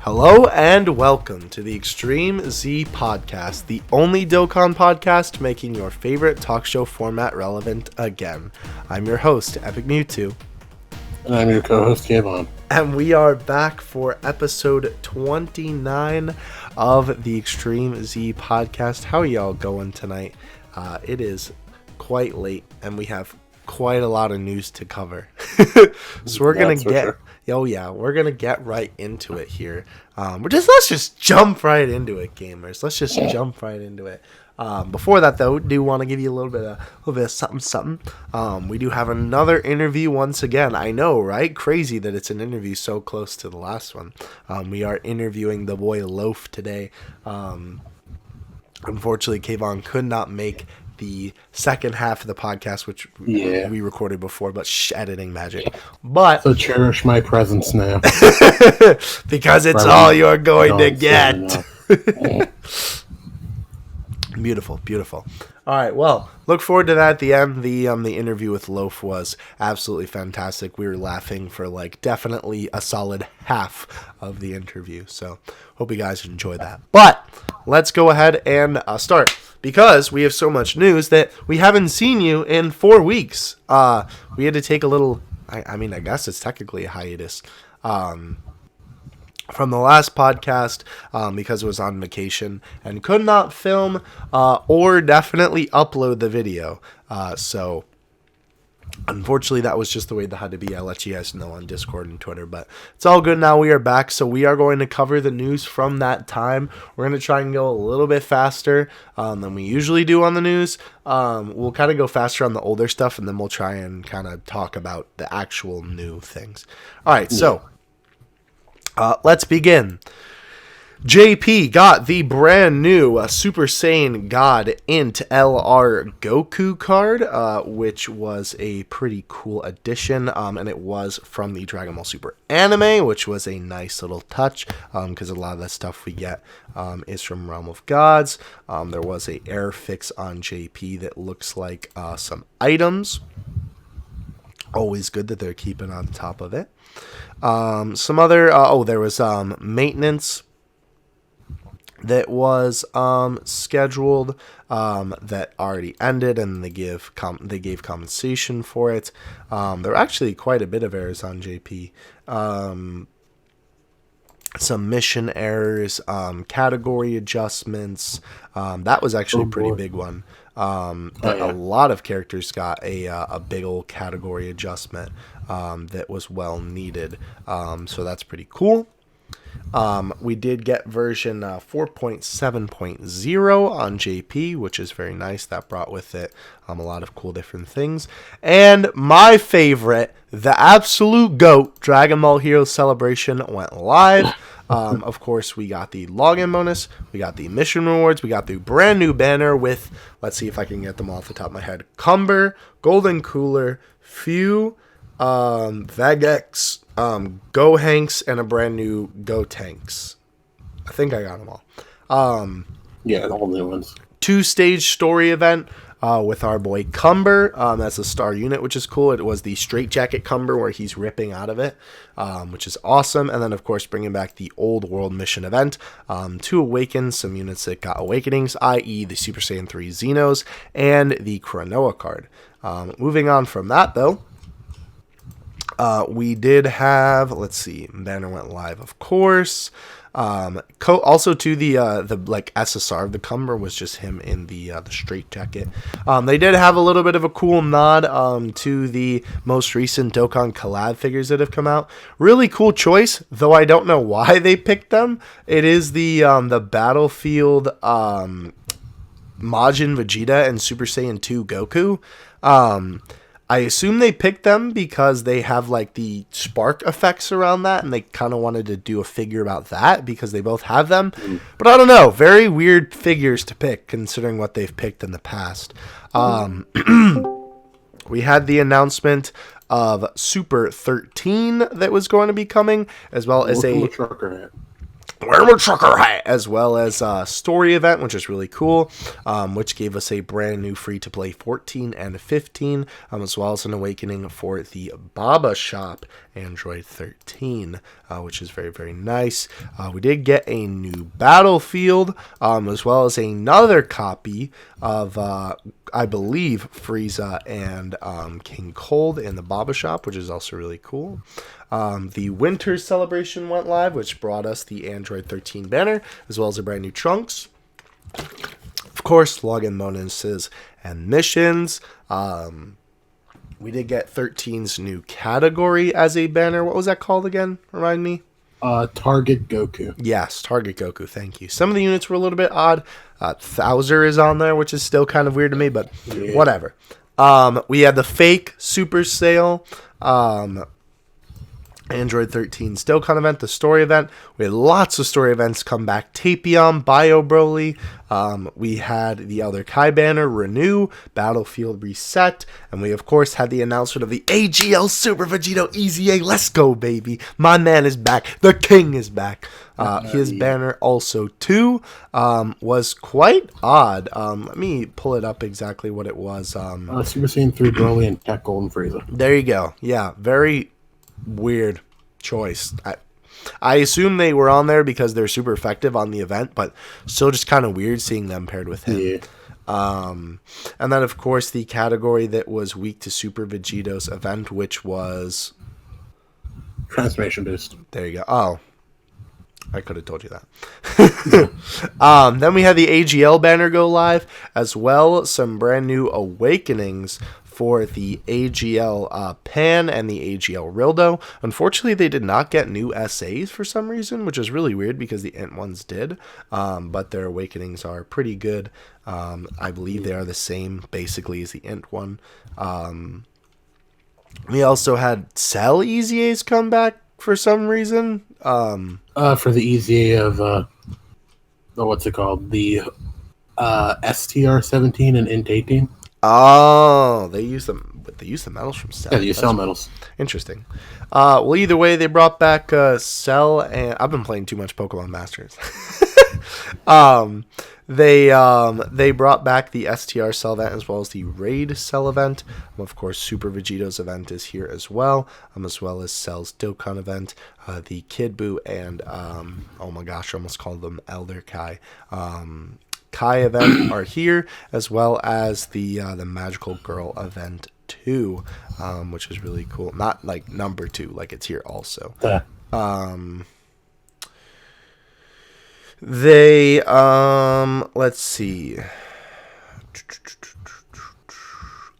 Hello and welcome to the ExtremeZPodcast, the only Dokkan podcast making your favorite talk show format relevant again. I'm your host, Epic Mewtwo. And I'm your co-host, Kayvon. And we are back for episode 29 of the ExtremeZPodcast. How are y'all going tonight? It is quite late, and we have quite a lot of news to cover. So we're going to get... Oh yeah, we're gonna get right into it here. Let's just jump right into it, gamers. Let's just jump right into it. Before that, though, do want to give you a little bit of something. We do have another interview once again. I know, right? Crazy that it's an interview so close to the last one. We are interviewing the boy Loaf today. Unfortunately, Kayvon could not make the second half of the podcast, which we recorded before, but editing magic. But so cherish my presence now, because it's all you're going to get. Beautiful. All right, well, look forward to that at the end. The interview with Loaf was absolutely fantastic. We were laughing for definitely a solid half of the interview. So hope you guys enjoy that. But let's go ahead and start, because we have so much news that we haven't seen you in 4 weeks. We had to take a little, I guess it's technically a hiatus from the last podcast because it was on vacation and could not film or definitely upload the video. So unfortunately, that was just the way that had to be. I'll let you guys know on Discord and Twitter, but it's all good now. We are back, so we are going to cover the news from that time. We're going to try and go a little bit faster than we usually do on the news. We'll kind of go faster on the older stuff, and then we'll try and kind of talk about the actual new things. All right, so let's begin. JP got the brand new Super Saiyan God Int LR Goku card, which was a pretty cool addition, and it was from the Dragon Ball Super anime, which was a nice little touch, because a lot of that stuff we get is from Realm of Gods. There was a air fix on JP that looks like some items. Always good that they're keeping on top of it. Some other, there was maintenance that was scheduled that already ended, and they gave compensation for it. There were actually quite a bit of errors on JP. Some mission errors, category adjustments. That was actually a pretty big one. A lot of characters got a big old category adjustment that was well needed. So that's pretty cool. We did get version 4.7.0 on JP, which is very nice. That brought with it a lot of cool different things. And my favorite, the absolute GOAT, Dragon Ball Heroes Celebration went live. Of course, we got the login bonus, we got the mission rewards, we got the brand new banner with, let's see if I can get them off the top of my head, Cumber, Golden Cooler, Few, Vegex, Go Hanks, and a brand new Go Tanks. I think I got them all. All new ones. 2-stage story event with our boy Cumber. That's a star unit, which is cool. It was the Straight Jacket Cumber where he's ripping out of it, which is awesome. And then, of course, bringing back the Old World Mission event to awaken some units that got awakenings, i.e. the Super Saiyan 3 Xenos and the Chronoa card. Moving on from that, though, we did have, let's see, banner went live, of course. Also to the SSR of the Cumber was just him in the straight jacket. They did have a little bit of a cool nod to the most recent Dokkan collab figures that have come out. Really cool choice, though I don't know why they picked them. It is the Battlefield Majin Vegeta and Super Saiyan 2 Goku. I assume they picked them because they have the spark effects around that, and they kind of wanted to do a figure about that because they both have them. But I don't know, very weird figures to pick considering what they've picked in the past. We had the announcement of Super 13 that was going to be coming, as well as wear my trucker hat, as well as a story event, which is really cool, which gave us a brand new free-to-play 14 and 15, as well as an awakening for the Baba Shop Android 13, which is very, very nice. We did get a new Battlefield, as well as another copy of, I believe, Frieza and King Cold in the Baba Shop, which is also really cool. The Winter Celebration went live, which brought us the Android 13 banner, as well as a brand new Trunks. Of course, login bonuses and missions. We did get 13's new category as a banner. What was that called again? Remind me. Target Goku. Yes, Target Goku. Thank you. Some of the units were a little bit odd. Thouser is on there, which is still kind of weird to me, but whatever. We had the fake Super Sale. Android 13 Dokkan event, the story event. We had lots of story events come back. Tapion, Bio Broly. We had the Elder Kai banner, Renew, Battlefield Reset. And we, of course, had the announcement of the AGL Super Vegito EZA. Let's go, baby. My man is back. The king is back. His banner also, too, was quite odd. Let me pull it up exactly what it was. Super Saiyan 3 Broly and Tech Golden Frieza. There you go. Yeah, very weird choice. I assume they were on there because they're super effective on the event, but still just kind of weird seeing them paired with him. Yeah. And then, of course, the category that was weak to Super Vegito's event, which was Transformation Boost. There you go. Oh, I could have told you that. Then we had the AGL banner go live, as well some brand new awakenings for the AGL Pan and the AGL Rildo. Unfortunately, they did not get new SAs for some reason, which is really weird because the Int ones did. But their awakenings are pretty good. I believe they are the same, basically, as the Int one. We also had Cell EZAs come back for some reason. For the EZA of, what's it called? The STR-17 and Int 18. Oh, they use them. They use the medals from Cell. Yeah, they use Cell medals. Interesting. Well, either way, they brought back Cell, and I've been playing too much Pokemon Masters. They brought back the STR Cell event as well as the Raid Cell event. Of course, Super Vegito's event is here as well as Cell's Dokkan event. The Kid Buu and oh my gosh, I almost called them Elder Kai. Kai event are here, as well as the Magical Girl event 2, which is really cool. Not like number 2, like it's here also. They let's see.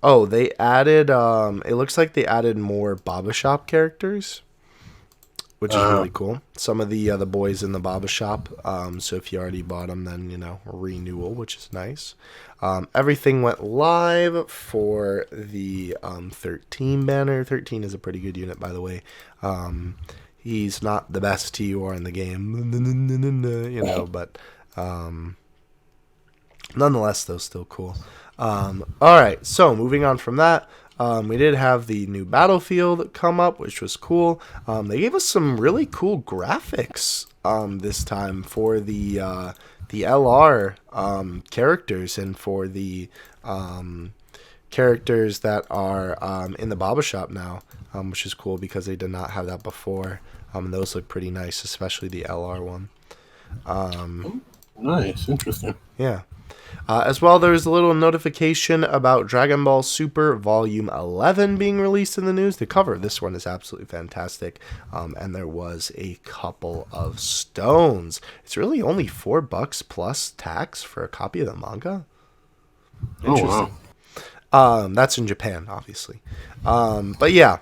Oh, they added it looks like they added more Baba Shop characters, which is really cool. Some of the boys in the Baba Shop. So if you already bought them, then, renewal, which is nice. Everything went live for the 13 banner. 13 is a pretty good unit, by the way. He's not the best TUR in the game, but nonetheless, though, still cool. All right, so moving on from that. We did have the new Battlefield come up, which was cool. They gave us some really cool graphics this time for the LR characters and for the characters that are in the Baba Shop now, which is cool because they did not have that before. Those look pretty nice, especially the LR one. Nice, interesting. Yeah. As well, there was a little notification about Dragon Ball Super Volume 11 being released in the news. The cover of this one is absolutely fantastic, and there was a couple of stones. It's really only $4 plus tax for a copy of the manga. Interesting. Oh, wow. That's in Japan, obviously. But yeah.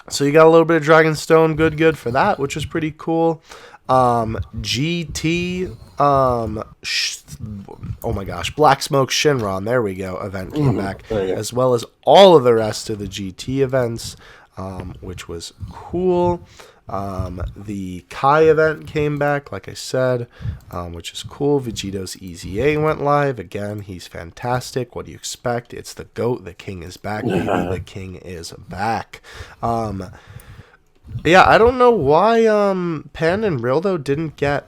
So you got a little bit of Dragonstone, good for that, which is pretty cool. GT, oh my gosh, Black Smoke Shinron, there we go, event came back, as well as all of the rest of the GT events, which was cool. The Kai event came back, like I said, which is cool. Vegito's EZA went live. Again, he's fantastic. What do you expect? It's the GOAT. The king is back, baby. The king is back. Yeah, I don't know why Pen and Rildo didn't get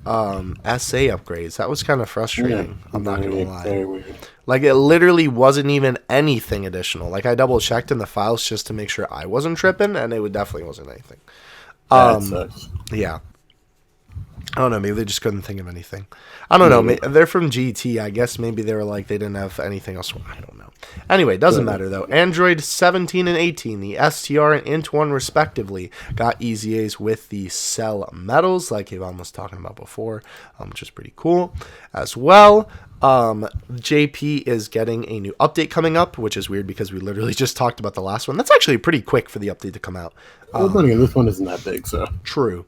SA upgrades. That was kind of Yeah, frustrating. I'm not gonna very, lie. very weird. Like, it literally wasn't even anything additional. Like, I double checked in the files just to make sure I wasn't tripping, and it definitely wasn't anything. That sucks. Yeah. I don't know. Maybe they just couldn't think of anything. I don't know. Maybe. They're from GT. I guess maybe they were like, they didn't have anything else. I don't know. Anyway, doesn't matter, though. Android 17 and 18, the STR and Int1 respectively, got EZAs with the cell metals, like Yvonne was talking about before, which is pretty cool. As well, JP is getting a new update coming up, which is weird because we literally just talked about the last one. That's actually pretty quick for the update to come out. Well, then again, this one isn't that big, so. True.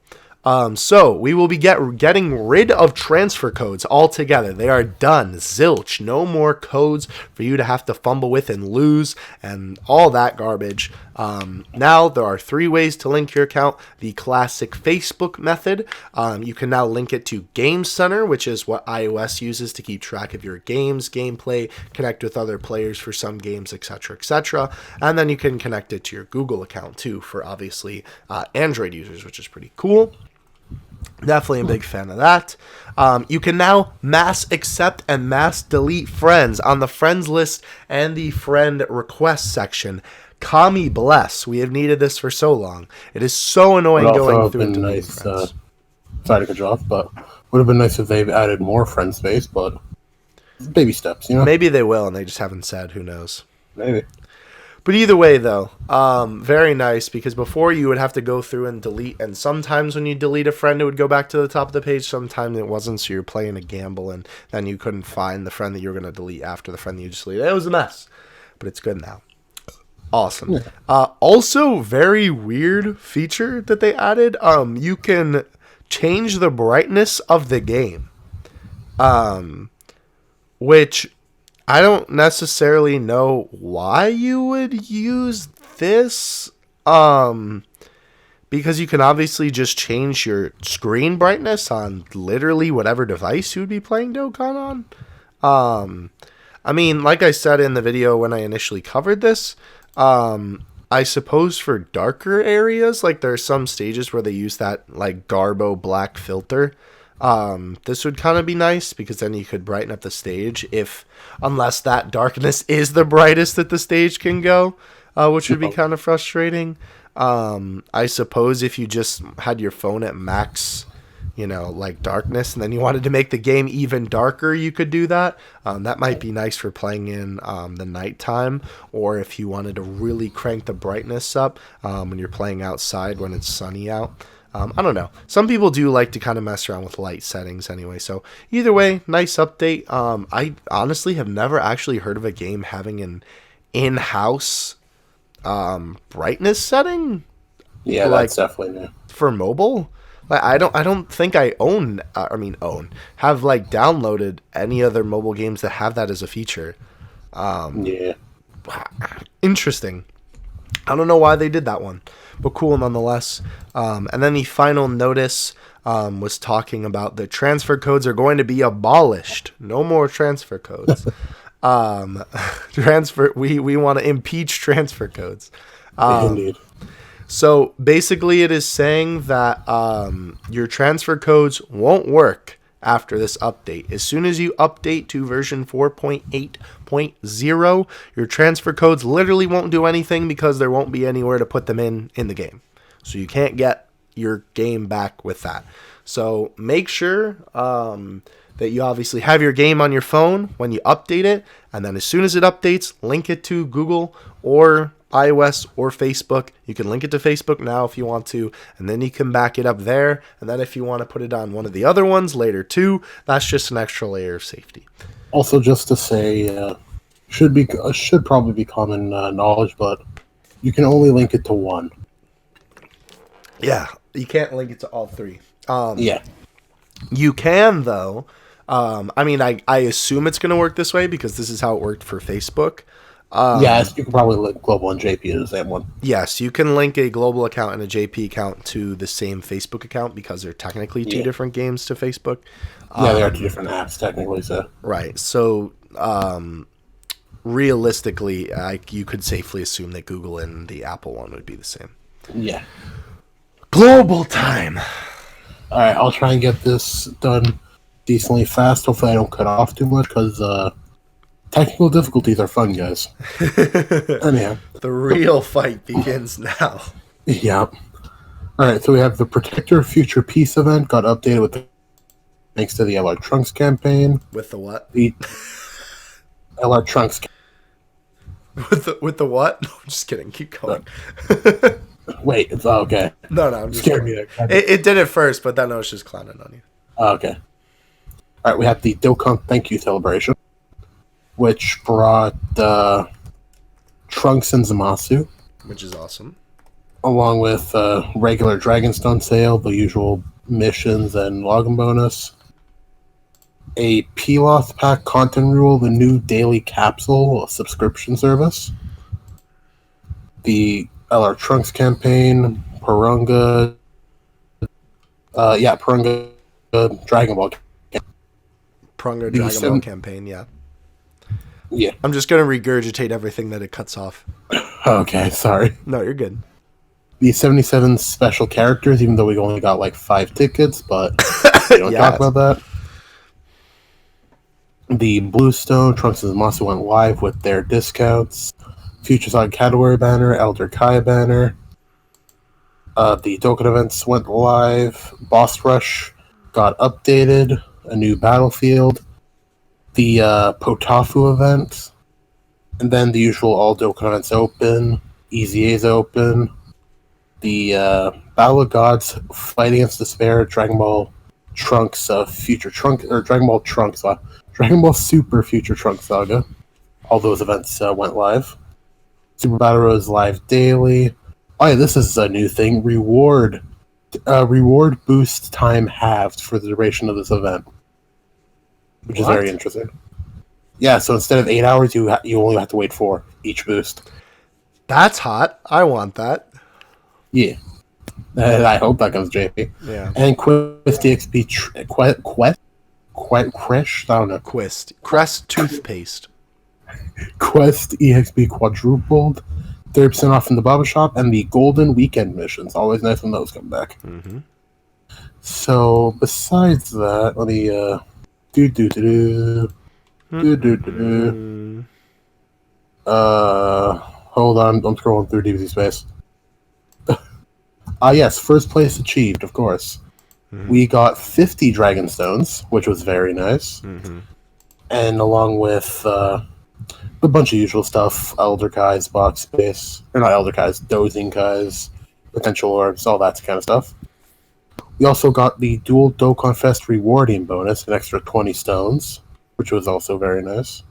So we will be getting rid of transfer codes altogether. They are done. Zilch. No more codes for you to have to fumble with and lose and all that garbage. Now there are 3 ways to link your account. The classic Facebook method. You can now link it to Game Center, which is what iOS uses to keep track of your games, gameplay, connect with other players for some games, etc., etc. And then you can connect it to your Google account too for obviously Android users, which is pretty cool. Definitely a big fan of that. You can now mass accept and mass delete friends on the friends list and the friend request section. Kami bless. We have needed this for so long. It is so annoying going through and deleting friends. Sorry to cut you off, but would have been nice if they've added more friend space, but baby steps, you know? Maybe they will, and they just haven't said. Who knows? Maybe. But either way, though, very nice, because before you would have to go through and delete, and sometimes when you delete a friend, it would go back to the top of the page. Sometimes it wasn't, so you're playing a gamble, and then you couldn't find the friend that you were going to delete after the friend that you just deleted. It was a mess, but it's good now. Awesome. Yeah. Also, very weird feature that they added. You can change the brightness of the game, which I don't necessarily know why you would use this, because you can obviously just change your screen brightness on literally whatever device you would be playing Dokkan on. I mean, like I said in the video when I initially covered this, I suppose for darker areas, like there are some stages where they use that like Garbo black filter. This would kind of be nice because then you could brighten up the stage unless that darkness is the brightest that the stage can go, which would be kind of frustrating. I suppose if you just had your phone at max, like darkness, and then you wanted to make the game even darker, you could do that. That might be nice for playing in the nighttime, or if you wanted to really crank the brightness up when you're playing outside when it's sunny out. I don't know. Some people do like to kind of mess around with light settings anyway. So either way, nice update. I honestly have never actually heard of a game having an in-house brightness setting. Yeah, that's definitely new. For mobile. Like, I don't think I have like downloaded any other mobile games that have that as a feature. Yeah. Interesting. I don't know why they did that one, but cool nonetheless. And then the final notice was talking about the transfer codes are going to be abolished. No more transfer codes. We want to impeach transfer codes. Indeed. So basically it is saying that your transfer codes won't work after this update. As soon as you update to version 4.8.0, your transfer codes literally won't do anything because there won't be anywhere to put them in the game. So you can't get your game back with that. So make sure that you obviously have your game on your phone when you update it, and then as soon as it updates, link it to Google or iOS or Facebook. You can link it to Facebook now if you want to, and then you can back it up there. And then if you want to put it on one of the other ones later too, that's just an extra layer of safety. Also, just to say, should probably be common knowledge, but you can only link it to one. Yeah, you can't link it to all 3. Yeah, you can though. I assume it's going to work this way because this is how it worked for Facebook. Yes, you can probably link Global and JP to the same one. Yes, you can link a global account and a JP account to the same Facebook account because they're technically 2 different games to Facebook. Yeah, they are 2 different apps technically. So right. So realistically, you could safely assume that Google and the Apple one would be the same. Yeah. Global time. All right, I'll try and get this done decently fast. Hopefully, I don't cut off too much because technical difficulties are fun, guys. Anyhow, The real fight begins now. yeah. All right, so we have the Protector Future Peace event got updated with thanks to the LR Trunks campaign. With the what? The LR Trunks. With the what? No, I'm just kidding. Keep going. Wait, it's okay. No, I'm just Scared kidding. me. It did it first, but then I was just clowning on you. Okay. All right, we have the Dokkan Thank You celebration, which brought Trunks and Zamasu, Which is awesome. along with regular Dragonstone sale, the usual missions and login bonus. A Piloth Pack content rule, the new daily capsule subscription service. The LR Trunks campaign, Purunga. Purunga Dragon Ball. Prunger Dragon Ball campaign, yeah. Yeah. I'm just going to regurgitate everything that it cuts off. Okay, sorry. No, you're good. The 77 special characters, even though we only got like 5 tickets, but we don't talk about that. The Bluestone, Trunks and Zamasu went live with their discounts. Future Side category banner, Elder Kai banner. The Dokkan events went live. Boss Rush got updated. A new battlefield. The Potafu event. And then the usual all Dokkan events open. EZA's open. The Battle of Gods, Fight Against Despair, Dragon Ball Trunks, Future Trunks, or Dragon Ball Trunks, Dragon Ball Super Future Trunks Saga. All those events went live. Super Battle Road is live daily. Oh yeah, this is a new thing. Reward boost time halved for the duration of this event, which is very interesting. Yeah, so instead of 8 hours, you only have to wait 4 each boost. That's hot. I want that. Yeah. I hope that comes JP. Yeah. And Quest EXP Quest, I don't know. Crest toothpaste. Quest EXP quadrupled, 30% off in the Baba Shop, and the Golden Weekend missions. Always nice when those come back. Mm-hmm. So besides that, let me hold on, I'm scrolling through DBZ space. Yes, first place achieved, of course. Mm-hmm. We got 50 Dragon Stones, which was very nice. Mm-hmm. And along with a bunch of usual stuff, Elder Kai's box space, or not Elder Kai's, Dozing Kai's, potential orbs, all that kind of stuff. We also got the Dual Dokkan Fest rewarding bonus, an extra 20 stones, which was also very nice.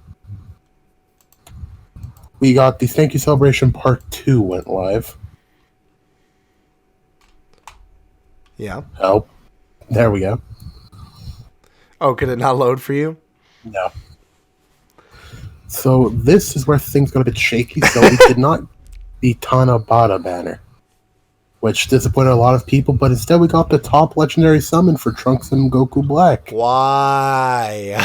We got the Thank You Celebration Part 2 went live. Yeah. Oh, there we go. Oh, could it not load for you? No. So this is where things got a bit shaky. So we did not the Tanabata banner, which disappointed a lot of people. But instead, we got the top legendary summon for Trunks and Goku Black. Why?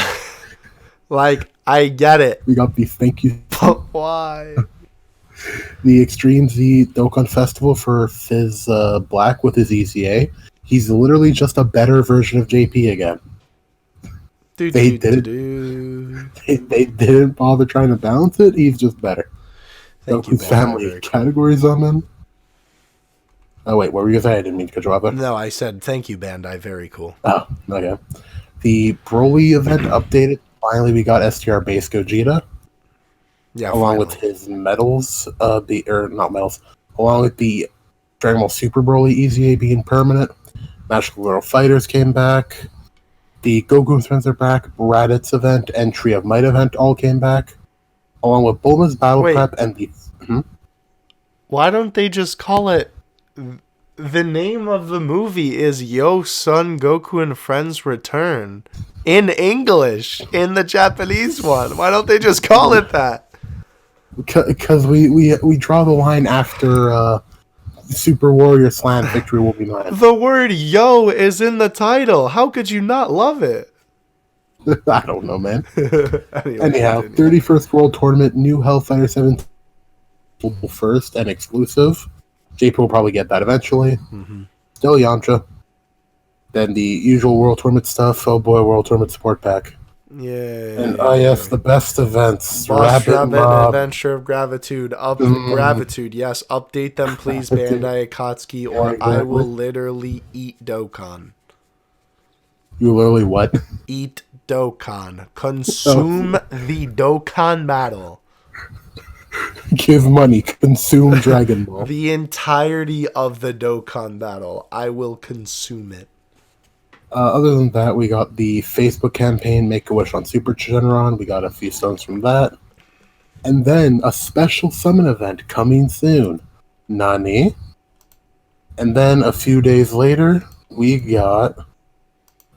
Like, I get it. We got the Thank You. But why? The ExtremeZ Dokkan Festival for Fizz Black with his EZA. He's literally just a better version of JP again. They didn't bother trying to balance it. He's just better. Goku's family categories on them. Oh wait, what were you saying? I didn't mean to cut you off there. No, I said thank you, Bandai. Very cool. Oh, okay. The Broly event updated. Finally, we got STR base Gogeta. Yeah, along with his medals, not medals, along with the Dragon Ball Super Broly EZA being permanent. Magical Girl Fighters came back. The Goku friends are back. Raditz event and Tree of Might event all came back, along with Bulma's Battle Prep and the. Why don't they just call it? The name of the movie is Yo Son Goku and Friends Return in English in the Japanese one. Why don't they just call it that? Because we draw the line after Super Warrior Slam Victory Will Be Mine. The word yo is in the title. How could you not love it? I don't know, man. Anyhow, 31st World Tournament, new Hellfighter 17 first and exclusive. JP will probably get that eventually. Mm-hmm. Still Yamcha. Then the usual World Tournament stuff. Oh boy, World Tournament support pack. And yes, the best events. Boss Rabbit and Mob. Adventure of Gratitude. Gratitude, yes. Update them, please, Bandai Akatsuki, or exactly. I will literally eat Dokkan. You literally what? Eat Dokkan. Consume the Dokkan battle. Give money. Consume Dragon Ball. The entirety of the Dokkan battle. I will consume it. Other than that, we got the Facebook campaign, Make-A-Wish on Super Shenron. We got a few stones from that. And then a special summon event coming soon. Nani? And then a few days later, we got...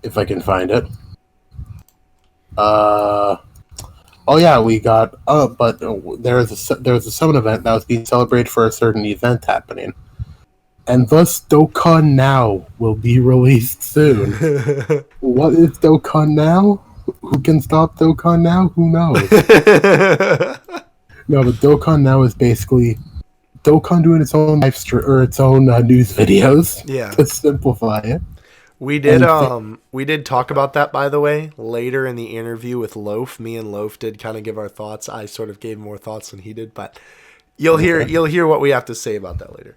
If I can find it. Oh yeah, we got... but there was a summon event that was being celebrated for a certain event happening. And thus, Dokkan Now will be released soon. What is Dokkan Now? Who can stop Dokkan Now? Who knows? No, but Dokkan Now is basically Dokkan doing its own live stream or its own news videos. Yeah. To simplify it. We did talk about that, by the way, later in the interview with Loaf. Me and Loaf did kind of give our thoughts. I sort of gave more thoughts than he did, but you'll hear what we have to say about that later.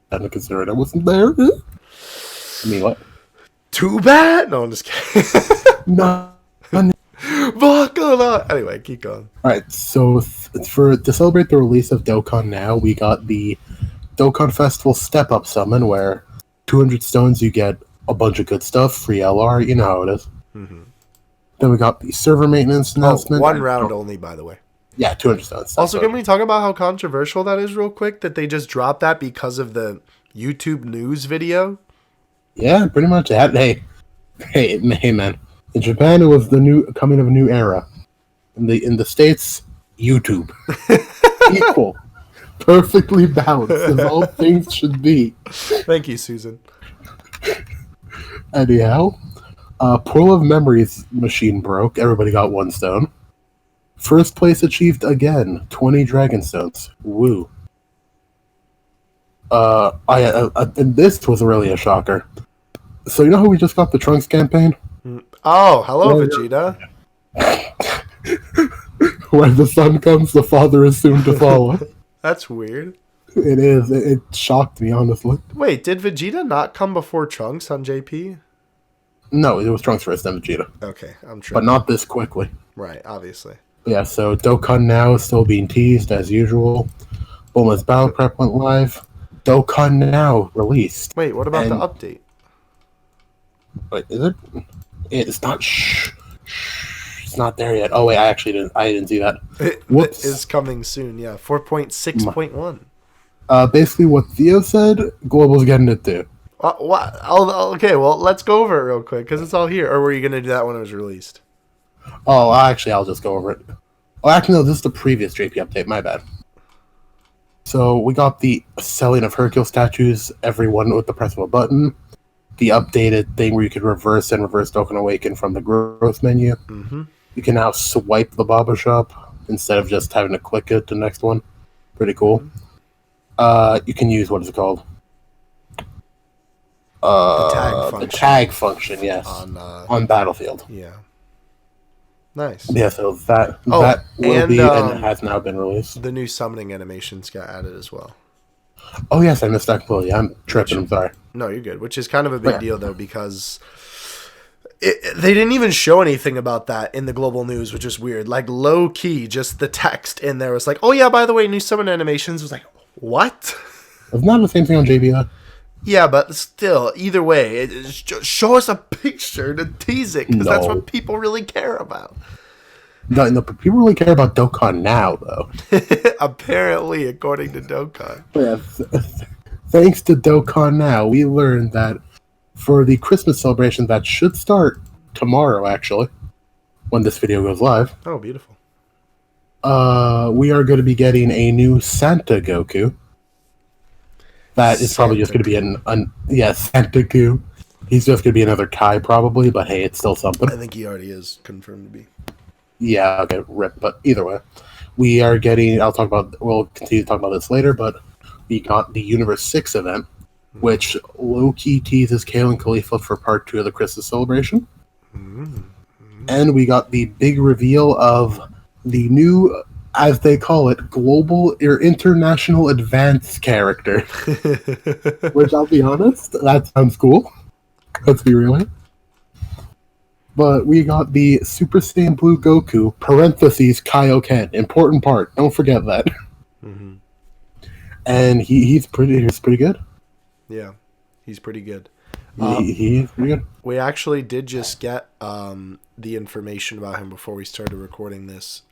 I hadn't considered I wasn't there. I mean, what? Too bad. No, I'm just kidding. No. Anyway, keep going. All right, so to celebrate the release of Dokkan Now, we got the Dokkan Festival Step Up Summon, where 200 stones you get a bunch of good stuff, free LR. You know how it is. Mm-hmm. Then we got the server maintenance announcement. One round only, by the way. Yeah, 200 stones. Also, can we talk about how controversial that is real quick? That they just dropped that because of the YouTube news video? Yeah, pretty much. Hey, man. In Japan, it was the coming of a new era. In the States, YouTube. Equal. Perfectly balanced, as all things should be. Thank you, Susan. Anyhow, Pool of Memories machine broke. Everybody got 1 stone. First place achieved again, 20 Dragon Stones. Woo. And this was really a shocker. So you know how we just got the Trunks campaign? Oh, hello, Vegeta. When the sun comes, the father is soon to follow. That's weird. It is. It shocked me, honestly. Wait, did Vegeta not come before Trunks on JP? No, it was Trunks first, then Vegeta. Okay, I'm sure. But not this quickly. Right, obviously. Yeah, so Dokkan Now is still being teased, as usual. Bulma's Battle Prep went live. Dokkan Now released. Wait, what about the update? Wait, is it? It's not. It's not there yet. Oh wait, I didn't see that. Whoops! It is coming soon. Yeah, 4.6.1. Basically, what Theo said, Global's getting it too. What? Okay, well, let's go over it real quick because it's all here. Or were you gonna do that when it was released? Oh, actually, I'll just go over it. Oh, actually, no, this is the previous JP update. My bad. So we got the selling of Hercule statues, everyone with the press of a button. The updated thing where you could reverse Dokkan Awaken from the growth menu. Mm-hmm. You can now swipe the Baba Shop instead of just having to click it to the next one. Pretty cool. You can use, what is it called? The tag function, yes. On Battlefield. Yeah. Nice. Yeah, so that will be and it has now been released. The new summoning animations got added as well. Oh yes, I missed that completely. I'm tripping, I'm sorry. No, you're good. Which is kind of a big deal though, because they didn't even show anything about that in the global news, which is weird. Like low key, just the text in there was like, "Oh yeah, by the way, new summon animations." Was like, what? It's not the same thing on JBI. Yeah, but still, either way, just show us a picture to tease it, because that's what people really care about. No, people really care about Dokkan Now, though. Apparently, according to Dokkan. Yeah, thanks to Dokkan Now, we learned that for the Christmas celebration that should start tomorrow, actually, when this video goes live. Oh, beautiful. We are going to be getting a new Santa Goku. That is probably just going to be Santa Goku. He's just going to be another Kai, probably, but hey, it's still something. I think he already is confirmed to be. Yeah, okay, rip. But either way, we are getting. We'll continue to talk about this later, but we got the Universe 6 event, which low-key teases Kale and Khalifa for part 2 of the Christmas celebration. And we got the big reveal of the new, as they call it, global or international advanced character. Which, I'll be honest, that sounds cool. Let's be real. But we got the Super Saiyan Blue Goku, parentheses, Kaioken. Important part. Don't forget that. Mm-hmm. And he's pretty good. Yeah, he's pretty good. He's pretty good. We actually did just get the information about him before we started recording this.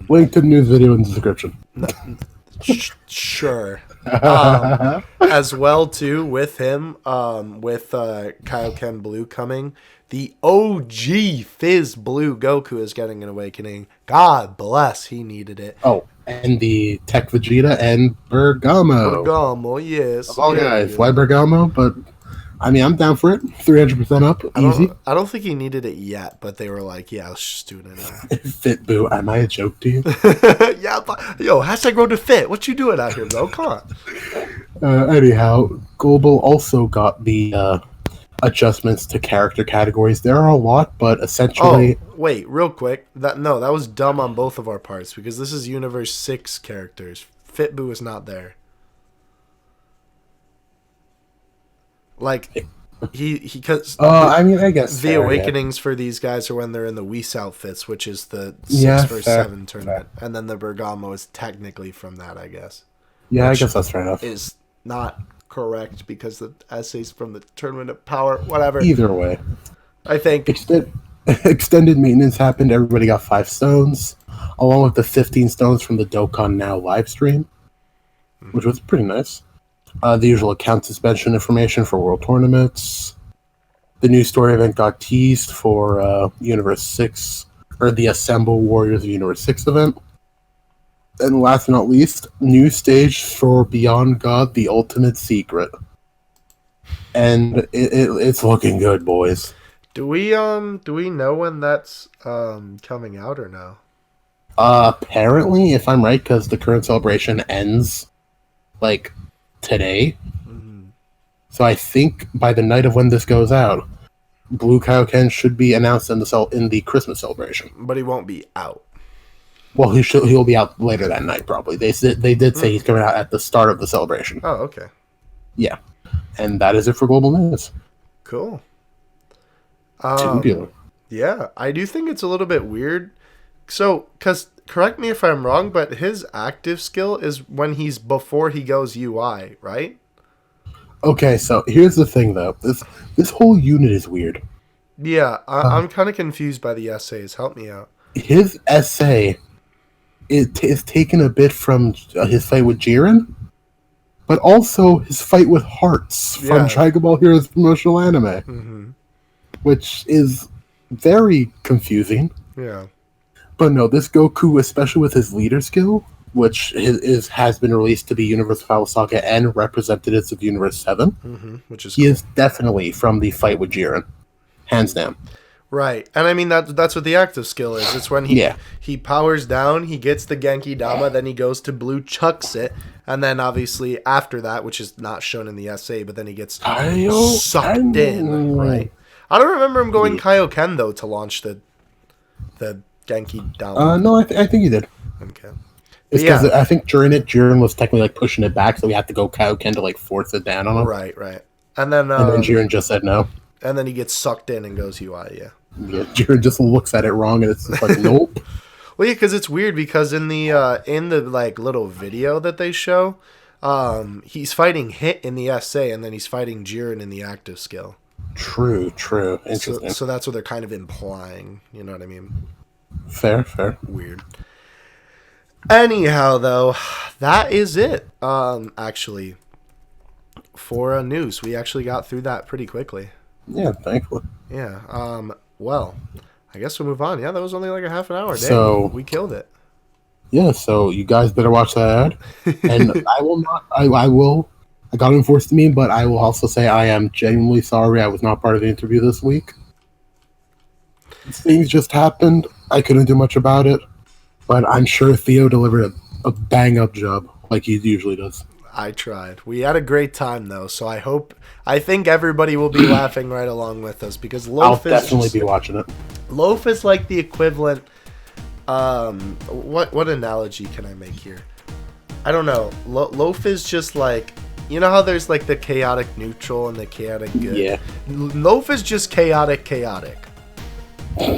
Link to the news video in the description. Sure. As well, too, with him, with Kaioken Blue coming, the OG Fizz Blue Goku is getting an awakening. God bless, he needed it. Oh, and the Tech Vegeta and Bergamo. Bergamo, yes. Of all guys, why Bergamo? But I mean, I'm down for it. 300% up, easy. I don't think he needed it yet, but they were like, "Yeah, let's just do it anyway." Fit boo, am I a joke to you? Yeah, but, yo, #road to fit. What you doing out here, bro? Come on. Anyhow, Global also got the adjustments to character categories. There are a lot, but essentially... Oh, wait, real quick. That was dumb on both of our parts, because this is Universe 6 characters. Fitboo is not there. Like, because I mean, I guess the awakenings for these guys are when they're in the Whis outfits, which is the 6 vs 7 tournament, and then the Bergamo is technically from that, I guess. Yeah, I guess that's fair enough. Is not correct because the essays from the Tournament of Power, whatever. Either way, I think extended maintenance happened. Everybody got 5 stones, along with the 15 stones from the Dokkan Now live stream, which was pretty nice. The usual account suspension information for World Tournaments. The new story event got teased for Universe 6, or the Assemble Warriors of Universe 6 event. And last but not least, new stage for Beyond God, The Ultimate Secret. And it's looking good, boys. Do we know when that's coming out or no? Apparently, if I'm right, because the current celebration ends, like, today. Mm-hmm. So I think by the night of when this goes out, Blue Kaioken should be announced in the Christmas celebration. But he won't be out. Well, he'll be out later that night, probably. They did say he's coming out at the start of the celebration. Oh, okay. Yeah. And that is it for Global News. Cool. Tubular. Yeah, I do think it's a little bit weird. So, because, correct me if I'm wrong, but his active skill is when he's before he goes UI, right? Okay, so here's the thing, though. This whole unit is weird. Yeah, I'm kind of confused by the essays. Help me out. His essay is taken a bit from his fight with Jiren, but also his fight with Hearts from Dragon Ball Heroes promotional anime, which is very confusing. Yeah. But no, this Goku, especially with his leader skill, which has been released to the Universe of Battle Saga and representatives of Universe 7, which is he is definitely from the fight with Jiren. Hands down. Right. And I mean, that's what the active skill is. It's when he powers down, he gets the Genki Dama, then he goes to blue, chucks it, and then obviously after that, which is not shown in the essay, but then he gets sucked in, right? I don't remember him going Kaioken, though, to launch the Genki Dama. No, I think he did. Okay. It's because I think during it, Jiren was technically like pushing it back, so we had to go Kaioken to like force it down on him. Right. And then Jiren just said no. And then he gets sucked in and goes UI, yeah. Yeah, Jiren just looks at it wrong, and it's just like, nope. Well, yeah, because it's weird, because in the like little video that they show, he's fighting Hit in the essay, and then he's fighting Jiren in the active skill. True. Interesting. So that's what they're kind of implying. You know what I mean? Fair. Weird. Anyhow, though, that is it. Actually, for news, we actually got through that pretty quickly. Yeah, thankfully. Yeah. Well, I guess we'll move on. Yeah, that was only like a half an hour. Dang, so we killed it. Yeah, so you guys better watch that ad. And I will not. I got enforced to me, but I will also say I am genuinely sorry I was not part of the interview this week. Things just happened. I couldn't do much about it, but I'm sure Theo delivered a bang-up job like he usually does. I tried. We had a great time though, so I think everybody will be laughing right along with us because Loaf I'll definitely be watching it. Loaf is like the equivalent. What analogy can I make here? I don't know. Loaf is just like, you know how there's like the chaotic neutral and the chaotic good. Yeah. Loaf is just chaotic.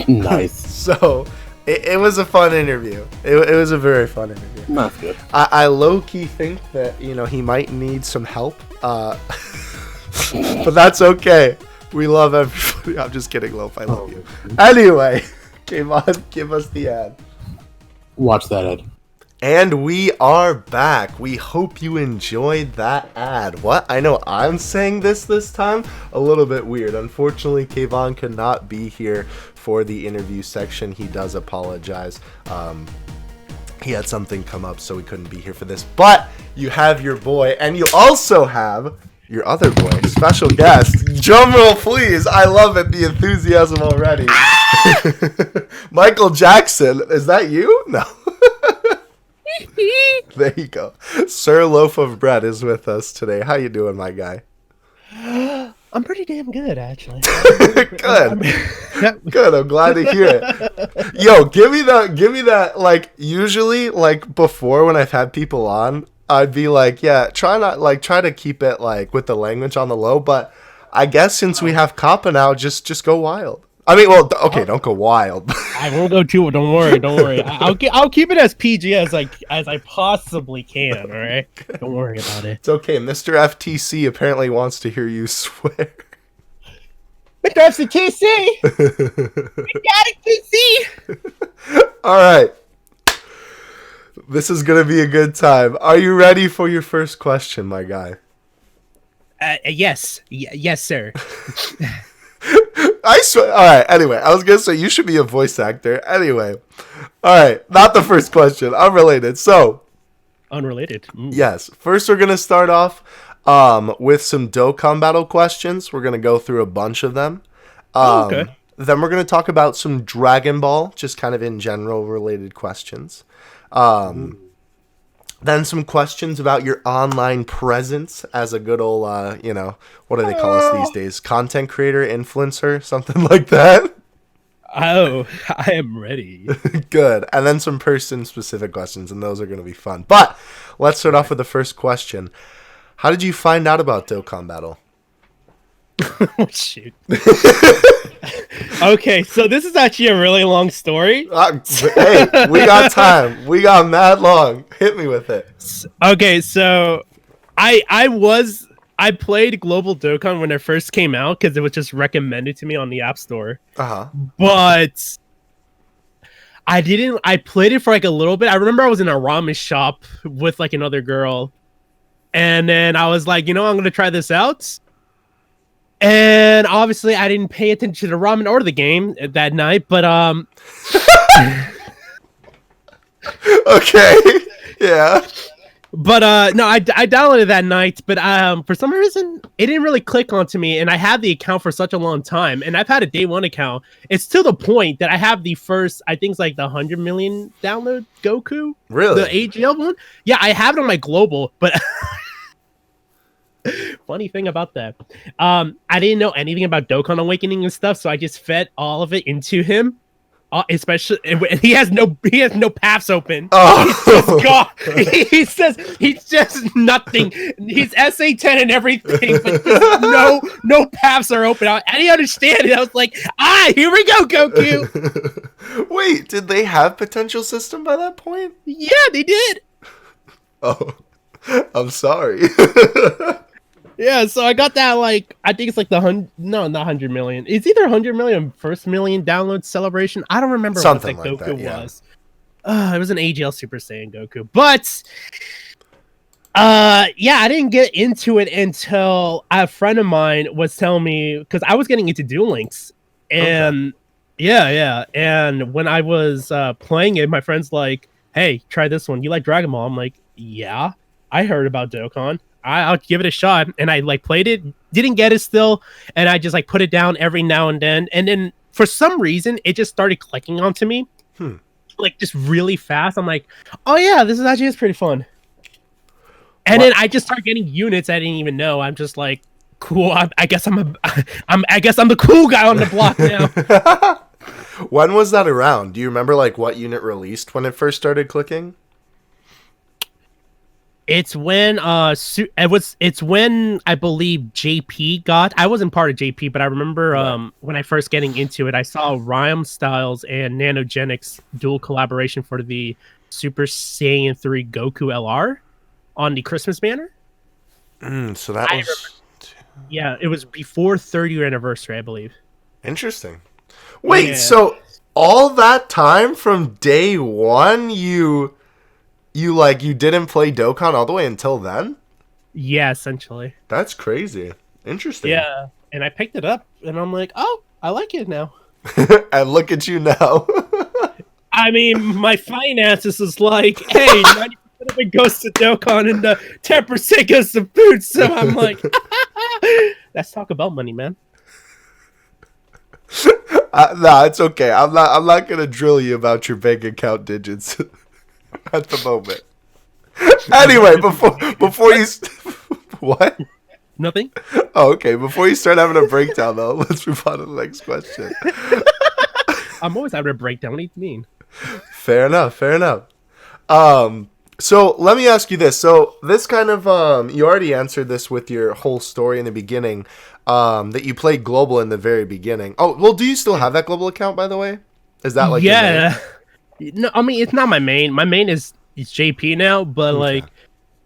Nice. So it was a fun interview. It was a very fun interview. That's good. I low-key think that, he might need some help. But that's okay. We love everybody. I'm just kidding, Loaf. I love you. Anyway, give us the ad. Watch that, Ed. And we are back. We hope you enjoyed that ad. What? I know I'm saying this time a little bit weird. Unfortunately, Kayvon could not be here for the interview section. He does apologize. He had something come up, so he couldn't be here for this. But you have your boy, and you also have your other boy, special guest. Drumroll, please. I love it. The enthusiasm already. Michael Jackson. Is that you? No. There you go. Sir Loaf of Bread is with us today. How you doing, my guy? I'm pretty damn good, actually. Good. Good. I'm glad to hear it. Yo, give me that. Like, usually, like before when I've had people on, I'd be like, yeah, try to keep it like with the language on the low. But I guess since we have Kappa now, just go wild. I mean, well, okay, don't go wild. I won't go too. Don't worry. I'll keep it as PG as I possibly can. All right. Don't worry about it. It's okay. Mr. FTC apparently wants to hear you swear. Mr. FTC. We got it, TC. All right. This is gonna be a good time. Are you ready for your first question, my guy? Yes, sir. I swear. All right. Anyway, I was gonna say you should be a voice actor. Anyway, all right. Not the first question. Unrelated. So, unrelated. Yes. First, we're gonna start off with some Dokkan battle questions. We're gonna go through a bunch of them. Okay. Then we're gonna talk about some Dragon Ball, just kind of in general related questions. Then some questions about your online presence as a good old, what do they call us these days? Content creator, influencer, something like that. Oh, I am ready. Good. And then some person-specific questions, and those are going to be fun. But let's start off with the first question. How did you find out about Dokkan Battle? Oh, shoot. Okay, so this is actually a really long story. Hey, we got time. We got mad long. Hit me with it. Okay, so I played Global Dokkan when it first came out because it was just recommended to me on the App Store. But I played it for like a little bit. I remember I was in a ramen shop with like another girl, and then I was like, I'm gonna try this out. And obviously I didn't pay attention to the ramen or the game that night, but okay. Yeah. But no, I downloaded that night, but for some reason it didn't really click onto me, and I had the account for such a long time, and I've had a day one account. It's to the point that I have the first, I think it's like the 100 million download Goku. Really? The AGL one? Yeah, I have it on my global, but funny thing about that, I didn't know anything about Dokkan Awakening and stuff, so I just fed all of it into him. Especially, he has no paths open. Oh, he's just nothing. He's SA10 and everything, but just no paths are open. I didn't understand it. I was like, here we go, Goku. Wait, did they have potential system by that point? Yeah, they did. Oh, I'm sorry. Yeah, so I got that, like, I think it's like not 100 million. It's either 100 million first million download celebration. I don't remember something what like Goku that, yeah. was. It was an AGL Super Saiyan Goku. But, yeah, I didn't get into it until a friend of mine was telling me, because I was getting into Duel Links. And, yeah. And when I was playing it, my friend's like, hey, try this one. You like Dragon Ball? I'm like, yeah, I heard about Dokkan. I'll give it a shot. And I like played it, didn't get it still, and I just like put it down every now and then for some reason it just started clicking onto me, like just really fast. I'm like, oh yeah, this is actually pretty fun. And then I just start getting units I didn't even know. I'm just like, cool. I guess I guess I'm the cool guy on the block now. When was that around? Do you remember like what unit released when it first started clicking? It's when it's when I believe JP got. I wasn't part of JP, but I remember when I first getting into it, I saw Rhyme Styles and Nanogenics dual collaboration for the Super Saiyan 3 Goku LR on the Christmas banner. So that was yeah, it was before 30th anniversary, I believe. Interesting. Wait, so all that time from day one, you didn't play Dokkan all the way until then? Yeah, essentially. That's crazy. Interesting. Yeah, and I picked it up, and I'm like, oh, I like it now. And look at you now. I mean, my finances is like, hey, 90% of it goes to Dokkan, and 10% goes to food. So I'm like, let's talk about money, man. Nah, it's okay. I'm not gonna drill you about your bank account digits at the moment. Anyway, before you what? Nothing. Oh, okay. Before you start having a breakdown, though, let's move on to the next question. I'm always having a breakdown. What do you mean? Fair enough. So let me ask you this. So this kind of you already answered this with your whole story in the beginning. That you played global in the very beginning. Oh, well, do you still have that global account, by the way? Is that like your main? No, I mean, it's not my main. My main is JP now, but like,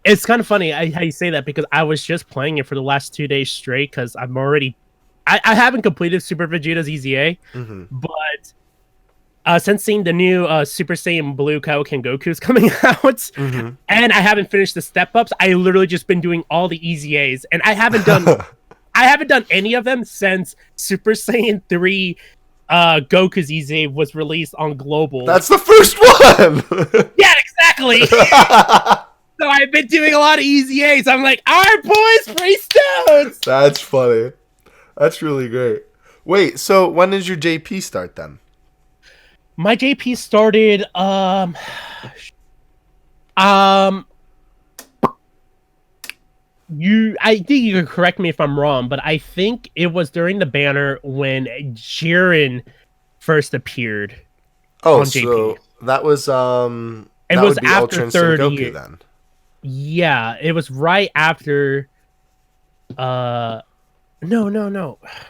it's kind of funny how you say that because I was just playing it for the last 2 days straight because I'm already, I haven't completed Super Vegeta's EZA, but since seeing the new Super Saiyan Blue Kaioken Goku's coming out, and I haven't finished the step ups, I literally just been doing all the EZAs, and I haven't done any of them since Super Saiyan 3 Goku's EZA was released on Global. That's the first one! Yeah, exactly! So I've been doing a lot of EZAs. I'm like, alright boys, free stones! That's funny. That's really great. Wait, so when did your JP start then? My JP started, I think you can correct me if I'm wrong, but I think it was during the banner when Jiren first appeared. Oh, on JP. So that was it was after 30 Goku years. then. Yeah, it was right after. No.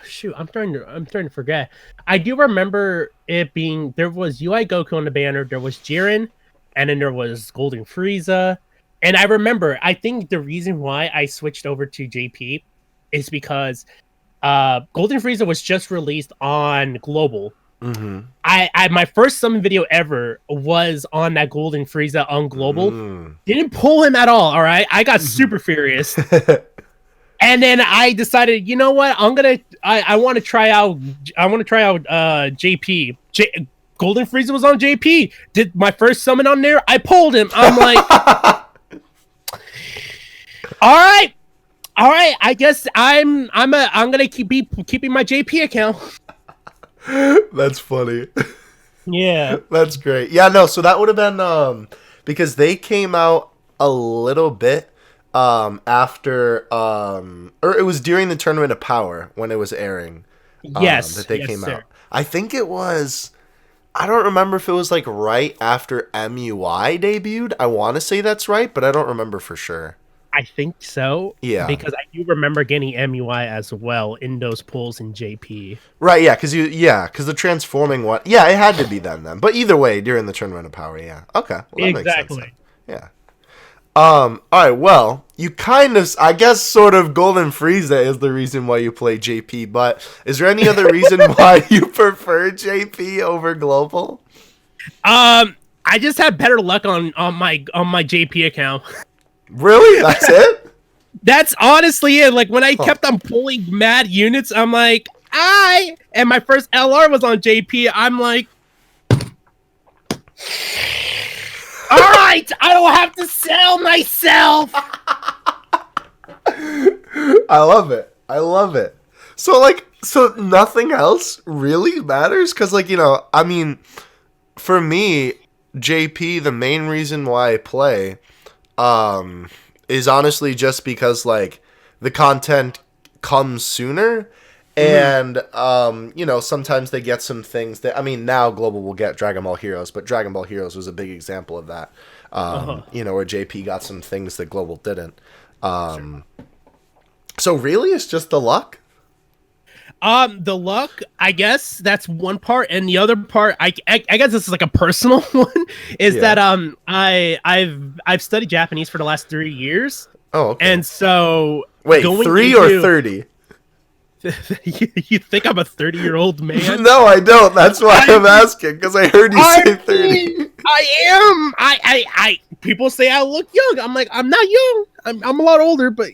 Shoot, I'm starting to forget. I do remember it being there was UI Goku on the banner. There was Jiren, and then there was Golden Frieza. And I remember, I think the reason why I switched over to JP is because Golden Frieza was just released on Global. I my first summon video ever was on that Golden Frieza on Global. Didn't pull him at all right? I got super furious. And then I decided, you know what? I want to try out JP. Golden Frieza was on JP. Did my first summon on there? I pulled him. I'm like All right. I guess I'm gonna keep keeping my JP account. That's funny. Yeah, that's great. Yeah, no. So that would have been because they came out a little bit after or it was during the Tournament of Power when it was airing. Yes, that they came out. I think it was. I don't remember if it was like right after MUI debuted. I want to say that's right, but I don't remember for sure. I think so. Yeah. Because I do remember getting MUI as well in those pulls in JP. Right, yeah, because the transforming one. Yeah, it had to be then. But either way, during the Tournament of Power, yeah. Okay. Well, that exactly. Makes sense then. Yeah. Alright, well, you kind of, I guess sort of Golden Frieza is the reason why you play JP, but is there any other reason why you prefer JP over Global? I just had better luck on my JP account. Really? That's it? That's honestly it. Like when I kept on pulling mad units, I'm like, and my first LR was on JP. I'm like, all right, I don't have to sell myself. I love it. So nothing else really matters? Because I mean, for me, JP, the main reason why I play, is honestly just because like the content comes sooner. And, sometimes they get some things that, I mean, now Global will get Dragon Ball Heroes, but Dragon Ball Heroes was a big example of that. Where JP got some things that Global didn't. So really, it's just the luck? The luck, I guess that's one part, and the other part, I guess this is like a personal one, is that I've studied Japanese for the last 3 years. Oh, okay. And so wait, 3 or 30? You think I'm a 30-year-old man? No, I don't. That's why I'm asking, because I heard you say 30. I am. I people say I look young. I'm like, I'm not young. I'm a lot older, but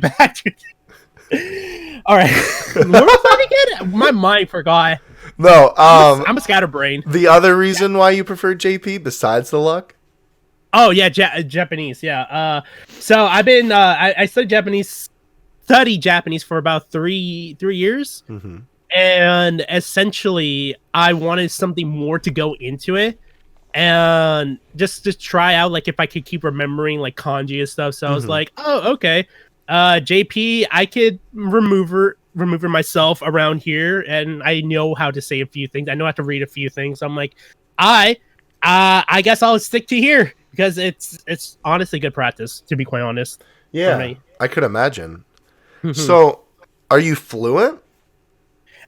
back to all right. What was that again? My mind forgot. No, I'm a scatterbrain. The other reason why you prefer JP besides the luck? Oh yeah, Japanese. Yeah. So I've been I studied Japanese for about three years, and essentially I wanted something more to go into it, and just to try out like if I could keep remembering like kanji and stuff. So I was like, oh okay, JP, I could remove her myself around here, and I know how to say a few things. I know how to read a few things. So I'm like, I guess I'll stick to here because it's honestly good practice, to be quite honest. Yeah, I could imagine. So, are you fluent?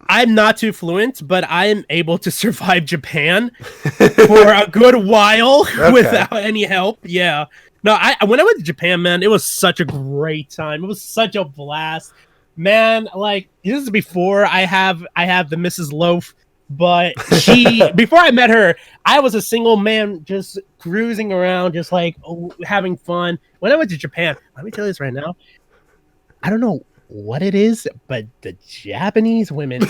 I'm not too fluent, but I am able to survive Japan for a good while without any help. Yeah. No, when I went to Japan, man, it was such a great time. It was such a blast. Man, like, this is before I have the Mrs. Loaf, but before I met her, I was a single man just cruising around, just like having fun. When I went to Japan, let me tell you this right now, I don't know what it is, but the Japanese women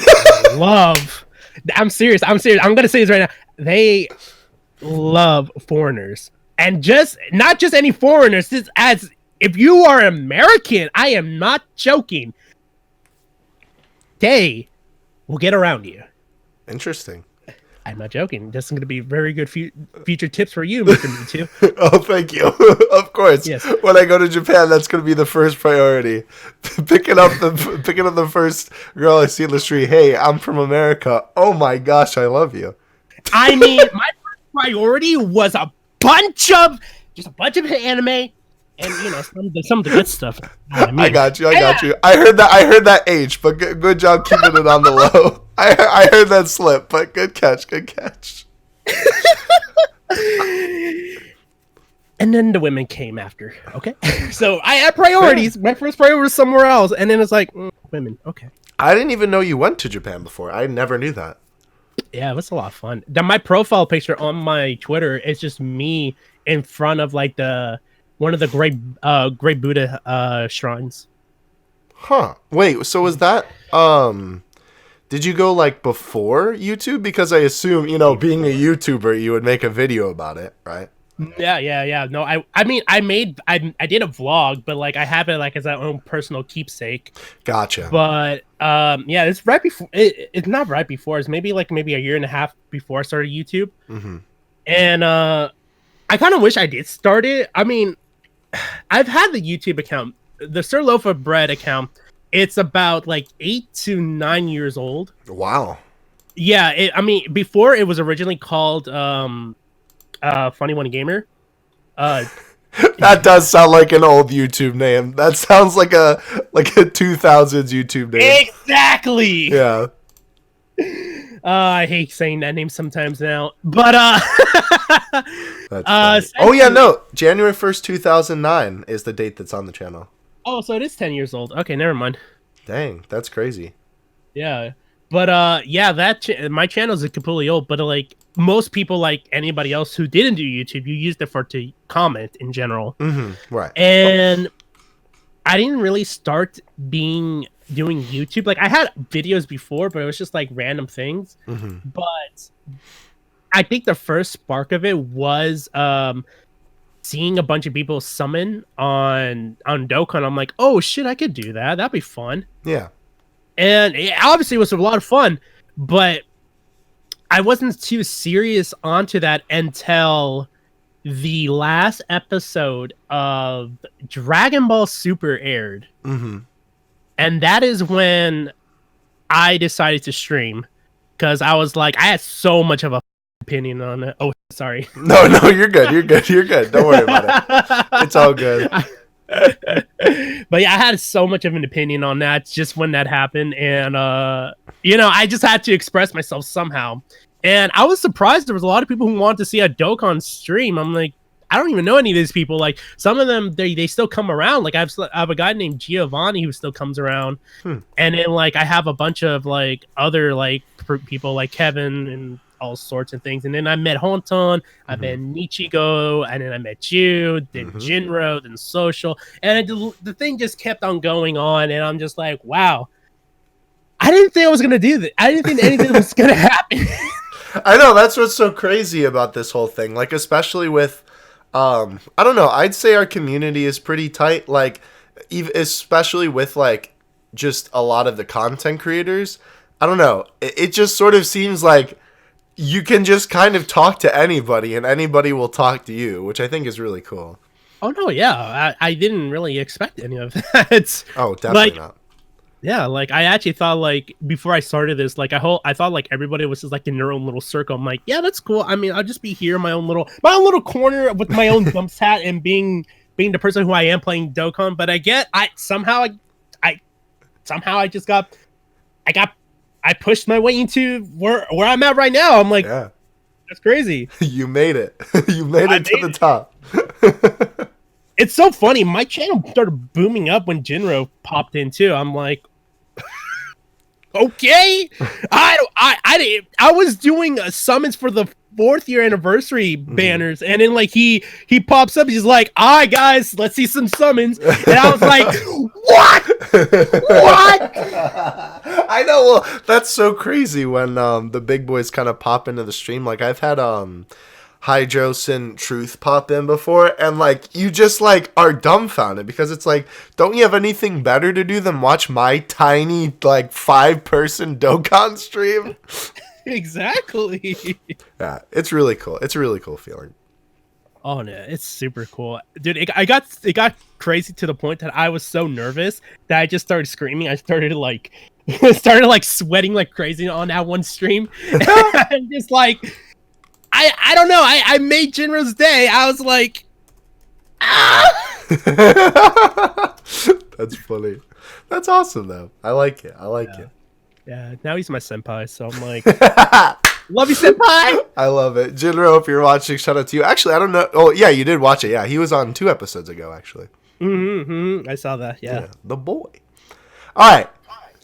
love. I'm serious. I'm gonna say this right now. They love foreigners, and not just any foreigners. This, as if you are American, I am not joking. They will get around you. Interesting. I'm not joking. This is going to be very good future tips for you, Mr. Me Too. Oh, thank you. Of course. Yes. When I go to Japan, that's going to be the first priority. Picking up the first girl I see in the street. Hey, I'm from America. Oh my gosh, I love you. I mean, my first priority was a bunch of anime. And some of the good stuff. I got you. I heard that H, but good job keeping it on the low. I heard that slip, but good catch. And then the women came after. Okay, so I had priorities. My first priority was somewhere else, and then it's like women. Okay. I didn't even know you went to Japan before. I never knew that. Yeah, it was a lot of fun. My profile picture on my Twitter is just me in front of like one of the great Buddha shrines. Huh. Wait, so was that did you go like before YouTube? Because I assume, being a YouTuber, you would make a video about it, right? Yeah. No, I mean I did a vlog, but like I have it like as my own personal keepsake. Gotcha. But yeah, it's right before it's not right before, it's maybe a year and a half before I started YouTube. And I kind of wish I did start it. I mean, I've had the YouTube account, the SirLoadOfBread account. It's about like 8 to 9 years old. Wow. Yeah, before it was originally called Funny One Gamer. That does sound like an old YouTube name. That sounds like a 2000s YouTube name. Exactly. Yeah. I hate saying that name sometimes now, but that's oh yeah, no, January 1st, 2009 is the date that's on the channel. Oh, so it is 10 years old. Okay, never mind. Dang, that's crazy. Yeah, but yeah, my channel is completely old. But like most people, like anybody else who didn't do YouTube, you used it to comment in general. Right. And I didn't really start doing YouTube. Like I had videos before, but it was just like random things. But I think the first spark of it was seeing a bunch of people summon on Dokkan. I'm like, oh shit, I could do that. That'd be fun. Yeah. And it obviously was a lot of fun, but I wasn't too serious onto that until the last episode of Dragon Ball Super aired. Mm-hmm. And that is when I decided to stream. Because I was like, I had so much of a opinion on it. Oh, sorry. No, you're good. You're good. You're good. Don't worry about it. It's all good. But yeah, I had so much of an opinion on that just when that happened. And, I just had to express myself somehow. And I was surprised there was a lot of people who wanted to see a Dokkan stream. I'm like, I don't even know any of these people. Like, some of them, they still come around. Like, I have a guy named Giovanni who still comes around. And then, like, I have a bunch of, like, other, like, people like Kevin and all sorts of things. And then I met Honton, I met Nichigo, and then I met you, then Jinro, then Social. And the thing just kept on going on. And I'm just like, wow. I didn't think I was going to do this. I didn't think anything was going to happen. I know, that's what's so crazy about this whole thing. Like, especially with... I don't know. I'd say our community is pretty tight. Like, especially with like just a lot of the content creators. I don't know. It just sort of seems like you can just kind of talk to anybody, and anybody will talk to you, which I think is really cool. Oh no, yeah. I didn't really expect any of that. Oh, definitely like, not. Yeah, like I actually thought like before I started this, like I thought like everybody was just like in their own little circle. I'm like, yeah, that's cool. I mean, I'll just be here in my own little corner with my own dumps hat and being the person who I am playing Dokkan. But I pushed my way into where I'm at right now. I'm like, yeah, that's crazy. You made it. You made it to the top. It's so funny. My channel started booming up when Jinro popped in too. I'm like, okay. I was doing summons for the 4th year anniversary banners, and then like he pops up. He's like, "All right, guys, let's see some summons." And I was like, "What? What?" I know. Well, that's so crazy when the big boys kind of pop into the stream. Like I've had Hydros and Truth pop in before, and like you just like are dumbfounded because it's like, don't you have anything better to do than watch my tiny like 5-person Dokkan stream? Exactly. Yeah, it's really cool. It's a really cool feeling. Oh no, it's super cool, dude. It got crazy to the point that I was so nervous that I just started screaming. I started like sweating like crazy on that one stream. And just like I don't know. I made Jinro's day. I was like, ah! That's funny. That's awesome though. I like it. It. Yeah, now he's my senpai, so I'm like, love you, senpai! I love it. Jinro, if you're watching, shout out to you. Actually, I don't know. Oh, yeah, you did watch it. Yeah, he was on 2 episodes ago, actually. I saw that, yeah. The boy. All right,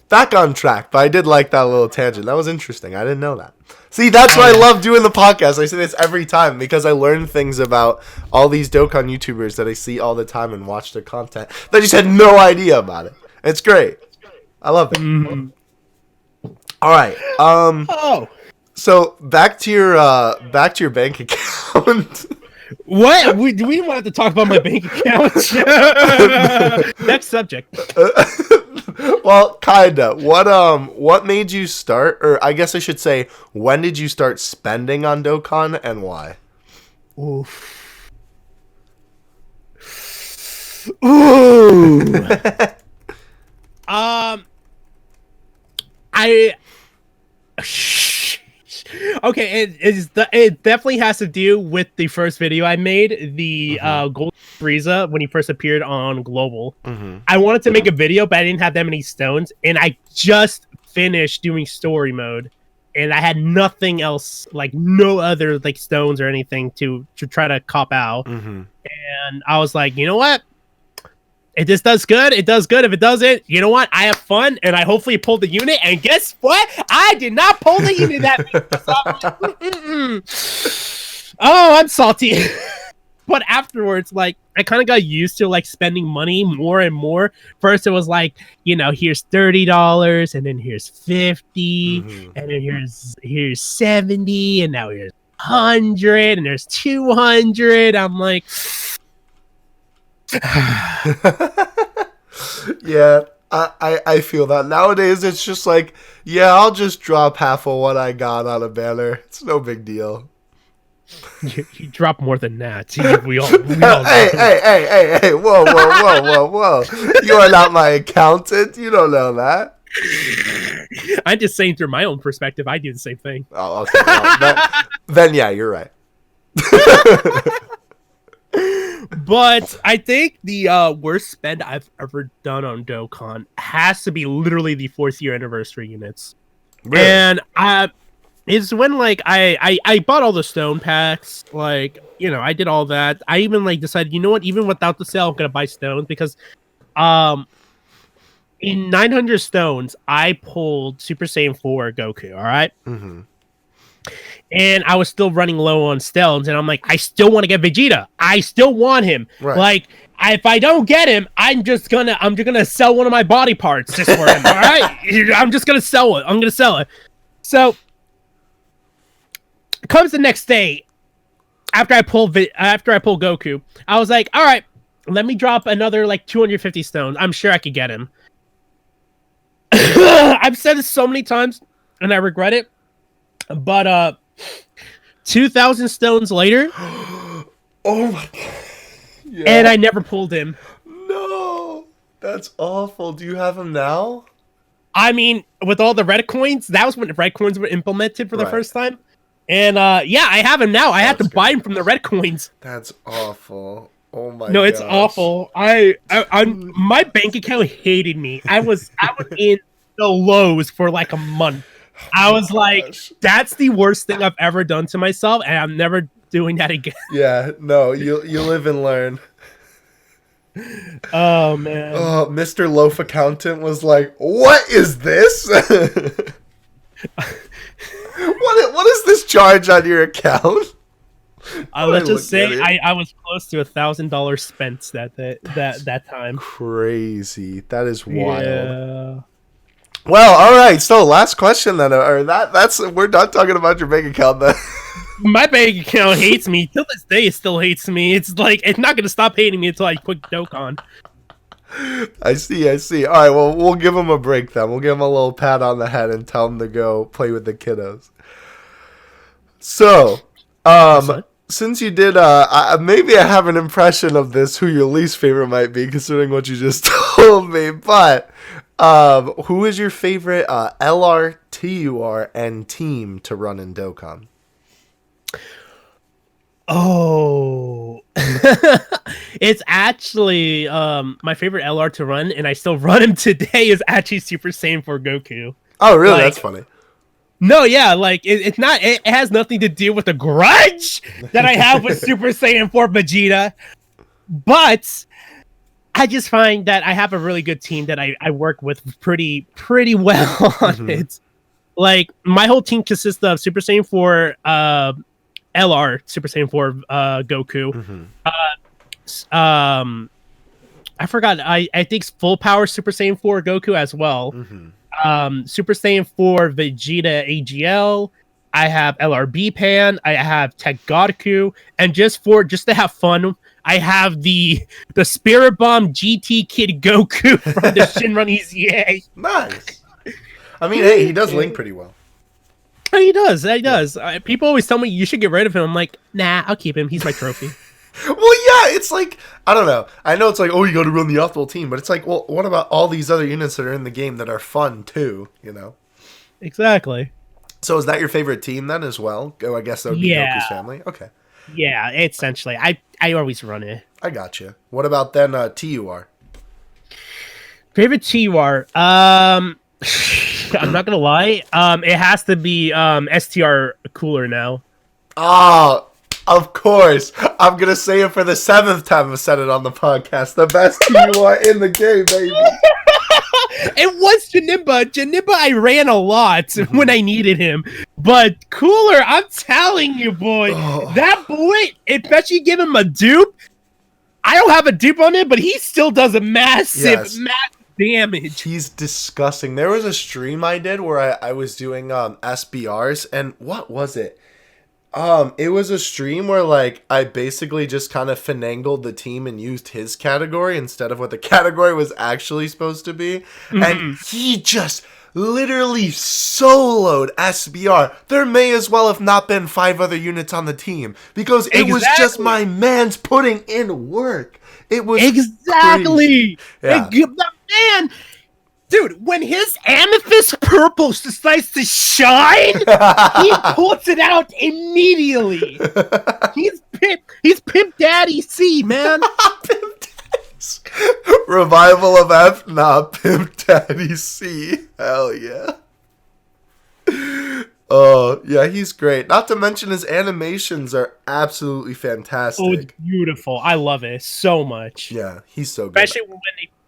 back on track, but I did like that little tangent. That was interesting. I didn't know that. See, that's why I love doing the podcast. I say this every time because I learn things about all these Dokkan YouTubers that I see all the time and watch their content that I just had no idea about it. It's great. I love it. Mm-hmm. All right. So back to your bank account. What? We don't have to talk about my bank account. Next subject. Well, kinda. What made you start, or I guess I should say, when did you start spending on Dokkan and why? Oof. Ooh. Okay, it definitely has to do with the first video I made, the Golden Frieza, when he first appeared on Global. I wanted to make a video, but I didn't have that many stones, and I just finished doing story mode, and I had nothing else, like no other like stones or anything to try to cop out. And I was like, you know what? If this does good, it does good. If it doesn't, you know what? I have fun, and I hopefully pulled the unit. And guess what? I did not pull the unit that week. Oh, I'm salty. But afterwards, like, I kind of got used to, like, spending money more and more. First, it was like, you know, here's $30, and then here's 50, and then here's 70, and now here's 100, and there's 200. I'm like... Yeah, I feel that. Nowadays, it's just like, yeah, I'll just drop half of what I got on a banner. It's no big deal. You drop more than that. We all know. Hey! Whoa! You are not my accountant. You don't know that. I'm just saying through my own perspective, I do the same thing. Oh, okay. Well, then yeah, you're right. But I think the worst spend I've ever done on Dokkan has to be literally the 4th year anniversary units. Really? And it's when like I bought all the stone packs, like, you know, I did all that. I even like decided, you know what, even without the sale, I'm gonna buy stones because in 900 stones I pulled Super Saiyan 4 Goku, all right? Mm-hmm. And I was still running low on stones, and I'm like, I still want to get Vegeta. I still want him. Right. Like, if I don't get him, I'm just gonna sell one of my body parts just for him. All right, I'm just gonna sell it. I'm gonna sell it. So comes the next day after I pull Goku. I was like, all right, let me drop another like 250 stones. I'm sure I could get him. I've said this so many times, and I regret it. But 2,000 stones later, oh my god! Yeah. And I never pulled him. No, that's awful. Do you have him now? I mean, with all the red coins, that was when the red coins were implemented for the first time. And yeah, I have him now. I had to buy him from the red coins. That's awful. Oh my god. No, it's awful. I my bank account hated me. I was in the lows for like a month. I was like, that's the worst thing I've ever done to myself, and I'm never doing that again. Yeah, no, you live and learn. Oh man. Oh, Mr. Loaf accountant was like, "What is this? What is this charge on your account?" Let's just say I was close to $1,000 spent that time. Crazy. That is wild. Yeah. Well, all right. So, last question then, or that's we're not talking about your bank account then. My bank account hates me till this day. It still hates me. It's like it's not gonna stop hating me until I put Dokkan. I see. All right. Well, we'll give him a break then. We'll give him a little pat on the head and tell him to go play with the kiddos. So, since you did, maybe I have an impression of this who your least favorite might be, considering what you just told me. But who is your favorite LR, TUR, and team to run in Dokkan? Oh, it's actually my favorite LR to run, and I still run him today. Is actually Super Saiyan 4 Goku. Oh, really? That's funny. No, yeah, like it's not. It has nothing to do with the grudge that I have with Super Saiyan 4 Vegeta, but I just find that I have a really good team that I work with pretty well on it. Like my whole team consists of Super Saiyan 4 LR, Super Saiyan 4 Goku. I forgot. I think full power Super Saiyan 4 Goku as well. Super Saiyan 4 Vegeta AGL. I have LRB Pan. I have Tech Godku, and just to have fun, I have the Spirit Bomb GT Kid Goku from the Shinron EZA. Nice. I mean, hey, he does link pretty well. Oh, he does. He does. People always tell me you should get rid of him. I'm like, nah, I'll keep him. He's my trophy. Well, yeah, it's like, I don't know. I know it's like, oh, you got to run the optimal team, but it's like, well, what about all these other units that are in the game that are fun too, you know? Exactly. So is that your favorite team then as well? Oh, I guess that would be Goku's family. Okay. Yeah, essentially. I always run it. I got you. What about then TUR? Favorite TUR? I'm not gonna lie. It has to be STR Cooler now. Oh, of course. I'm gonna say it for the 7th time I've said it on the podcast. The best TUR in the game, baby. It was Janemba. Janemba I ran a lot when I needed him. But Cooler, I'm telling you, boy, that boy, especially give him a dupe. I don't have a dupe on him, but he still does a massive damage. He's disgusting. There was a stream I did where I was doing SBRs, and what was it? It was a stream where like I basically just kind of finagled the team and used his category instead of what the category was actually supposed to be. And he just literally soloed SBR. There may as well have not been 5 other units on the team because it was just my man's putting in work. It was exactly. Yeah. The man, dude, when his amethyst purple decides to shine, he pulls it out immediately. He's Pimp Daddy C, man. Pimp Daddy. Revival of F, not Pimp Daddy C. Hell yeah. Oh, yeah, he's great. Not to mention his animations are absolutely fantastic. Oh, it's beautiful. I love it so much. Yeah, he's so good. Especially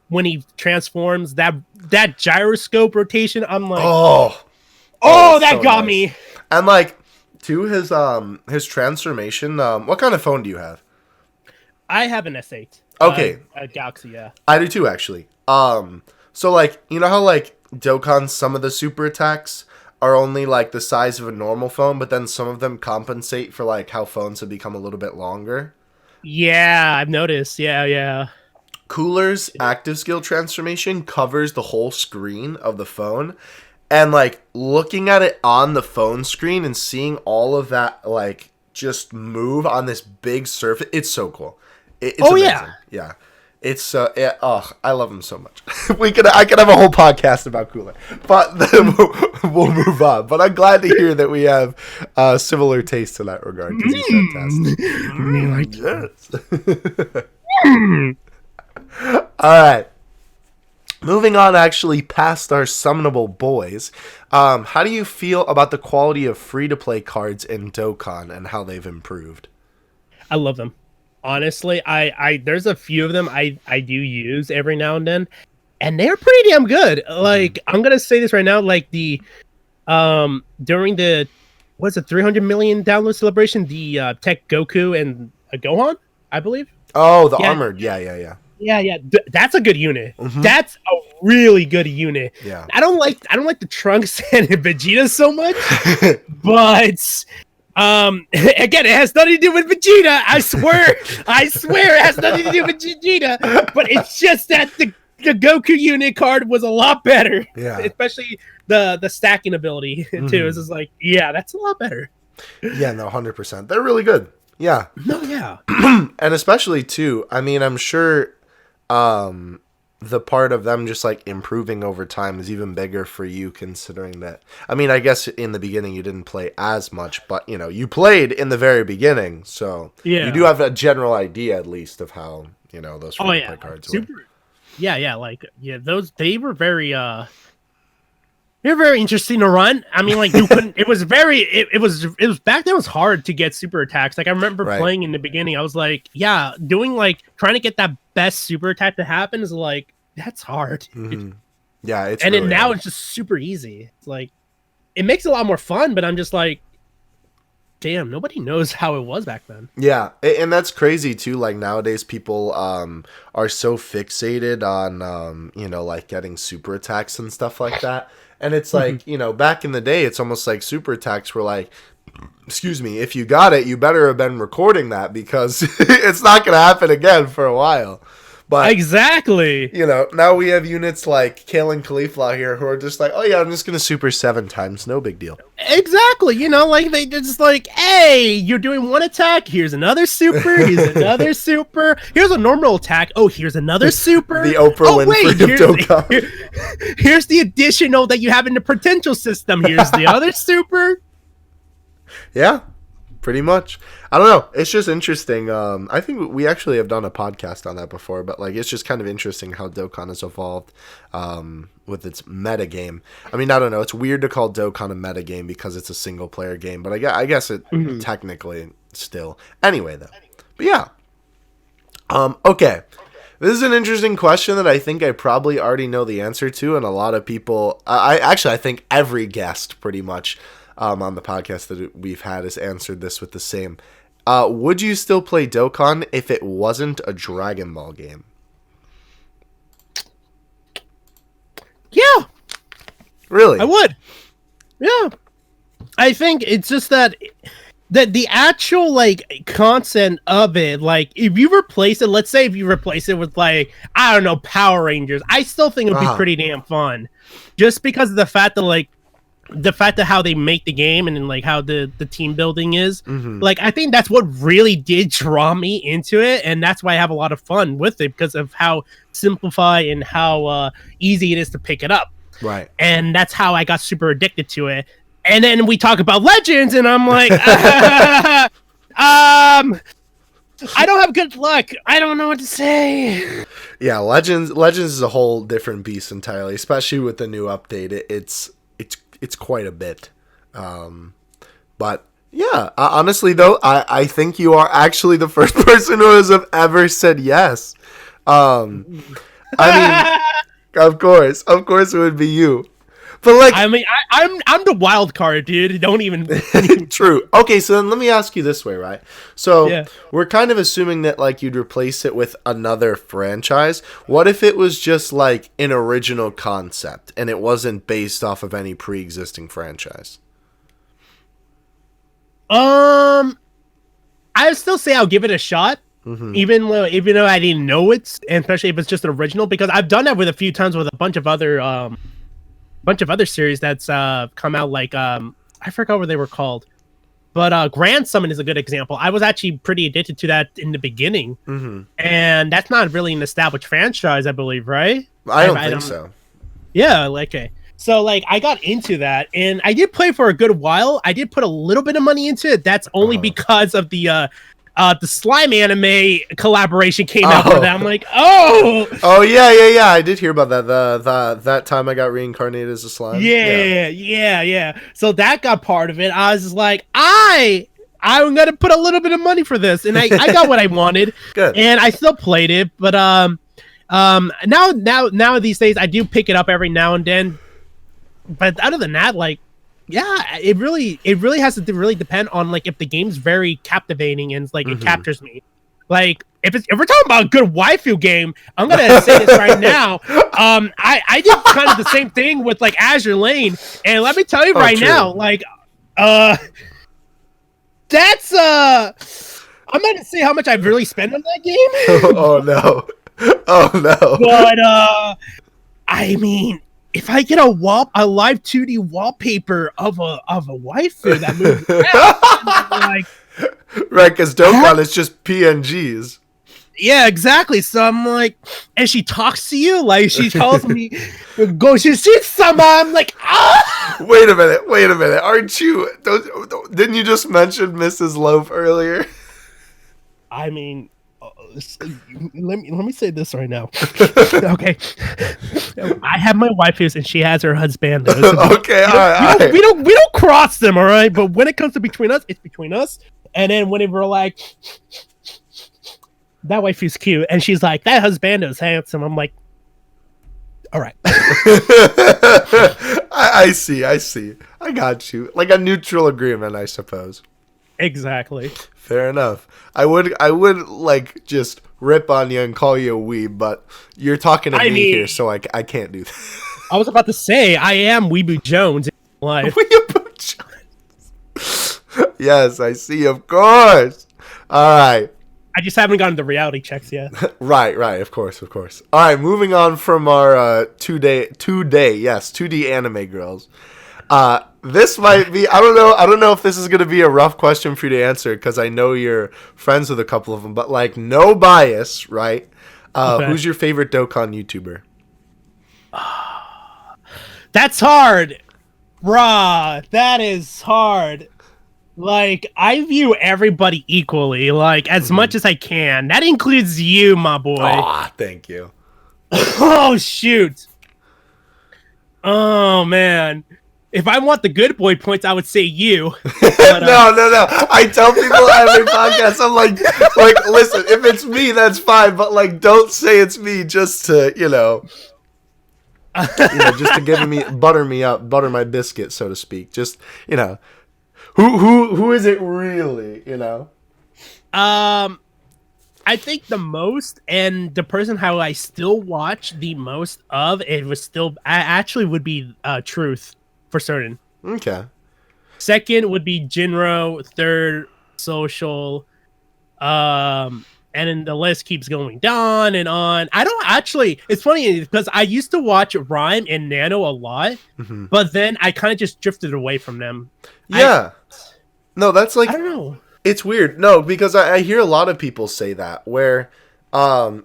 when he transforms, that gyroscope rotation, I'm like, oh, that so got nice. me. And like, to his transformation, what kind of phone do you have? I have an S8. Okay. A Galaxy, yeah. I do too, actually. So like, you know how like Dokkan, some of the super attacks are only like the size of a normal phone, but then some of them compensate for like how phones have become a little bit longer? Yeah, I've noticed. Yeah. Cooler's active skill transformation covers the whole screen of the phone. And like looking at it on the phone screen and seeing all of that like just move on this big surface, it's so cool. It's amazing. Yeah. It's I love him so much. I could have a whole podcast about Cooler, but then we'll move on. But I'm glad to hear that we have similar tastes in that regard because he's fantastic. Yes. All right. Moving on, actually past our summonable boys, how do you feel about the quality of free-to-play cards in Dokkan and how they've improved? I love them. Honestly, I there's a few of them I do use every now and then, and they're pretty damn good. Like, I'm gonna say this right now, like the during the 300 million download celebration, the Tech Goku and Gohan, I believe. Oh, the armored, yeah. Yeah, that's a good unit. That's a really good unit. Yeah. I don't like the Trunks and Vegeta so much, but again, it has nothing to do with Vegeta. I swear it has nothing to do with Vegeta. But it's just that the Goku unit card was a lot better. Yeah. Especially the stacking ability too. It's just like, yeah, that's a lot better. Yeah, no, 100%. They're really good. Yeah. No, yeah. And especially too, I mean, I'm sure the part of them just like improving over time is even bigger for you, considering that, I mean, I guess in the beginning you didn't play as much, but you know, you played in the very beginning, so you do have a general idea at least of how, you know, those free play cards were. Those, they were very they're very interesting to run. I mean, like, you couldn't. It was back then. It was hard to get super attacks. Like, I remember playing in the beginning. I was like, yeah, doing like trying to get that best super attack to happen is like, that's hard. Yeah, it's and really then now hard. it's just super easy. It's like, it makes it a lot more fun. But I'm just like, damn, nobody knows how it was back then. Yeah, and that's crazy too. Like nowadays, people are so fixated on you know, like getting super attacks and stuff like that. And it's like, you know, back in the day, it's almost like super attacks were like, excuse me, if you got it, you better have been recording that because it's not going to happen again for a while. But exactly, you know, now we have units like Kale and Cauliflower here who are just like, oh yeah, I'm just going to super 7 times. No big deal. Exactly. You know, like they're just like, hey, you're doing one attack. Here's another super. Here's another super. Here's a normal attack. Oh, here's another super. The Oprah Winfrey of Dokkan. Here's the additional that you have in the potential system. Here's the other super. Yeah. Pretty much. I don't know. It's just interesting. I think we actually have done a podcast on that before, but like it's just kind of interesting how Dokkan has evolved with its meta game. I mean, I don't know. It's weird to call Dokkan a meta game because it's a single player game, but I guess it technically still. Anyway, though. But yeah. Okay. This is an interesting question that I think I probably already know the answer to, and a lot of people. I think every guest pretty much. On the podcast that we've had has answered this with the same. Would you still play Dokkan if it wasn't a Dragon Ball game? Yeah. Really? I would. Yeah. I think it's just that the actual like content of it, like if you replace it, let's say if you replace it with like I don't know Power Rangers, I still think it would be pretty damn fun, just because of the fact that how they make the game and then like how the team building is. Like I think that's what really did draw me into it, and that's why I have a lot of fun with it because of how simplified and how easy it is to pick it up. Right. And that's how I got super addicted to it. And then we talk about Legends, and I'm like, I don't have good luck. I don't know what to say. Yeah, Legends is a whole different beast entirely, especially with the new update. It's quite a bit. But yeah, honestly though, I think you are actually the first person who has ever said yes. I mean, of course it would be you. But like, I mean, I'm the wild card, dude. Don't even. True. Okay, so then let me ask you this way, right? So Yeah. we're kind of assuming that like you'd replace it with another franchise. What if it was just like an original concept and it wasn't based off of any pre-existing franchise? I would still say I'll give it a shot, even though I didn't know it, and especially if it's just an original, because I've done that with a few times with a bunch of other series that's come out. Like I forgot what they were called, but Grand Summon is a good example. I was actually pretty addicted to that in the beginning, and that's not really an established franchise, I believe, right? I don't think so. Yeah, like okay. So like I got into that, and I did play for a good while. I did put a little bit of money into it. That's only because of the slime anime collaboration came out with that. I'm like, oh yeah. I did hear about that. That time I got reincarnated as a slime. Yeah. So that got part of it. I was just like, I'm gonna put a little bit of money for this, and I got what I wanted. Good. And I still played it, but now these days I do pick it up every now and then. But other than that, like, yeah, it really has to really depend on like if the game's very captivating and like it captures me. Like if we're talking about a good waifu game, I'm gonna say this right now. I did kind of the same thing with like Azure Lane, and let me tell you now, like, that's I'm gonna say how much I've really spent on that game. Oh no. But I mean, if I get a live 2D wallpaper of a waifu that moves around, like, right, because Dokkan is just PNGs. Yeah, exactly. So I'm like, and she talks to you, like she tells me, "Go sama." I'm like, ah. Wait a minute. Aren't you? Didn't you just mention Mrs. Loaf earlier? I mean, let me say this right now. Okay, I have my waifus and she has her husbandos. Okay, all right. We don't cross them, all right. But when it comes to between us, it's between us. And then when we're like, that waifu's cute, and she's like, that husbando's handsome. I'm like, all right. I see. I got you. Like a neutral agreement, I suppose. Exactly. Fair enough. I would like just rip on you and call you a weeb, but you're talking to me here, so I can't do that. I was about to say I am Weebu Jones in life. Weebu Jones. Yes, I see. Of course. All right. I just haven't gotten the reality checks yet. Right. Of course. All right. Moving on from our 2D anime girls. This might be, I don't know if this is going to be a rough question for you to answer because I know you're friends with a couple of them, but like no bias, right? Okay. Who's your favorite Dokkan YouTuber? That's hard. Bruh, that is hard. Like, I view everybody equally, like, as much as I can. That includes you, my boy. Aw, thank you. Oh, shoot. Oh, man. If I want the good boy points, I would say you. But, no. I tell people every podcast, I'm like, listen, if it's me, that's fine, but like, don't say it's me just to, just to butter my biscuit, so to speak. Just, who is it really, I think the most, and the person how I still watch the most of, it was still, I actually would be Truth. For certain. Okay. Second would be Jinro. Third, Social. And then the list keeps going on and on. I don't actually. It's funny because I used to watch Rhyme and Nano a lot, but then I kind of just drifted away from them. Yeah. No, that's like, I don't know. it's weird. No, because I hear a lot of people say that where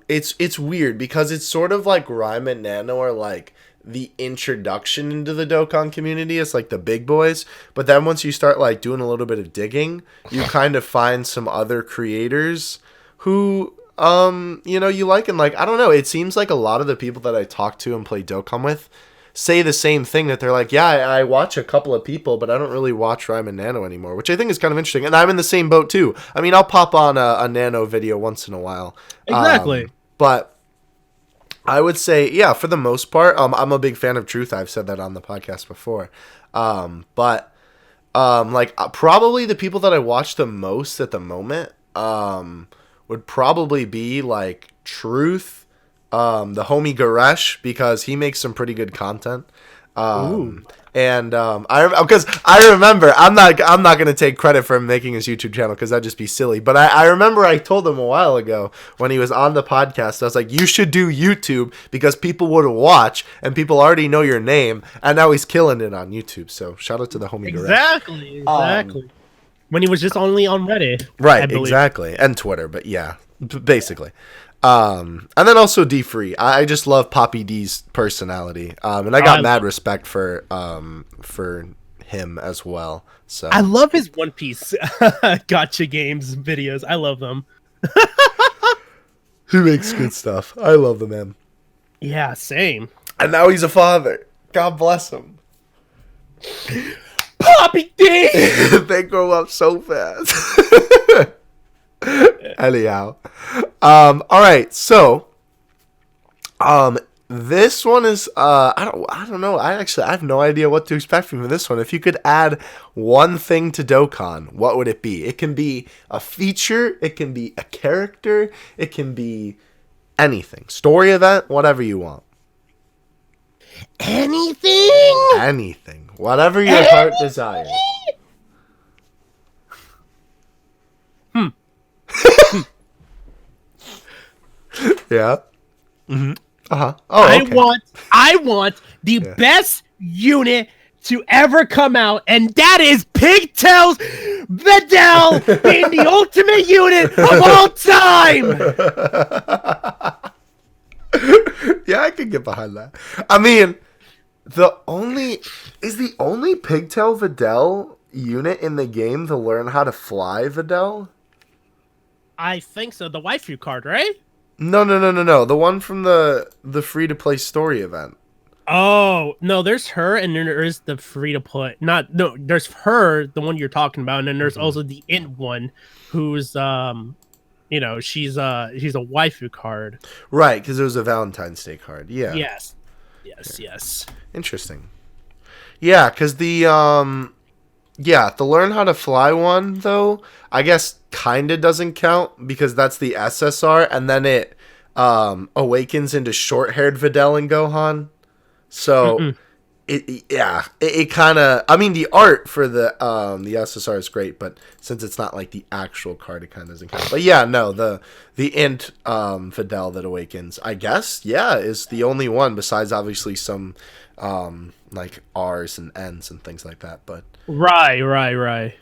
it's weird because it's sort of like Rhyme and Nano are like the introduction into the Dokkan community. It's like the big boys, but then once you start like doing a little bit of digging, you kind of find some other creators who you know, you like. And like, I don't know, it seems like a lot of the people that I talk to and play Dokkan with say the same thing, that they're like, yeah, I watch a couple of people, but I don't really watch Rhyme and Nano anymore, which I think is kind of interesting. And I'm in the same boat too. I mean, I'll pop on a Nano video once in a while. Exactly. But I would say, yeah, for the most part, I'm a big fan of Truth. I've said that on the podcast before. But probably the people that I watch the most at the moment would probably be like Truth, the homie Garesh, because he makes some pretty good content. And because I remember, I'm not gonna take credit for him making his YouTube channel because that'd just be silly. But I remember I told him a while ago when he was on the podcast, I was like, you should do YouTube because people would watch and people already know your name. And now he's killing it on YouTube. So shout out to the homie Garesh. Exactly. When he was just only on Reddit, right? Exactly, and Twitter. But yeah, basically. And then also D Free. I just love Poppy D's personality. And I got mad respect for him as well. So I love his One Piece gotcha games videos. I love them. He makes good stuff. I love the man. Yeah, same. And now he's a father. God bless him. Poppy D! They grow up so fast. Anyhow. All right, so this one is I don't know. I have no idea what to expect from this one. If you could add one thing to Dokkan, what would it be? It can be a feature, it can be a character, it can be anything. Story event, whatever you want. Anything. Whatever your heart desires. Yeah. Mm-hmm. Uh-huh. Oh, okay. I want the best unit to ever come out, and that is Pigtails Videl being the ultimate unit of all time. Yeah, I can get behind that. I mean, the only Pigtail Videl unit in the game to learn how to fly Videl? I think so. The waifu card, right? No. The one from the free-to-play story event. Oh, no, there's her, and then there is the free-to-play. There's her, the one you're talking about, and then there's also the int one, who's, she's a waifu card. Right, because it was a Valentine's Day card. Yeah. Yes. Interesting. Yeah, because the learn how to fly one, though, I guess kind of doesn't count because that's the SSR, and then it awakens into short-haired Videl and Gohan. So it kind of, I mean, the art for the SSR is great, but since it's not like the actual card, it kind of doesn't count. But yeah, no, the int Videl that awakens, I guess, is the only one besides obviously some like R's and N's and things like that. But right.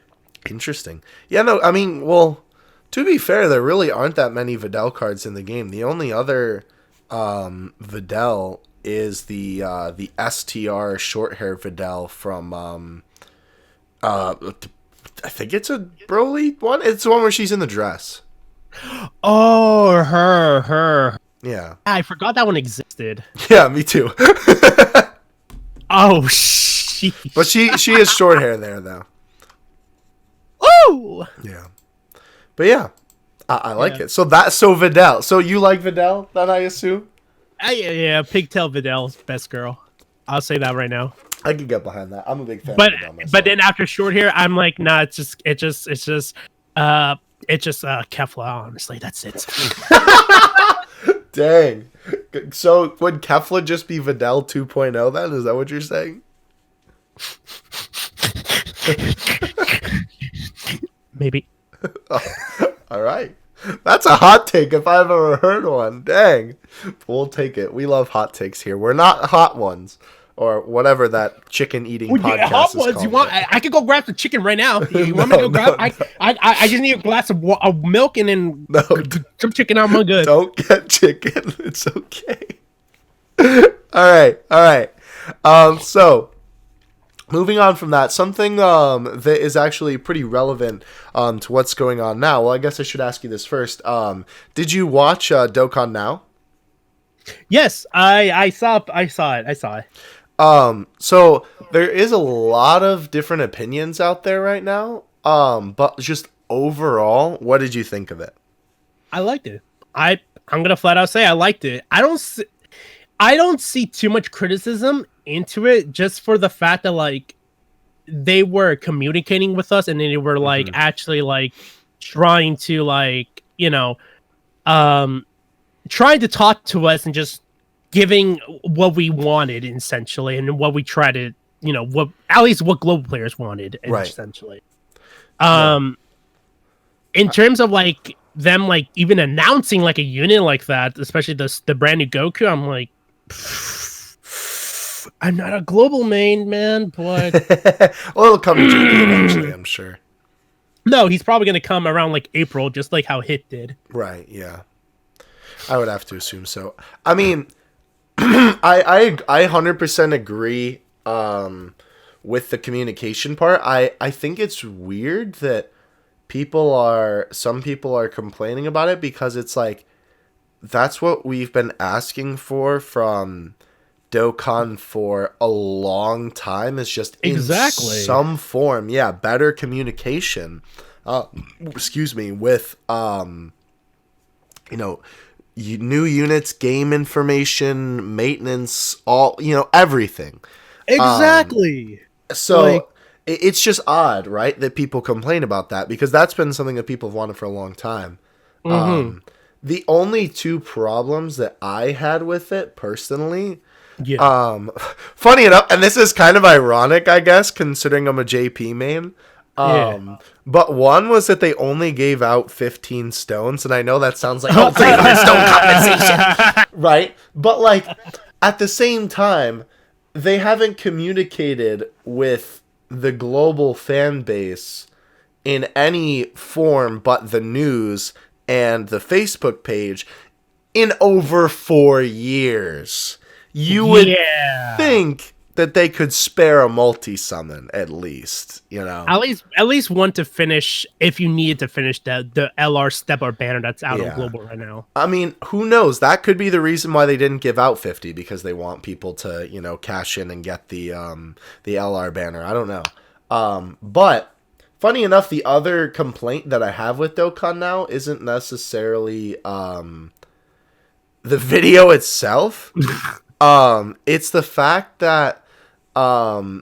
Interesting. Yeah, no, I mean, well, to be fair, there really aren't that many Videl cards in the game. The only other Videl is the STR short hair Videl from I think it's a Broly one. It's the one where she's in the dress. Oh, her. Yeah. I forgot that one existed. Yeah, me too. Oh, sheesh. But she has short hair there though. Oh. Yeah. But yeah, I like it. So Videl. So you like Videl then, I assume? Yeah, Pigtail Videl's best girl. I'll say that right now. I can get behind that. I'm a big fan of Videl myself. But then after short hair, I'm like, nah, it's just Kefla, honestly. That's it. Dang. So would Kefla just be Videl 2.0 then? Is that what you're saying? Maybe. All right. That's a hot take if I've ever heard one. Dang. We'll take it. We love hot takes here. We're not hot ones. Or whatever that chicken eating podcast Hot is ones, called. you want? I could go grab the chicken right now. You want me to go grab? I just need a glass of milk and then some chicken. I'm good. Don't get chicken. It's okay. All right. So moving on from that, something that is actually pretty relevant to what's going on now. Well, I guess I should ask you this first. Did you watch Dokkan Now? Yes, I saw it. So there is a lot of different opinions out there right now. But just overall, what did you think of it? I liked it. I'm gonna flat out say I liked it. I don't see too much criticism into it, just for the fact that like they were communicating with us and they were like actually like trying to like trying to talk to us and just giving what we wanted essentially, and what we try to what at least what global players wanted essentially. In terms of like them like even announcing like a unit like that, especially the brand new Goku, I'm like, I'm not a global man, but well, it'll come to JP eventually, I'm sure. No, he's probably gonna come around like April, just like how Hit did. Right, yeah. I would have to assume so. I mean, I 100% agree with the communication part. I think it's weird that some people are complaining about it, because it's like that's what we've been asking for from Dokkan for a long time, is just in some form, better communication. With new units, game information, maintenance, all everything. Exactly. It's just odd, right, that people complain about that, because that's been something that people have wanted for a long time. The only two problems that I had with it personally, funny enough, and this is kind of ironic, I guess, considering I'm a JP main. But one was that they only gave out 15 stones, and I know that sounds like 300 stone compensation, right? But like at the same time, they haven't communicated with the global fan base in any form but the news and the Facebook page in over 4 years. You would think that they could spare a multi-summon at least, At least one to finish, if you needed to finish the LR step or banner that's out on global right now. I mean, who knows? That could be the reason why they didn't give out 50, because they want people to, cash in and get the LR banner. I don't know. But funny enough, the other complaint that I have with Dokkan Now isn't necessarily the video itself. It's the fact that I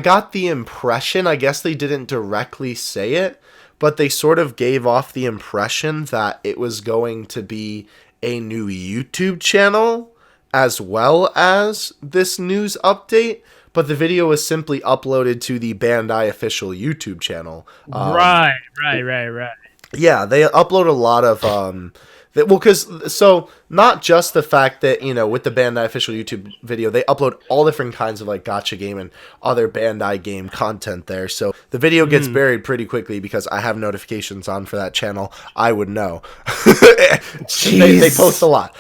got the impression, I guess they didn't directly say it, but they sort of gave off the impression that it was going to be a new YouTube channel as well as this news update, but the video was simply uploaded to the Bandai official YouTube channel. Right. Yeah, they upload a lot of so not just the fact that, with the Bandai official YouTube video, they upload all different kinds of like gacha game and other Bandai game content there. So the video gets buried pretty quickly because I have notifications on for that channel. I would know. They post a lot.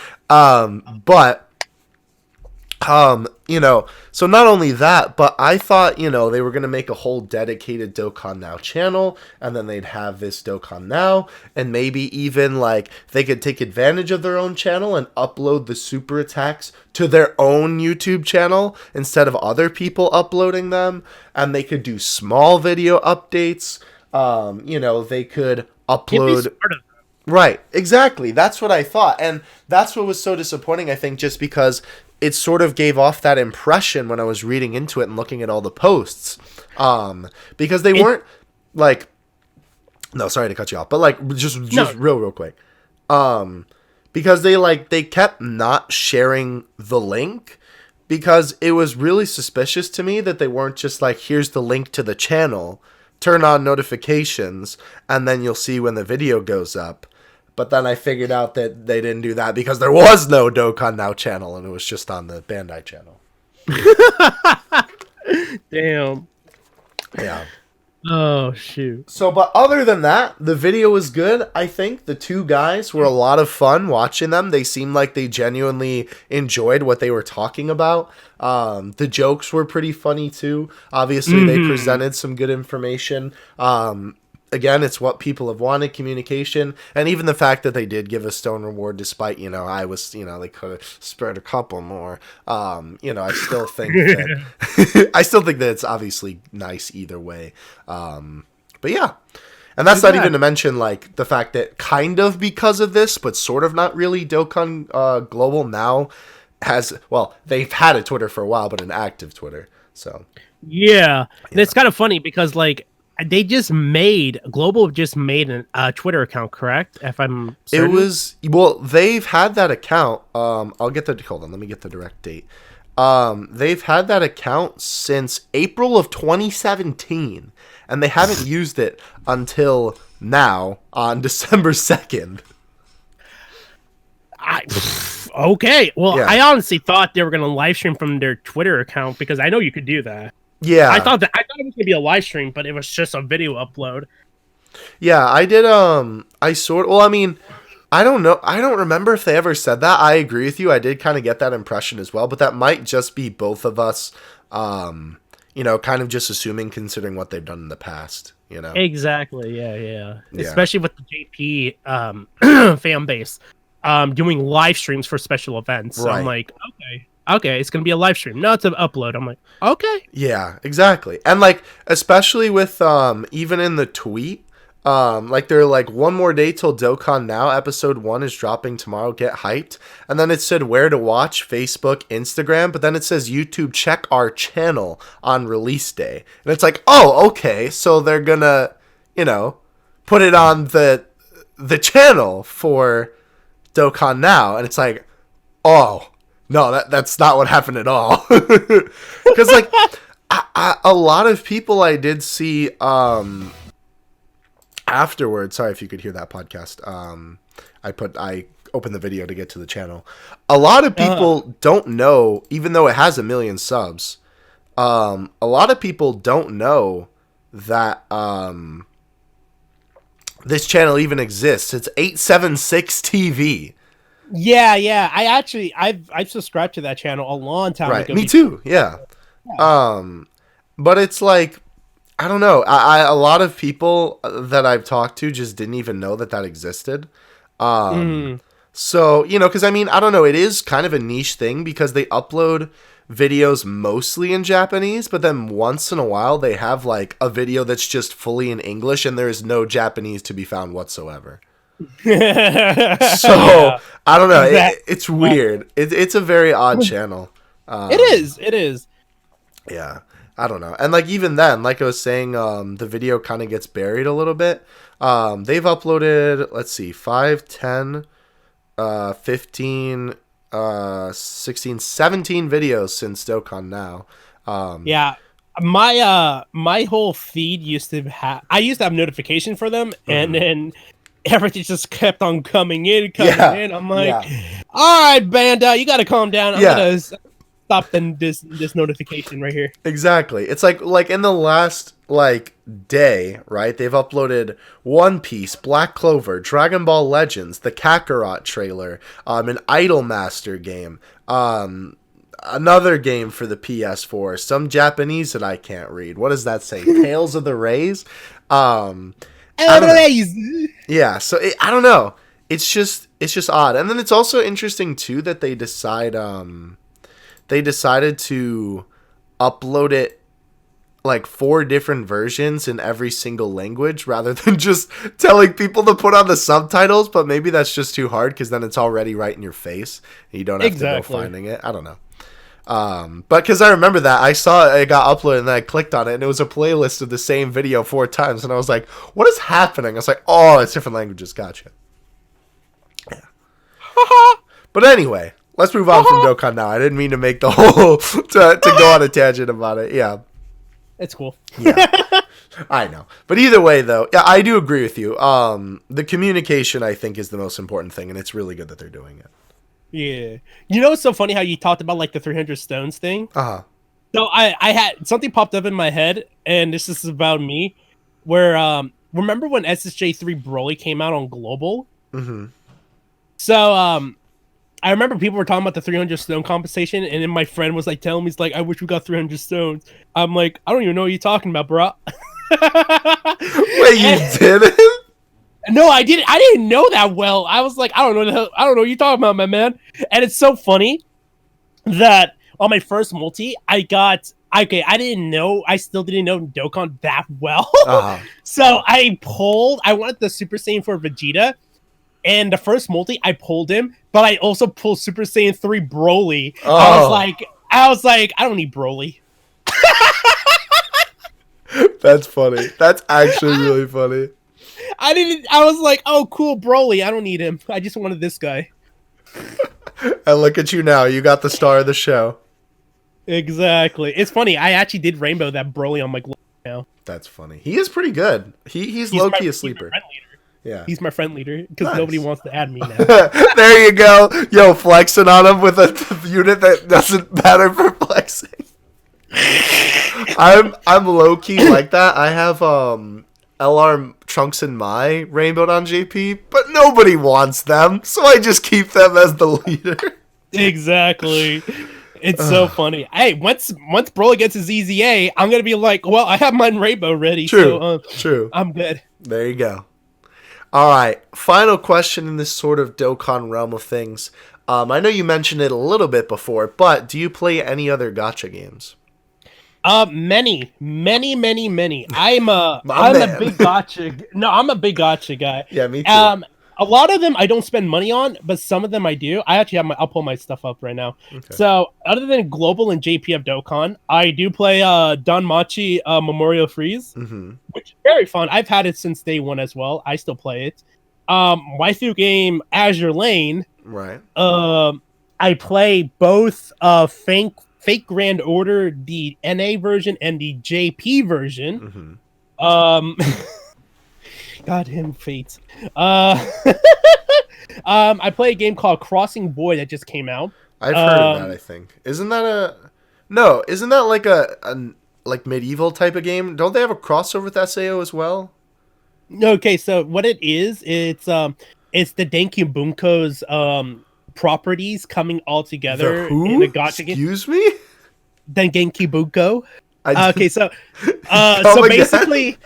So not only that, but I thought, they were going to make a whole dedicated Dokkan Now channel, and then they'd have this Dokkan Now, and maybe even, like, they could take advantage of their own channel and upload the super attacks to their own YouTube channel instead of other people uploading them, and they could do small video updates. They could upload... Right, exactly. That's what I thought, and that's what was so disappointing, I think, just because it sort of gave off that impression when I was reading into it and looking at all the posts, because they weren't like, no, sorry to cut you off, but like just real quick, because they kept not sharing the link, because it was really suspicious to me that they weren't just like, here's the link to the channel, turn on notifications, and then you'll see when the video goes up. But then I figured out that they didn't do that because there was no Dokkan Now channel, and it was just on the Bandai channel. Damn. Yeah. Oh, shoot. So, but other than that, the video was good. I think the two guys were a lot of fun watching them. They seemed like they genuinely enjoyed what they were talking about. The jokes were pretty funny too. Obviously, they presented some good information. Again, it's what people have wanted, communication, and even the fact that they did give a stone reward despite, I was, they could have spread a couple more. I still think that I still think that it's obviously nice either way. But yeah. And that's not even to mention like the fact that kind of because of this, but sort of not really, Dokkan Global now they've had a Twitter for a while, but an active Twitter. So yeah. And it's kind of funny because like Global just made a Twitter account, correct? If I'm certain? They've had that account. Hold on, let me get the direct date. They've had that account since April of 2017, and they haven't used it until now on December 2nd. Okay. Well, Yeah. I honestly thought they were going to live stream from their Twitter account because I know you could do that. Yeah. I thought it was going to be a live stream, but it was just a video upload. Yeah, I did. I don't know. I don't remember if they ever said that. I agree with you. I did kind of get that impression as well, but that might just be both of us, kind of just assuming, considering what they've done in the past, Exactly. Yeah. Especially with the JP fan base doing live streams for special events. So Right. I'm like, okay, it's going to be a live stream. No, it's an upload. I'm like, okay. Yeah, exactly. And like, especially with even in the tweet, they're like, one more day till Dokkan Now episode 1 is dropping tomorrow, get hyped. And then it said where to watch, Facebook, Instagram, but then it says YouTube, check our channel on release day. And it's like, oh, okay, so they're gonna, put it on the channel for Dokkan Now. And it's like, oh, no, that's not what happened at all. Because like a lot of people I did see afterwards. Sorry if you could hear that podcast. I opened the video to get to the channel. A lot of people don't know, even though it has 1 million subs. A lot of people don't know that this channel even exists. It's 876 TV. Yeah. I've subscribed to that channel a long time ago. Me too. Yeah. But it's like, I don't know. A lot of people that I've talked to just didn't even know that existed. So, because I don't know. It is kind of a niche thing because they upload videos mostly in Japanese, but then once in a while they have like a video that's just fully in English and there is no Japanese to be found whatsoever. So I don't know. It's weird. It's a very odd channel. It is. Yeah, I don't know. And like even then, like I was saying, the video kind of gets buried a little bit. They've uploaded, let's see, 5, 10, 15, 16, 17 videos since Dokkan Now. Yeah. My whole feed used to have notification for them, and then everything just kept on coming in. I'm like, all right, Banda, you got to calm down. I'm gonna stop this notification right here. Exactly. It's like in the last day, right? They've uploaded One Piece, Black Clover, Dragon Ball Legends, the Kakarot trailer, an Idolmaster game, another game for the PS4, some Japanese that I can't read. What does that say? Tales of the Rays. Yeah, so I don't know. It's just odd. And then it's also interesting too that they decided to upload it like 4 different versions in every single language rather than just telling people to put on the subtitles, but maybe that's just too hard because then it's already right in your face and you don't have to go finding it. I don't know. But because I remember that I saw it got uploaded and then I clicked on it and it was a playlist of the same video 4 times and I was like, what is happening? I was like, oh, it's different languages. Gotcha. Yeah. But anyway, Let's move on from Dokkan now. I didn't mean to make the whole to go on a tangent about it. Yeah. It's cool. Yeah. I know. But either way, though, yeah, I do agree with you. The communication, I think, is the most important thing, and it's really good that they're doing it. Yeah. You know, it's so funny how you talked about like the 300 stones thing. Uh-huh. So I had something popped up in my head, and this is about me. Where remember when SSJ3 Broly came out on Global? Mm-hmm. So I remember people were talking about the 300 stone compensation, and then my friend was like telling me, he's like, I wish we got 300 stones. I'm like, I don't even know what you're talking about, bro. Wait, you didn't? No, I didn't know that well. I was like, I don't know what you're talking about, my man. And it's so funny that on my first multi, I still didn't know Dokkan that well. Uh-huh. So I wanted the Super Saiyan for Vegeta. And the first multi, I pulled him, but I also pulled Super Saiyan 3 Broly. Oh. I was like, I don't need Broly. That's funny. That's actually really funny. I was like, oh, cool, Broly. I don't need him. I just wanted this guy. And look at you now. You got the star of the show. Exactly. It's funny. I actually did rainbow that Broly on my glove now. That's funny. He is pretty good. He's low-key a sleeper. Yeah. He's my friend leader because Nice. nobody wants to add me now. There you go. Yo, flexing on him with a unit that doesn't matter for flexing. I'm low-key like that. I have LR Trunks and Mai rainbowed on JP, but nobody wants them, so I just keep them as the leader. Exactly. It's so funny. Hey, once Broly gets his EZA, I'm gonna be like, well, I have mine rainbow ready. True. So, True. I'm good. There you go. All right. Final question in this sort of Dokkan realm of things. I know you mentioned it a little bit before, but do you play any other gacha games? Many. I'm a big gotcha. No, I'm a big gotcha guy. Yeah, me too. A lot of them I don't spend money on, but some of them I do. I actually I'll pull my stuff up right now. Okay. So, other than Global and JPF Dokkan, I do play Danmachi Memorial Freeze, which is very fun. I've had it since day one as well. I still play it. Waifu game Azure Lane. Right. I play both Fake Grand Order, the NA version and the JP version. Goddamn fates. I play a game called Crossing Boy that just came out. I've heard of that, I think. Isn't that like a like medieval type of game? Don't they have a crossover with SAO as well? Okay, so what it is, it's the Denki Bunko's properties coming all together in a gacha game. Excuse me? Denki Bunko. Okay, so Come again? basically,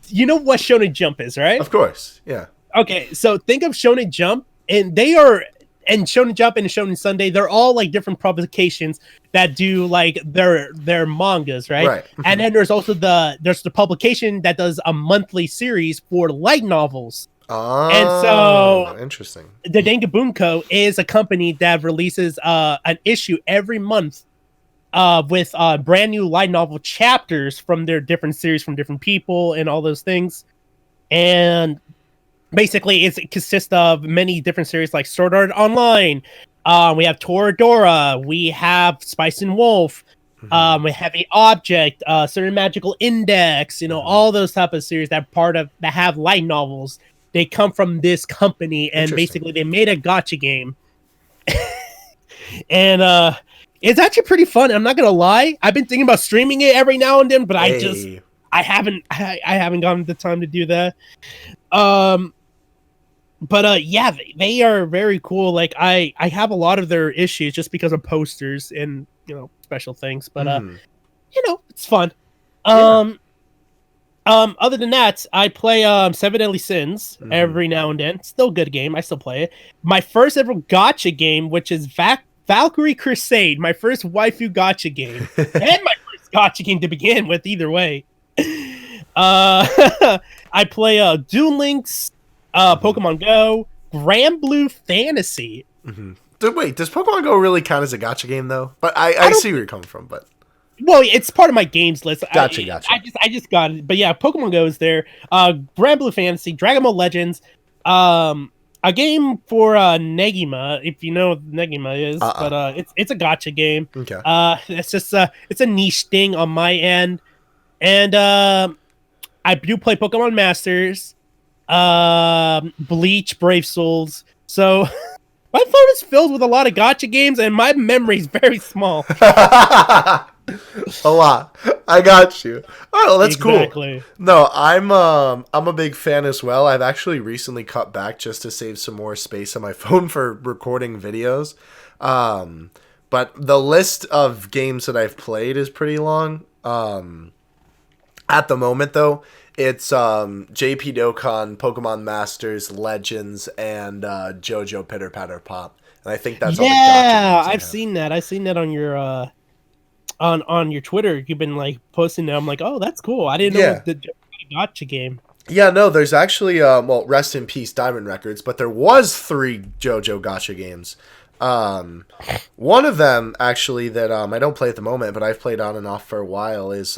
you know what Shonen Jump is, right? Of course, yeah. Okay, so think of Shonen Jump, and Shonen Jump and Shonen Sunday, they're all like different publications that do like their mangas, right? Right. And then there's also the publication that does a monthly series for light novels. Oh, And so interesting. the Dengabunko is a company that releases an issue every month with brand new light novel chapters from their different series from different people and all those things. And basically it consists of many different series like Sword Art Online. We have Toradora. We have Spice and Wolf. We have a Object, Certain Magical Index. You know, all those type of series that have light novels. They come from this company, and basically they made a gacha game. And it's actually pretty fun. I'm not gonna lie. I've been thinking about streaming it every now and then, but I haven't gotten the time to do that. But yeah, they are very cool. Like I have a lot of their issues just because of posters and special things. But it's fun. Other than that, I play Seven Deadly Sins every now and then. Still a good game. I still play it. My first ever gacha game, which is Valkyrie Crusade, my first waifu gacha game, and my first gacha game to begin with. Either way, I play Duel Links, Pokemon Go, Grand Blue Fantasy. Wait, does Pokemon Go really count as a gacha game though? But I see where you're coming from. But well, it's part of my games list. Gotcha. I just got it. But yeah, Pokemon Go is there. Grand Blue Fantasy, Dragon Ball Legends. I A game for Negima, if you know what Negima is, but it's a gacha game. Okay. It's just it's a niche thing on my end, and I do play Pokemon Masters, Bleach, Brave Souls. So my phone is filled with a lot of gacha games, and my memory is very small. A lot. I got you. Oh, that's Exactly. cool. No, I'm a big fan as well. I've actually recently cut back just to save some more space on my phone for recording videos. But the list of games that I've played is pretty long. At the moment though, it's JP Dokkan, Pokemon Masters, Legends, and JoJo Pitter Patter Pop. And I think that's all the gacha games I I've have. seen that. I've seen that on your on your Twitter. You've been like posting that. I'm like, oh, that's cool. I didn't know it was the gacha game. Yeah, no, there's actually, well, rest in peace, Diamond Records, but there was 3 JoJo Gacha games. One of them, actually, that I don't play at the moment, but I've played on and off for a while, is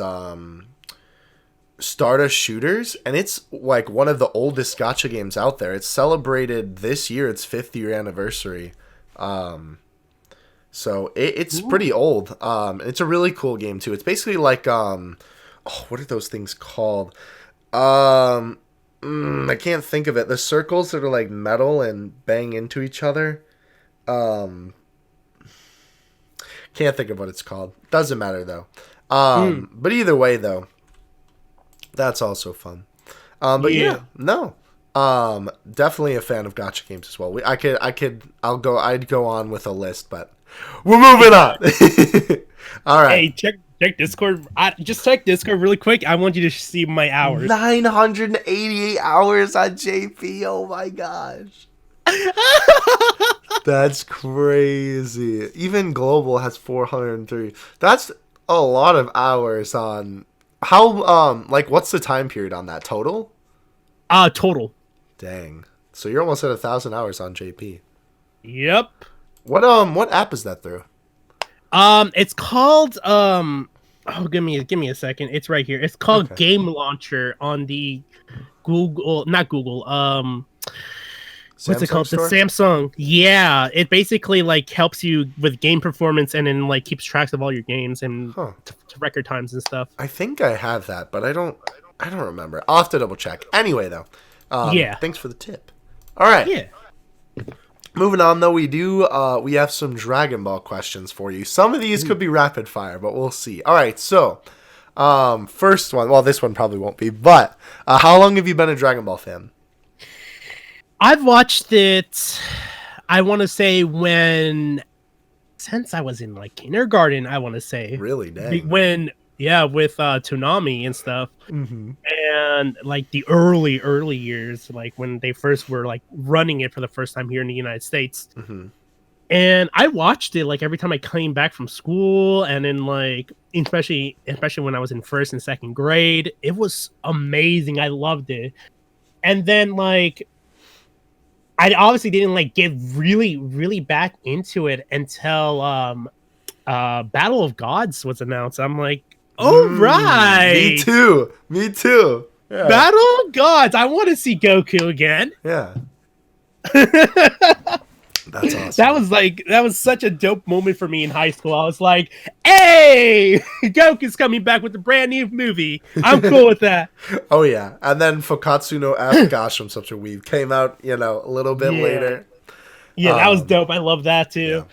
Stardust Shooters, and it's, like, one of the oldest gacha games out there. It's celebrated this year, its 5th year anniversary. So it's pretty old. It's a really cool game, too. It's basically like, what are those things called? I can't think of it. The circles that are like metal and bang into each other. Can't think of what it's called. Doesn't matter though. But either way though, that's also fun. But yeah, no. Definitely a fan of gacha games as well. I'd go on with a list, but we're moving on. All right. Hey, check Discord. Just check Discord really quick. I want you to see my hours. 988 hours on JP. Oh my gosh. That's crazy. Even Global has 403. That's a lot of hours on how like what's the time period on that total? Total. Dang. So you're almost at 1,000 hours on JP. Yep. What app is that through? It's called give me a second. It's right here. It's called Game Launcher on the not Google. What's it called? Store? The Samsung. Yeah, it basically like helps you with game performance and then like keeps tracks of all your games and to record times and stuff. I think I have that, but I don't remember. I'll have to double check. Anyway though. Thanks for the tip. All right. Yeah. Moving on, though, we have some Dragon Ball questions for you. Some of these could be rapid fire, but we'll see. All right, so first one. Well, this one probably won't be, but how long have you been a Dragon Ball fan? I've watched it. I want to say since I was in like kindergarten. I want to say Really, dang. with Toonami and stuff, and like the early years, like when they first were like running it for the first time here in the United States. And I watched it like every time I came back from school, and then like especially when I was in first and second grade, it was amazing. I loved it. And then like I obviously didn't like get really back into it until Battle of Gods was announced. I'm like, oh right, Me too. Yeah. Battle of Gods. I want to see Goku again. Yeah. That's awesome. That was such a dope moment for me in high school. I was like, hey, Goku's coming back with a brand new movie. I'm cool with that. Oh yeah. And then Fukatsu no F, gosh, I'm such a weeb, came out, a little bit later. Yeah, that was dope. I love that too. Yeah.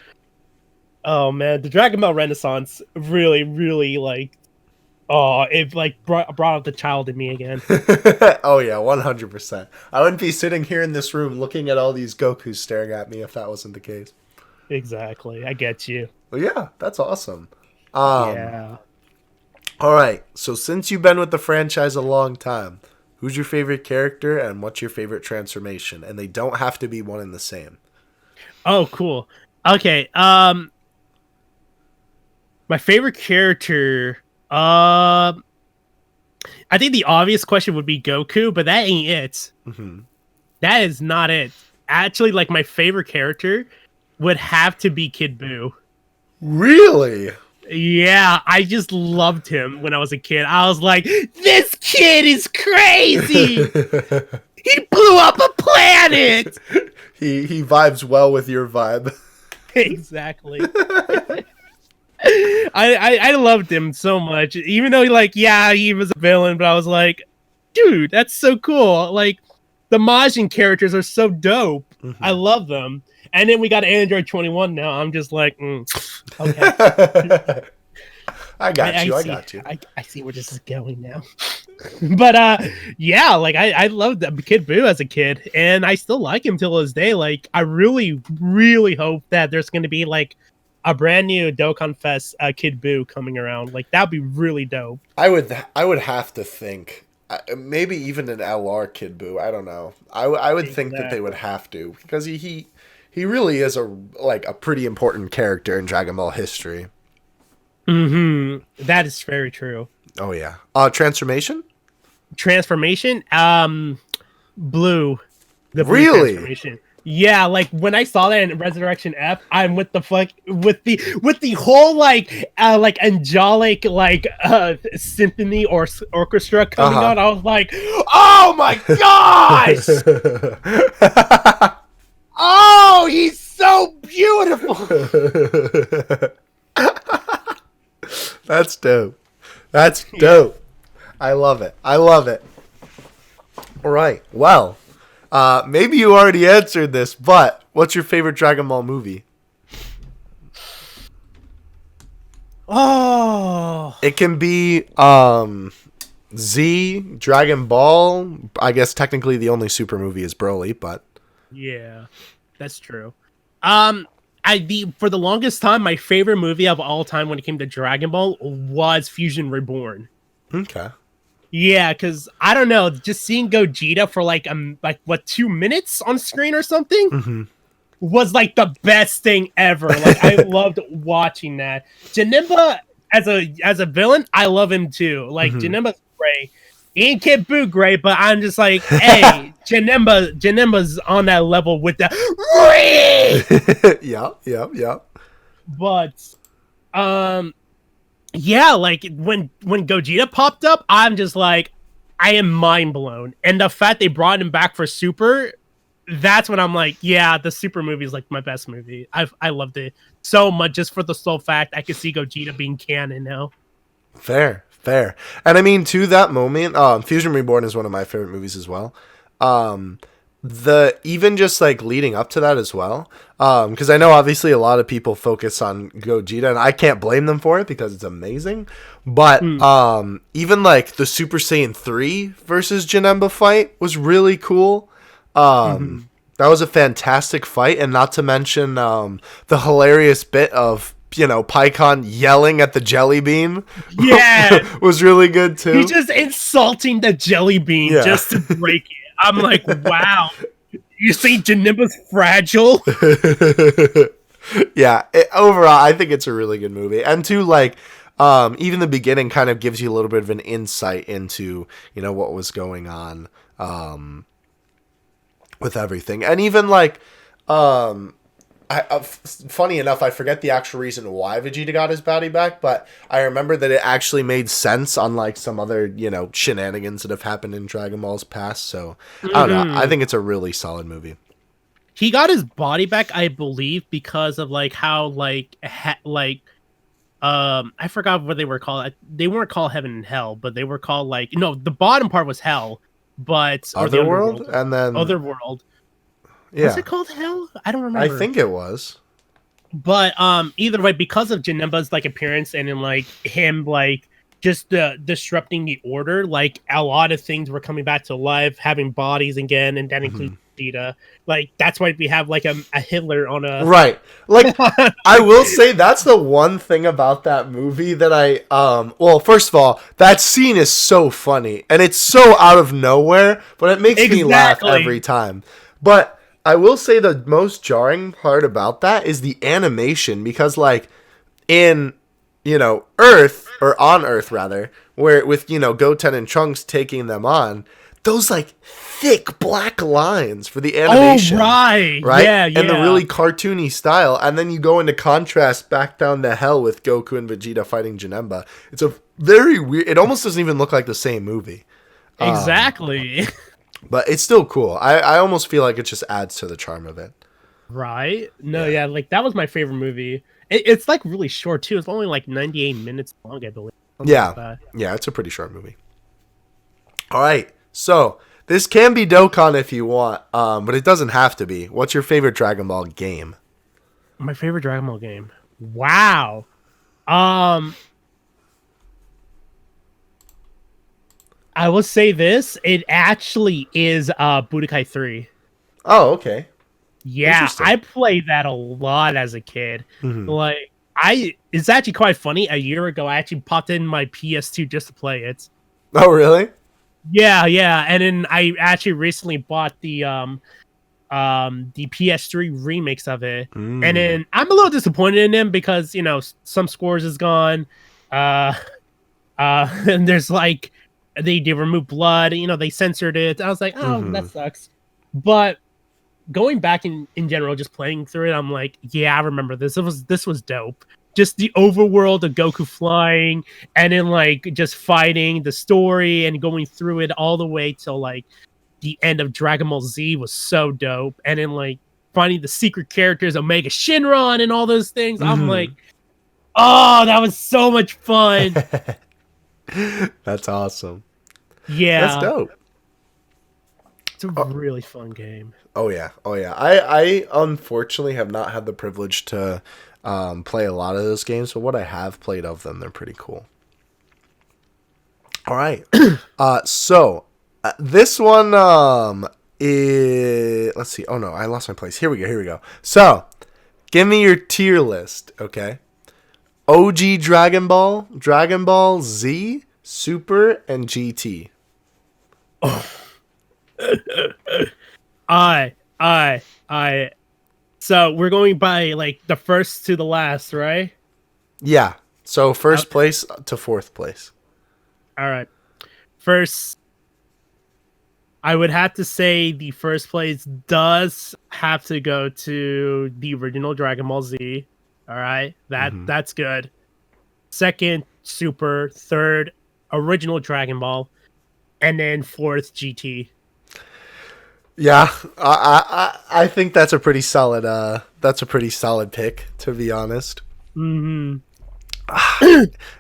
Oh man, the Dragon Ball Renaissance really like it like brought out the child in me again. Oh yeah, 100%. I wouldn't be sitting here in this room looking at all these Gokus staring at me if that wasn't the case. Exactly, I get you. Well, yeah, that's awesome. Yeah. All right, so since you've been with the franchise a long time, who's your favorite character and what's your favorite transformation? And they don't have to be one and the same. Oh, cool. Okay. My favorite character. I think the obvious question would be Goku, but that ain't it. That is not it. Actually, like my favorite character would have to be Kid Buu. Really? Yeah, I just loved him when I was a kid. I was like, this kid is crazy. He blew up a planet. He vibes well with your vibe. Exactly. I loved him so much, even though he was a villain, but I was like, dude, that's so cool. Like, the Majin characters are so dope. I love them. And then we got Android 21 now. I'm just like, okay. I got you. I see where this is going now. But yeah, like I loved Kid Buu as a kid, and I still like him till this day. Like, I really, really hope that there's going to be like a brand new Dokkan Fest Kid Buu coming around. Like, that'd be really dope. I would have to think maybe even an LR Kid Buu. I don't know. I would think that they would have to, because he really is a pretty important character in Dragon Ball history. That is very true. Oh yeah. Transformation? Blue. The blue really? Transformation. Yeah, like when I saw that in Resurrection F, I'm with the whole like angelic symphony or orchestra coming out. I was like, oh my gosh! Oh, he's so beautiful. That's dope. That's dope. I love it. All right. Well, maybe you already answered this, but what's your favorite Dragon Ball movie? Oh. It can be Z, Dragon Ball. I guess technically the only super movie is Broly, but yeah, that's true. For the longest time, my favorite movie of all time when it came to Dragon Ball was Fusion Reborn. Okay. Yeah, because I don't know, just seeing Gogeta for 2 minutes on screen or something was like the best thing ever. Like, I loved watching that. Janemba as a villain, I love him too. Like, Janemba's great. He ain't Kid Buu great, but I'm just like, hey, Janemba's on that level with the yeah. But yeah, like when Gogeta popped up, I'm just like, I am mind blown. And the fact they brought him back for Super, that's when I'm like, yeah, the Super movie is like my best movie. I loved it so much, just for the sole fact I could see Gogeta being canon now. Fair. And I mean, to that moment, Fusion Reborn is one of my favorite movies as well. Even just like leading up to that as well, because I know obviously a lot of people focus on Gogeta, and I can't blame them for it because it's amazing. But even like the Super Saiyan 3 versus Janemba fight was really cool. That was a fantastic fight, and not to mention the hilarious bit of Pikkon yelling at the jelly beam. Yeah, was really good too. He's just insulting the jelly beam just to break it. I'm like, wow. You say Janemba's fragile? Yeah. Overall, I think it's a really good movie. And to even the beginning kind of gives you a little bit of an insight into, what was going on with everything. And even funny enough, I forget the actual reason why Vegeta got his body back, but I remember that it actually made sense, unlike some other, shenanigans that have happened in Dragon Ball's past. So, I don't know. I think it's a really solid movie. He got his body back, I believe, because of how I forgot what they were called. They weren't called Heaven and Hell, but they were called the bottom part was Hell, but Otherworld, and then Otherworld. Yeah. Was it called Hell? I don't remember. I think it was. But either way, because of Janemba's appearance and then him just disrupting the order, a lot of things were coming back to life, having bodies again, and that includes Vegeta. That's why we have a Hitler on a right. I will say that's the one thing about that movie that I well, first of all, that scene is so funny and it's so out of nowhere, but it makes me laugh every time. But I will say the most jarring part about that is the animation, because in Earth, or on Earth rather, where with Goten and Trunks taking them on, those thick black lines for the animation. Oh, right. Yeah. And the really cartoony style, and then you go into contrast back down to Hell with Goku and Vegeta fighting Janemba. It's a very weird. It almost doesn't even look like the same movie. Exactly. But it's still cool. I almost feel like it just adds to the charm of it. Right? No, Yeah. yeah, like that was my favorite movie. It's like really short too. It's only like 98 minutes long, I believe. Something like that. Yeah, it's a pretty short movie. All right, so this can be Dokkan if you want, but it doesn't have to be. What's your favorite Dragon Ball game? My favorite Dragon Ball game. Wow. I will say this. It actually is Budokai 3. Oh, okay. Yeah, Interesting. I played that a lot as a kid. Mhm. Like it's actually quite funny. A year ago, I actually popped in my PS2 just to play it. Oh, really? Yeah, yeah. And then I actually recently bought the PS3 remix of it. Mm. And then I'm a little disappointed in them because, you know, some scores is gone. And there's like they removed blood, you know, they censored it. I was like, oh, that sucks. But going back in general, just playing through it, I'm like, yeah, I remember this. This was dope. Just the overworld of Goku flying and then like just fighting the story and going through it all the way till like the end of Dragon Ball Z was so dope. And then like finding the secret characters, Omega Shinron and all those things. I'm like, oh, that was so much fun. That's awesome. Yeah. That's dope. It's a really fun game. Oh yeah. I unfortunately have not had the privilege to play a lot of those games, but what I have played of them, they're pretty cool. All right. So this one is, let's see. Oh no, I lost my place. Here we go. So, give me your tier list, okay? OG Dragon Ball Z, Super, and GT. I. So we're going by like the first to the last, right? Yeah. So first place to fourth place. All right. First, I would have to say the first place does have to go to the original Dragon Ball Z. All right, that's good. Second, Super. Third, original Dragon Ball, and then fourth, GT. Yeah, I think that's a pretty solid pick, to be honest. Mm-hmm.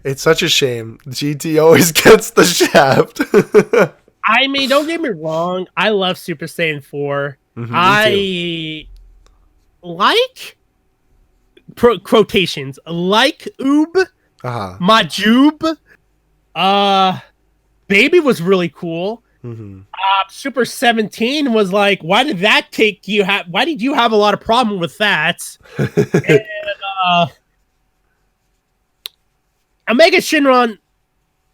It's such a shame. GT always gets the shaft. I mean, don't get me wrong. I love Super Saiyan 4. I like quotations like Oob, Majoob. Baby was really cool. Super 17 was like, why did that take you? Why did you have a lot of problem with that? And Omega Shinron,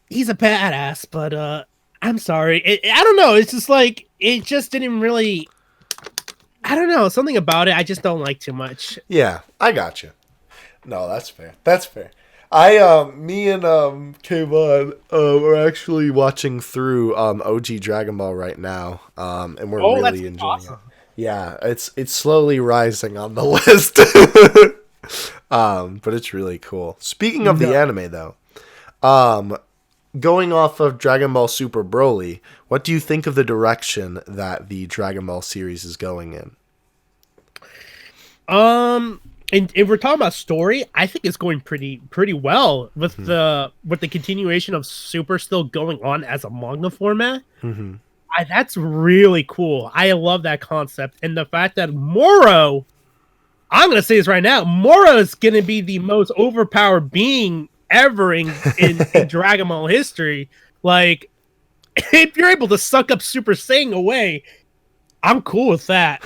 he's a badass, but I'm sorry. I don't know. It's just like it just didn't really. I don't know. Something about it I just don't like too much. Yeah, I got you. No, that's fair. Me and Kayvon are actually watching through OG Dragon Ball right now, and we're really enjoying it. Yeah, it's slowly rising on the list, but it's really cool. Speaking of the anime, though, going off of Dragon Ball Super Broly, what do you think of the direction that the Dragon Ball series is going in? And if we're talking about story, I think it's going pretty well with the continuation of Super still going on as a manga format. That's really cool. I love that concept, and the fact that Moro, I'm gonna say this right now, Moro is gonna be the most overpowered being ever in Dragon Ball history. Like, if you're able to suck up Super Saiyan away, I'm cool with that.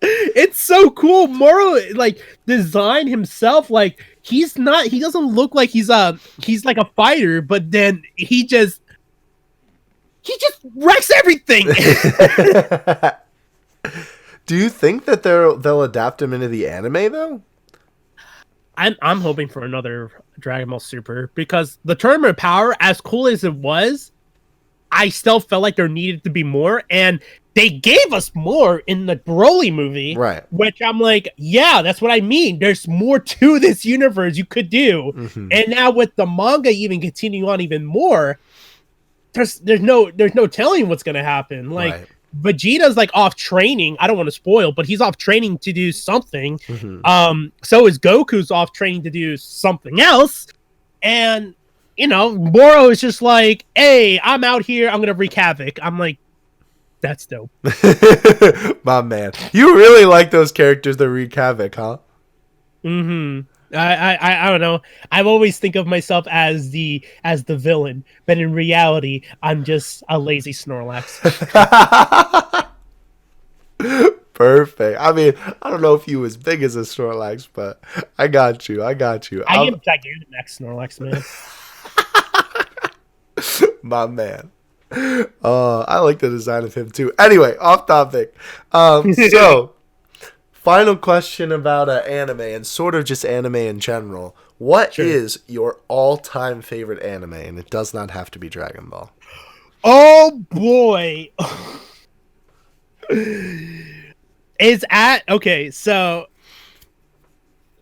It's so cool. Moro, like, design himself, like, he doesn't look like he's like a fighter, but then he just wrecks everything. Do you think that they'll adapt him into the anime though? I'm hoping for another Dragon Ball Super, because the Tournament of Power, as cool as it was, I still felt like there needed to be more, and they gave us more in the Broly movie, right? Which I'm like, yeah, that's what I mean. There's more to this universe you could do, and now with the manga even continuing on even more, there's no telling what's gonna happen. Like Right. Vegeta's like off training. I don't want to spoil, but he's off training to do something. Mm-hmm. So is Goku's off training to do something else. And Moro is just like, hey, I'm out here, I'm gonna wreak havoc. I'm like, that's dope. My man. You really like those characters that wreak havoc, huh? Mm-hmm. I don't know. I always think of myself as the villain, but in reality, I'm just a lazy Snorlax. Perfect. I mean, I don't know if you as big as a Snorlax, but I got you. I am Gigantamax Snorlax, man. My man. I like the design of him too. Anyway, off topic. So, final question about anime and sort of just anime in general. What is your all-time favorite anime? And it does not have to be Dragon Ball. Oh boy. Okay, so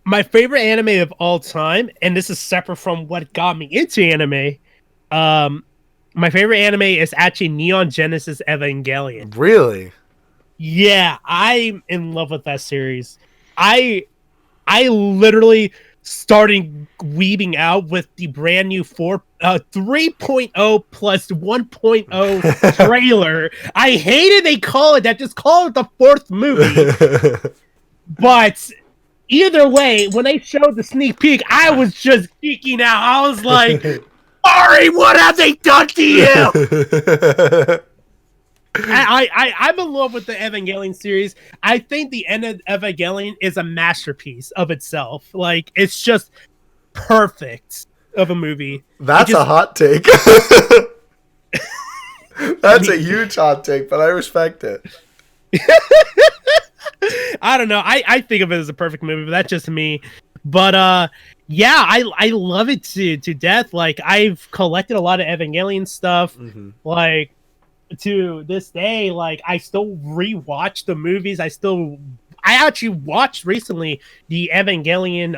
my favorite anime of all time, and this is separate from what got me into anime. My favorite anime is actually Neon Genesis Evangelion. Really? Yeah, I'm in love with that series. I literally started weaving out with the brand new 3.0 plus 1.0 trailer. I hated they call it that. Just call it the fourth movie. But either way, when they showed the sneak peek, I was just geeking out. I was like, Ari, what have they done to you? I'm in love with the Evangelion series. I think the end of Evangelion is a masterpiece of itself. Like, it's just perfect of a movie. That's a hot take. That's a huge hot take, but I respect it. I don't know. I think of it as a perfect movie, but that's just me. But yeah, I love it to death. Like, I've collected a lot of Evangelion stuff. Mm-hmm. Like, to this day, like, I still rewatch the movies. I actually watched recently the Evangelion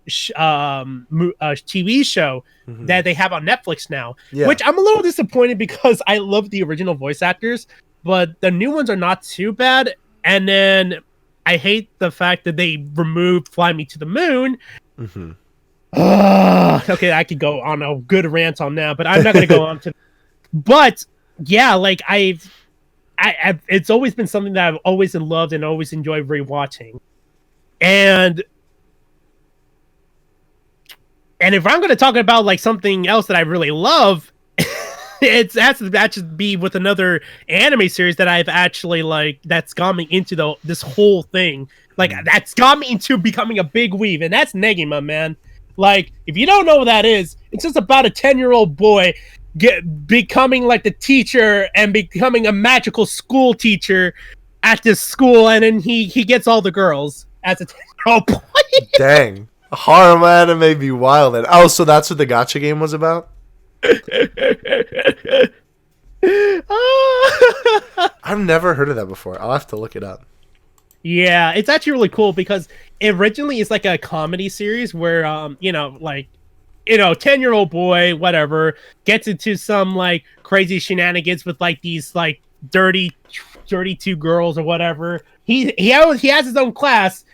TV show that they have on Netflix now, which I'm a little disappointed because I love the original voice actors, but the new ones are not too bad. And then I hate the fact that they removed Fly Me to the Moon. Mm-hmm. Okay, I could go on a good rant on that, but I'm not going to go on to. But yeah, like I've it's always been something that I've always loved and always enjoyed rewatching. And if I'm going to talk about like something else that I really love, it has to be with another anime series that I've actually like that's got me into this whole thing. Like, that's got me into becoming a big weeb, and that's Negima, man. Like, if you don't know what that is, it's just about a 10-year-old boy becoming like the teacher and becoming a magical school teacher at this school, and then he gets all the girls as a 10-year-old boy. Dang. Horror anime be wild. And so that's what the gacha game was about? I've never heard of that before. I'll have to look it up. Yeah, it's actually really cool because originally it's like a comedy series where 10-year-old boy, whatever, gets into some like crazy shenanigans with like these like dirty 32 girls or whatever. He has his own class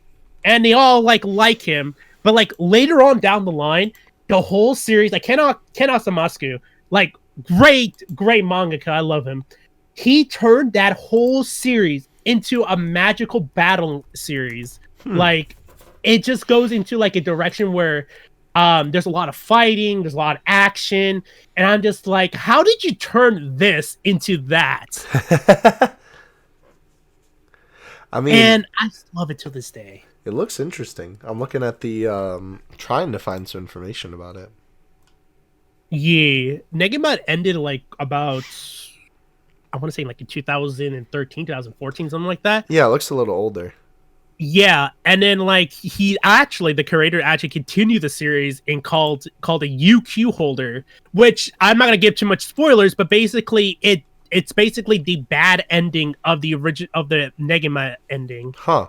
and they all like him, but like later on down the line, the whole series, like Ken Asamasku, like great mangaka, I love him. He turned that whole series into a magical battle series. Like, it just goes into like a direction where there's a lot of fighting, there's a lot of action, and I'm just like, how did you turn this into that? I mean, and I love it to this day. It looks interesting. I'm looking at the trying to find some information about it. Yeah, Negima ended like about, I want to say like in 2013, 2014, something like that. Yeah, it looks a little older. Yeah, and then like the creator actually continued the series and called a UQ holder, which I'm not gonna give too much spoilers, but basically it's basically the bad ending of the original of the Negima ending. Huh.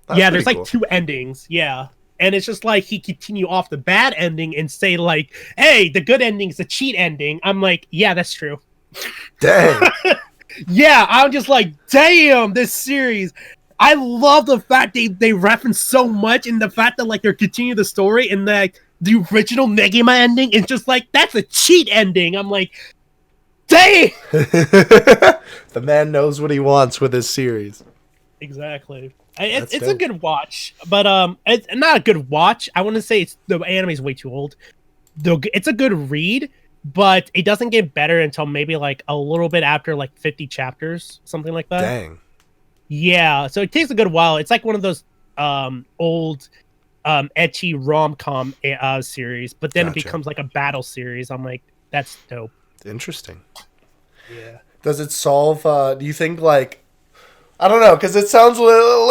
That's there's like cool. 2 endings. Yeah. and it's just like he continue off the bad ending and say like, "Hey, the good ending is the cheat ending." I'm like, yeah, that's true. Dang. Yeah, I'm just like, damn, this series. I love the fact they reference so much, and the fact that like they're continuing the story, and that the original Negima ending is just like, that's a cheat ending. I'm like, dang. The man knows what he wants with his series. Exactly. It's That's a dope. good watch, but it's not a good watch. I want to say the anime is way too old. It's a good read, but it doesn't get better until maybe like a little bit after like 50 chapters, something like that. Dang. Yeah, so it takes a good while. It's like one of those old ecchi rom-com series, but then Gotcha. it becomes like a battle series. I'm like, that's dope. Interesting. Yeah. Does it solve? Do you think like? I don't know, because it sounds a little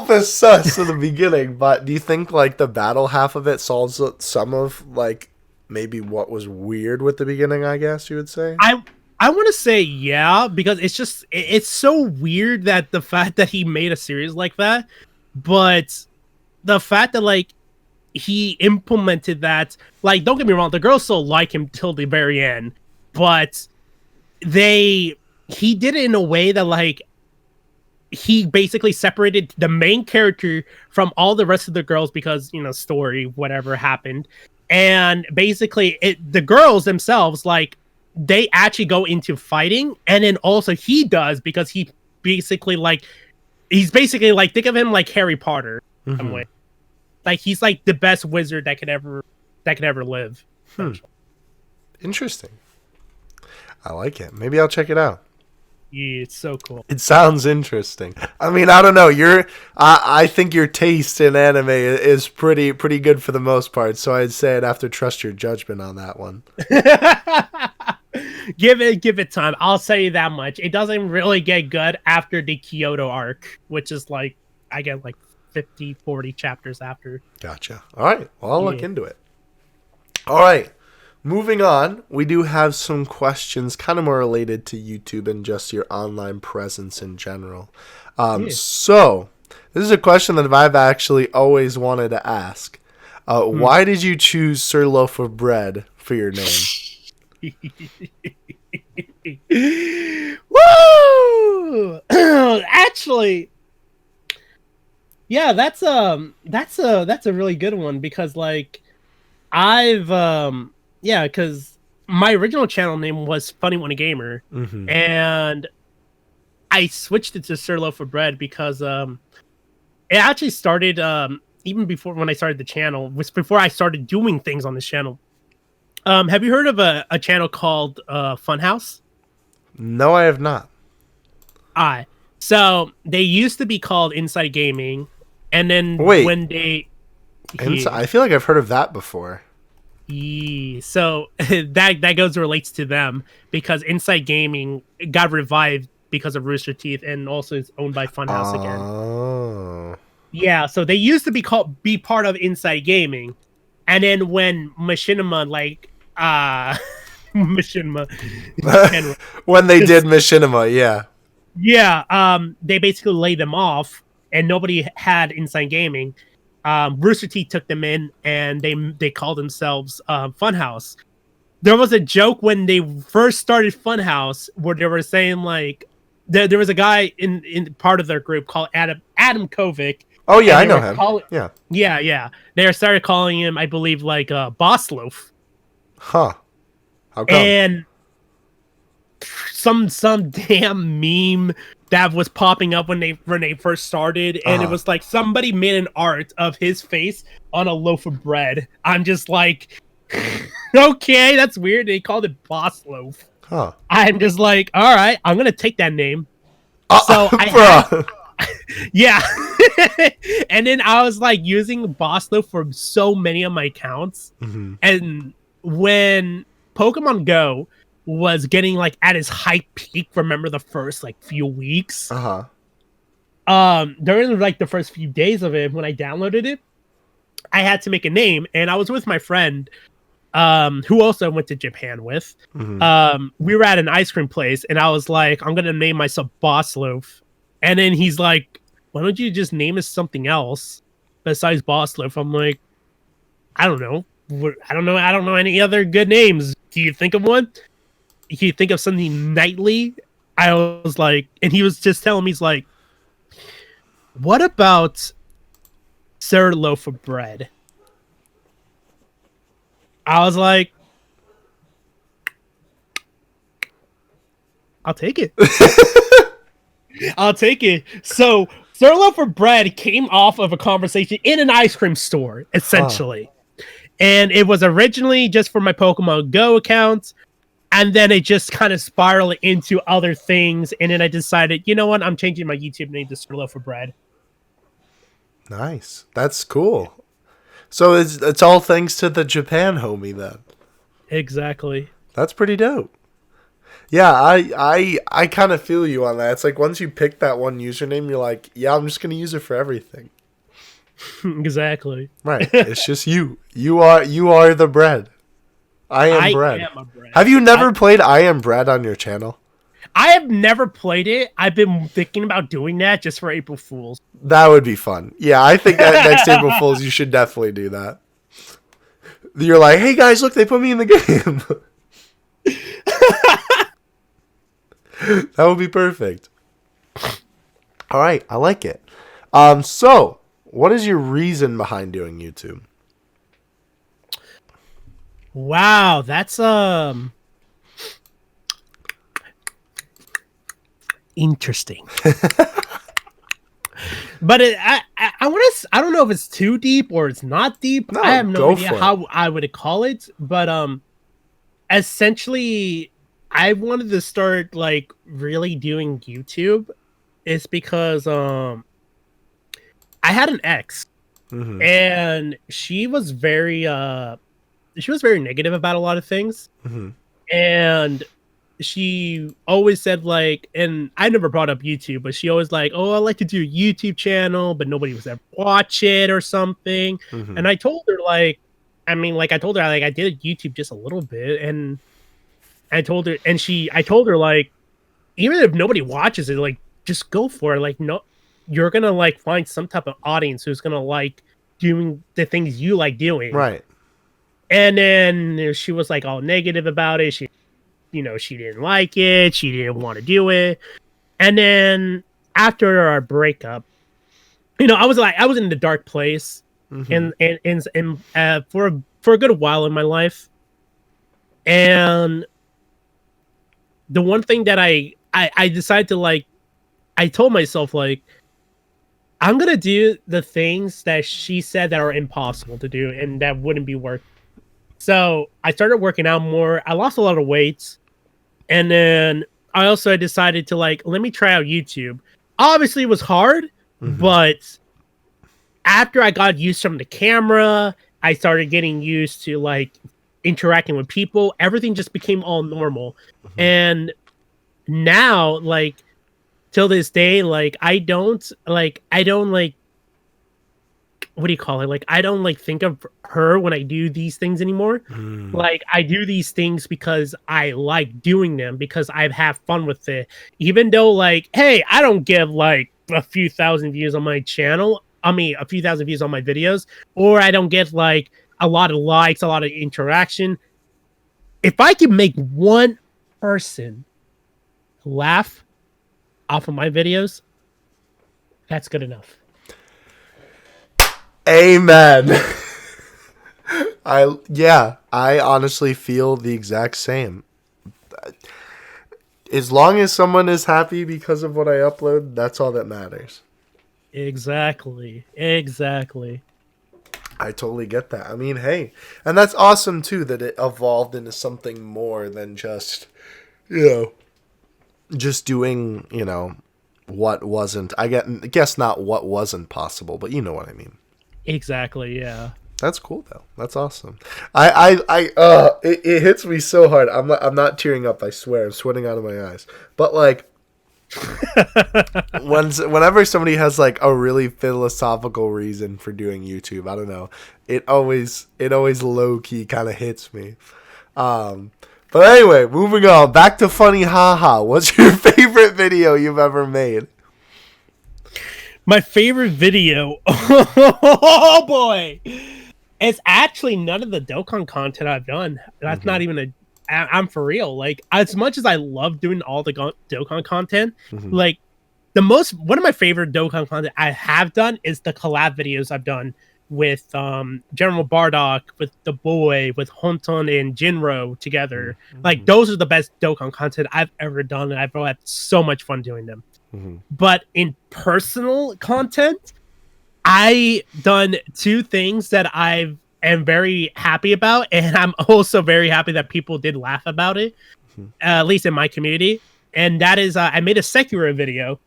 bit sus in the beginning. But do you think like the battle half of it solves some of like maybe what was weird with the beginning? I guess you would say. I want to say yeah, because it's so weird that the fact that he made a series like that, but the fact that like he implemented that, like, don't get me wrong, the girls still like him till the very end, but he did it in a way that like he basically separated the main character from all the rest of the girls because, you know, story, whatever happened. And basically the girls themselves, like, they actually go into fighting, and then also he does, because he's basically like, think of him like Harry Potter in some way. Like, he's like the best wizard that could ever live. Interesting. I like it. Maybe I'll check it out. Yeah, it's so cool. It sounds interesting. I mean, I don't know. I think your taste in anime is pretty good for the most part. So I'd say I'd have to trust your judgment on that one. Give it time. I'll say that much. It doesn't really get good after the Kyoto arc, which is like, I get like 50, 40 chapters after. Gotcha. All right. Well, I'll look into it. All right. Moving on, we do have some questions kind of more related to YouTube and just your online presence in general. So, this is a question that I've actually always wanted to ask. Why did you choose SirLoadOfBread for your name? Woo! Actually, yeah, that's a really good one, because like because my original channel name was Funny One Gamer, and I switched it to SirLoadOfBread because it actually started even before, when I started the channel, was before I started doing things on this channel. Have you heard of a channel called Funhouse? No, I have not. So they used to be called Inside Gaming, and then Wait. when they I feel like I've heard of that before. So that relates to them, because Inside Gaming got revived because of Rooster Teeth, and also is owned by Funhouse again. Oh. Yeah, so they used to be part of Inside Gaming, and then when Machinima Machinima When they did Machinima, they basically laid them off, and nobody had Inside Gaming. Rooster Teeth took them in, and they called themselves Funhouse. There was a joke when they first started Funhouse where they were saying like, there was a guy in part of their group called Adam Kovic. Oh yeah, I know him. Yeah. They started calling him, I believe, like Boss Loaf. Huh. How come? And some damn meme that was popping up when they first started, and it was like somebody made an art of his face on a loaf of bread. I'm just like, okay, that's weird. They called it Boss Loaf. Huh. I'm just like, all right, I'm gonna take that name. So yeah. And then I was like using Boss Loaf for so many of my accounts, and when Pokemon Go was getting like at its high peak, remember the first like few weeks, during like the first few days of it, when I downloaded it, I had to make a name, and I was with my friend who also went to Japan with. We were at an ice cream place, and I was like, I'm gonna name myself Boss Loaf, and then he's like, why don't you just name us something else? besides Boss Loaf. I'm like, I don't know. I don't know. I don't know any other good names. Do you think of one? Can you think of something nightly? I was like, and he was just telling me, he's like, what about SirLoadOfBread? I was like, I'll take it. I'll take it. So SirLoadOfBread came off of a conversation in an ice cream store, essentially. And it was originally just for my Pokemon Go account. And then it just kind of spiraled into other things. And then I decided, you know what? I'm changing my YouTube name to SirLoadOfBread. Nice. That's cool. So it's all thanks to the Japan homie then. Exactly. That's pretty dope. Yeah, I kind of feel you on that. It's like once you pick that one username, you're like, yeah, I'm just going to use it for everything. Exactly. Right. It's just you. You are the bread. I am bread. Am a bread. Have you never played I Am Bread on your channel? I have never played it. I've been thinking about doing that just for April Fools. That would be fun. Yeah, I think that next April Fools, you should definitely do that. You're like, hey guys, look, they put me in the game. That would be perfect. All right, I like it. So, what is your reason behind doing YouTube? Wow, that's interesting. But I don't know if it's too deep or it's not deep. No, I have no idea for it. how I would call it, but essentially I wanted to start like really doing YouTube is because I had an ex and she was very negative about a lot of things. And she always said like, and I never brought up YouTube, but she always like, oh, I like to do a YouTube channel, but nobody was ever watch it or something. And I told her like, I told her like I did YouTube just a little bit, and I told her like, even if nobody watches it, like just go for it. Like, no, you're gonna like find some type of audience who's gonna like doing the things you like doing. Right. And then she was like all negative about it. She didn't like it. She didn't want to do it. And then after our breakup, I was in the dark place and for a good while in my life. And the one thing that I decided to like, I told myself like, I'm going to do the things that she said that are impossible to do and that wouldn't be worth. So I started working out more. I lost a lot of weight. And then I also decided to like, let me try out YouTube. Obviously it was hard, but after I got used from the camera, I started getting used to like interacting with people. Everything just became all normal. And now like till this day, like I don't what do you call it? Like, I don't like think of her when I do these things anymore. Like, I do these things because I like doing them, because I have fun with it. Even though, like, hey, I don't get like a few thousand views on my channel. I mean, a few thousand views on my videos, or I don't get like a lot of likes, a lot of interaction. If I can make one person laugh off of my videos, that's good enough. Amen. I honestly feel the exact same. As long as someone is happy because of what I upload, that's all that matters. Exactly. I totally get that. I mean, hey, and that's awesome too that it evolved into something more than just, just doing, what wasn't. I guess not what wasn't possible, but you know what I mean. Exactly, yeah. That's cool though. That's awesome. It hits me so hard. I'm not tearing up, I swear. I'm sweating out of my eyes. But like whenever somebody has like a really philosophical reason for doing YouTube, I don't know. It always low key kind of hits me. But anyway, moving on. Back to funny haha. What's your favorite video you've ever made? My favorite video. Oh boy. It's actually none of the Dokkan content I've done. That's not even I'm for real. Like, as much as I love doing all the Dokkan content, like one of my favorite Dokkan content I have done is the collab videos I've done with General Bardock, with the boy, with Honton and Jinro together. Like, those are the best Dokkan content I've ever done, and I've had so much fun doing them. But in personal content, I done two things that I am very happy about, and I'm also very happy that people did laugh about it, at least in my community. And that is, I made a Sekiro video,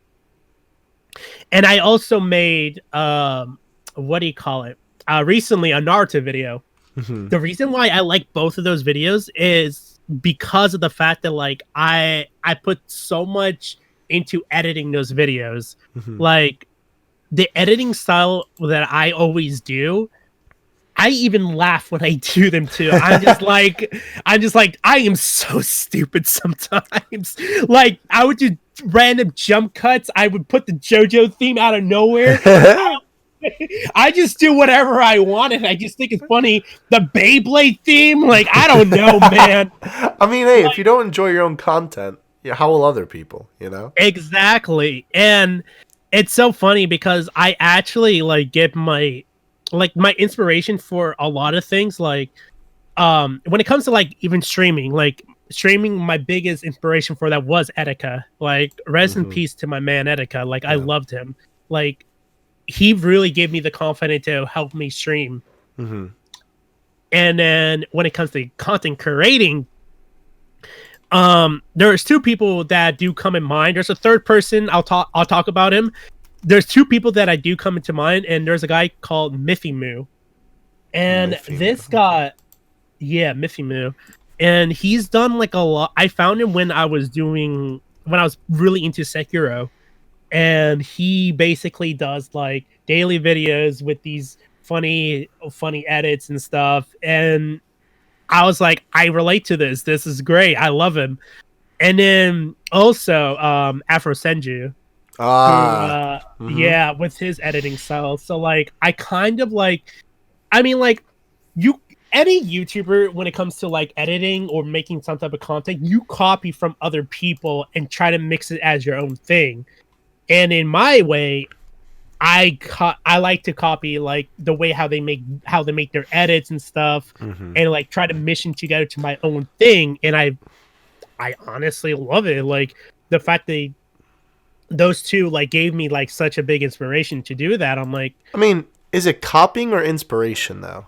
and I also made what do you call it? Recently, a Naruto video. The reason why I like both of those videos is because of the fact that like I put so much into editing those videos. Like, the editing style that I always do, I even laugh when I do them too. I'm just like, I am so stupid sometimes. Like, I would do random jump cuts. I would put the JoJo theme out of nowhere. I just do whatever I want, and I just think it's funny. The Beyblade theme, like, I don't know, man. I mean, hey, if you don't enjoy your own content, how will other people, you know? Exactly. And it's so funny because I actually like get my inspiration for a lot of things. Like, when it comes to like even streaming, my biggest inspiration for that was Etika. Like, rest in peace to my man Etika. Like, I loved him. Like, he really gave me the confidence to help me stream. And then when it comes to content creating, there's two people that do come in mind. There's a third person. I'll talk about him. There's two people that I do come into mind, and there's a guy called Miffy and this guy, Miffy Moo, and he's done like a lot. I found him when I was really into Sekiro, and he basically does like daily videos with these funny edits and stuff. And I was like, I relate to this. This is great. I love him. And then also Afro Senju. With his editing style. So like, I kind of like, I mean, like, any YouTuber, when it comes to like editing or making some type of content, you copy from other people and try to mix it as your own thing. And in my way, I like to copy like the way how they make their edits and stuff, and like try to mission together to my own thing. And I honestly love it. Like, the fact those two like gave me like such a big inspiration to do that. I'm like, I mean, is it copying or inspiration though?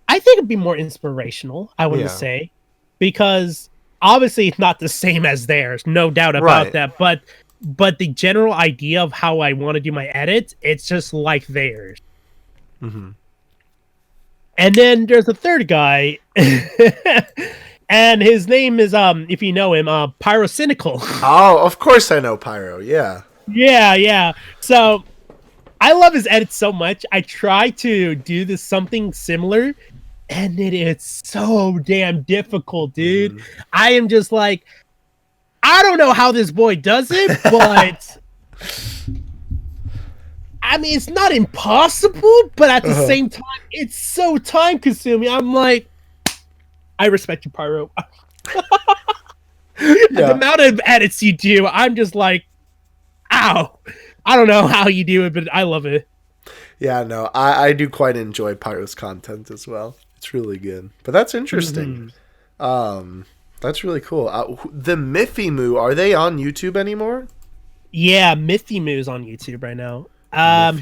I think it'd be more inspirational, I would say, because obviously it's not the same as theirs, no doubt about that. But the general idea of how I want to do my edits, it's just like theirs. And then there's a third guy, and his name is if you know him, Pyrocynical. Oh, of course I know Pyro. Yeah. Yeah. So I love his edits so much. I try to do something similar, and it is so damn difficult, dude. I am just like, I don't know how this boy does it, but I mean, it's not impossible, but at the same time, it's so time consuming. I'm like, I respect you, Pyro. The amount of edits you do, I'm just like, ow. I don't know how you do it, but I love it. Yeah, no, I do quite enjoy Pyro's content as well. It's really good. But that's interesting. That's really cool. The Miffy Moo, are they on YouTube anymore? Yeah, Miffy Moo's on YouTube right now. I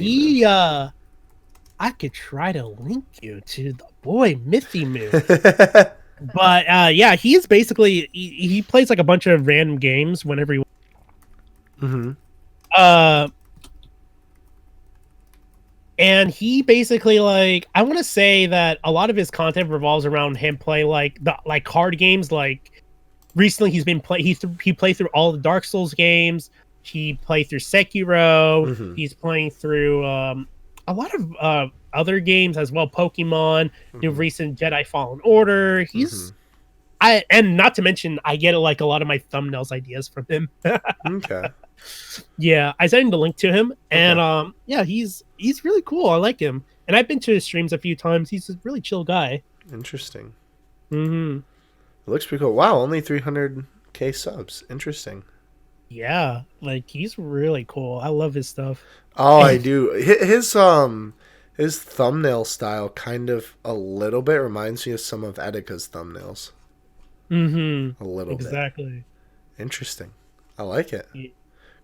could try to link you to the boy Miffy Moo. But yeah, he's basically he plays like a bunch of random games whenever he and he basically, like, I want to say that a lot of his content revolves around him playing like card games. Like, recently he's been he played through all the Dark Souls games. He played through Sekiro. He's playing through a lot of other games as well. Pokemon, the recent Jedi Fallen Order. And not to mention, I get like a lot of my thumbnails ideas from him. Okay. Yeah, I sent him the link to him, and Okay. yeah, he's really cool. I like him, and I've been to his streams a few times. He's a really chill guy. Interesting. Hmm. It looks pretty cool. Wow, only 300K subs. Interesting. Yeah, like he's really cool. I love his stuff. Oh, I do. His thumbnail style kind of a little bit reminds me of some of Etika's thumbnails. Hmm. A little bit. Exactly. Interesting. I like it. Ye-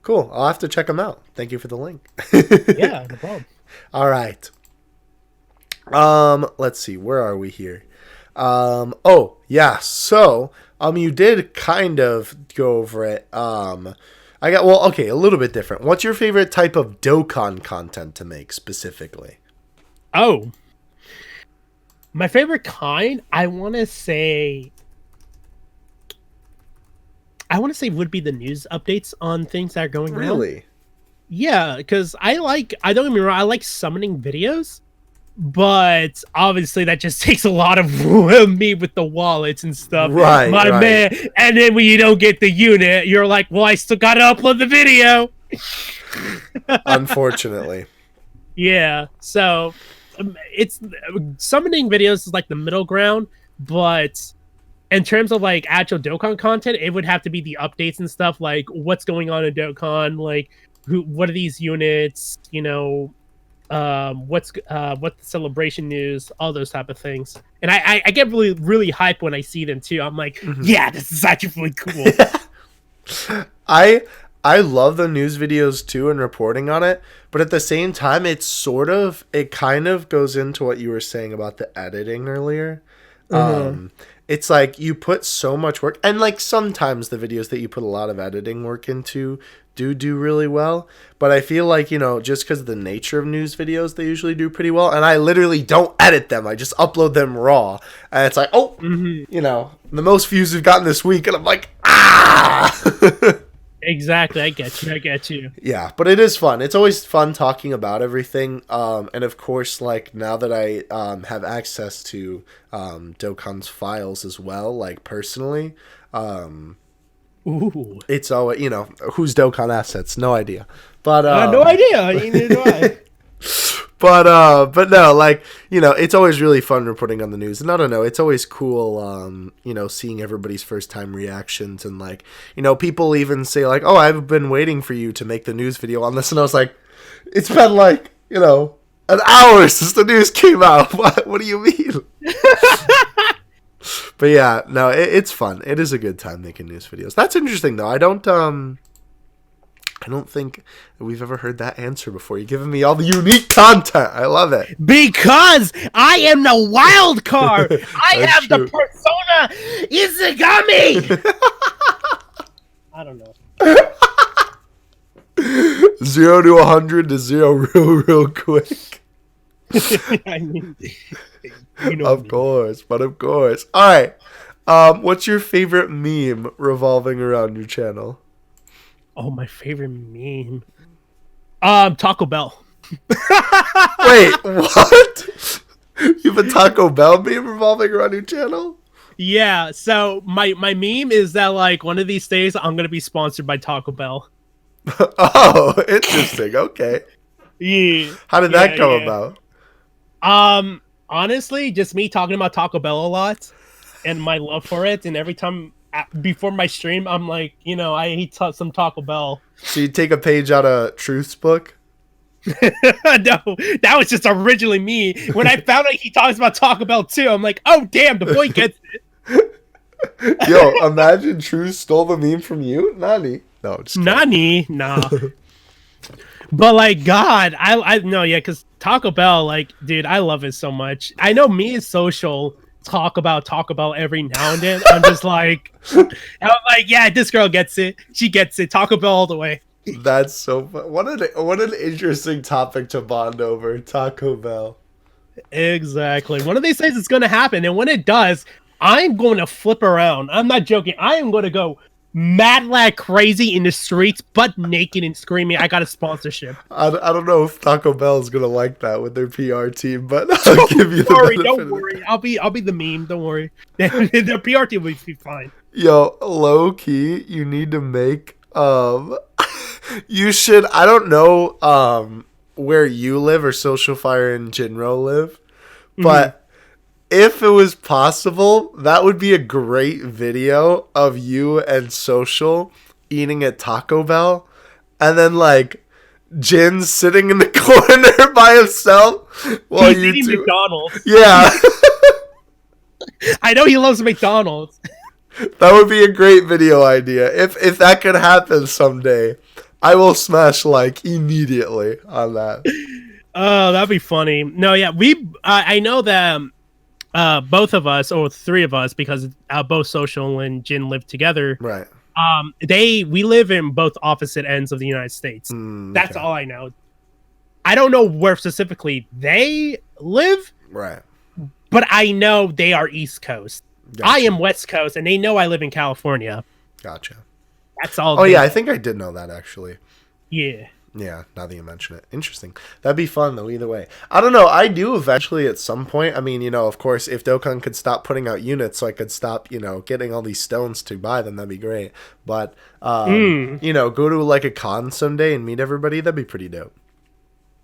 Cool. I'll have to check them out. Thank you for the link. Yeah, no problem. All right. Let's see. Where are we here? Oh, yeah. So, you did kind of go over it. Okay, a little bit different. What's your favorite type of Dokkan content to make specifically? Oh, my favorite kind, I want to say would be the news updates on things that are going around. Really? Yeah, because I don't get me wrong, I like summoning videos, but obviously that just takes a lot of me with the wallets and stuff. Right, My right. man. And then when you don't get the unit, you're like, well, I still gotta upload the video. Unfortunately. Yeah, so it's summoning videos is like the middle ground, but in terms of like actual Dokkan content, it would have to be the updates and stuff, like what's going on in Dokkan, like what are these units, what the celebration news, all those type of things. And I get really really hyped when I see them too. I'm like, yeah, this is actually really cool. I love the news videos too and reporting on it, but at the same time it kind of goes into what you were saying about the editing earlier. It's like you put so much work, and like sometimes the videos that you put a lot of editing work into do really well, but I feel like, just because of the nature of news videos, they usually do pretty well, and I literally don't edit them. I just upload them raw, and it's like, the most views we've gotten this week, and I'm like, ah. Exactly, I get you. Yeah, but it is fun. It's always fun talking about everything. And of course, like now that I have access to Dokkan's files as well, like personally, Ooh. it's always, who's Dokkan assets? No idea. But No idea. Neither do I. But no, like, it's always really fun reporting on the news. And I don't know, it's always cool, seeing everybody's first time reactions. And like, people even say like, oh, I've been waiting for you to make the news video on this. And I was like, it's been like, an hour since the news came out. What do you mean? But yeah, no, it's fun. It is a good time making news videos. That's interesting though. I don't think we've ever heard that answer before. You're giving me all the unique content. I love it. Because I am the wild card. I have true. the persona Izagami. I don't know. 0 to 100 to 0 real quick. I mean, Of course. All right. What's your favorite meme revolving around your channel? Oh, my favorite meme. Taco Bell. Wait, what? You have a Taco Bell meme revolving around your channel? Yeah, so my meme is that like one of these days I'm gonna be sponsored by Taco Bell. Oh, interesting. Okay. Yeah. How did that come about? Honestly, just me talking about Taco Bell a lot and my love for it, and every time before my stream, I'm like, I eat some Taco Bell. So you take a page out of Truth's book? No, that was just originally me. When I found out he talks about Taco Bell too, I'm like, oh damn, the boy gets it. Yo, imagine Truth stole the meme from you? Nani? No, just kidding. Nani? Nah. But like, God, I no, yeah, because Taco Bell, like, dude, I love it so much. I know me and Social talk about Taco Bell every now and then. I'm like, yeah, this girl gets it. She gets it. Taco Bell all the way. That's so fun. What an interesting topic to bond over. Taco Bell. Exactly. One of these days it's going to happen, and when it does, I'm going to flip around. I'm not joking. I am going to go mad like crazy in the streets, butt naked and screaming, I got a sponsorship. I don't know if Taco Bell is gonna like that with their PR team, but I'll give you the Don't worry. I'll be the meme. Don't worry. The PR team will be fine. Yo, low key, you need to make You should. I don't know where you live or Social Fire and Jinro live, but if it was possible, that would be a great video of you and Social eating at Taco Bell, and then like Jin sitting in the corner by himself while He's you eating two. McDonald's. Yeah. I know he loves McDonald's. That would be a great video idea. If that could happen someday, I will smash like immediately on that. Oh, that'd be funny. No, yeah, I know that both of us, or three of us, because both Social and Jin live together. Right. We live in both opposite ends of the United States. That's all I know. I don't know where specifically they live. Right. But I know they are East Coast. Gotcha. I am West Coast, and they know I live in California. Gotcha. That's all. Oh, yeah, I think I did know that, actually. Yeah. Yeah, now that you mention it. Interesting. That'd be fun, though, either way. I don't know. I do eventually at some point. I mean, of course, if Dokkan could stop putting out units so I could stop, getting all these stones to buy them, that'd be great. But, go to, like, a con someday and meet everybody, that'd be pretty dope.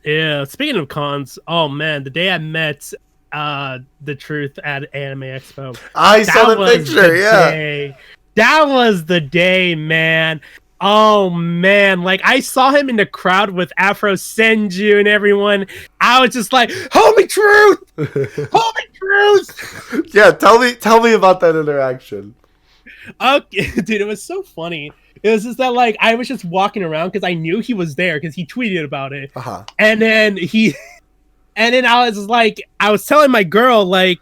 Yeah, speaking of cons, oh, man, the day I met the Truth at Anime Expo. I saw the picture, yeah. Day. That was the day, man. Oh man, like I saw him in the crowd with Afro Senju and everyone. I was just like, "Homie Truth, homie Truth." Yeah, tell me about that interaction. Okay, dude, it was so funny. It was just that like I was just walking around because I knew he was there because he tweeted about it, and then I was like, I was telling my girl like,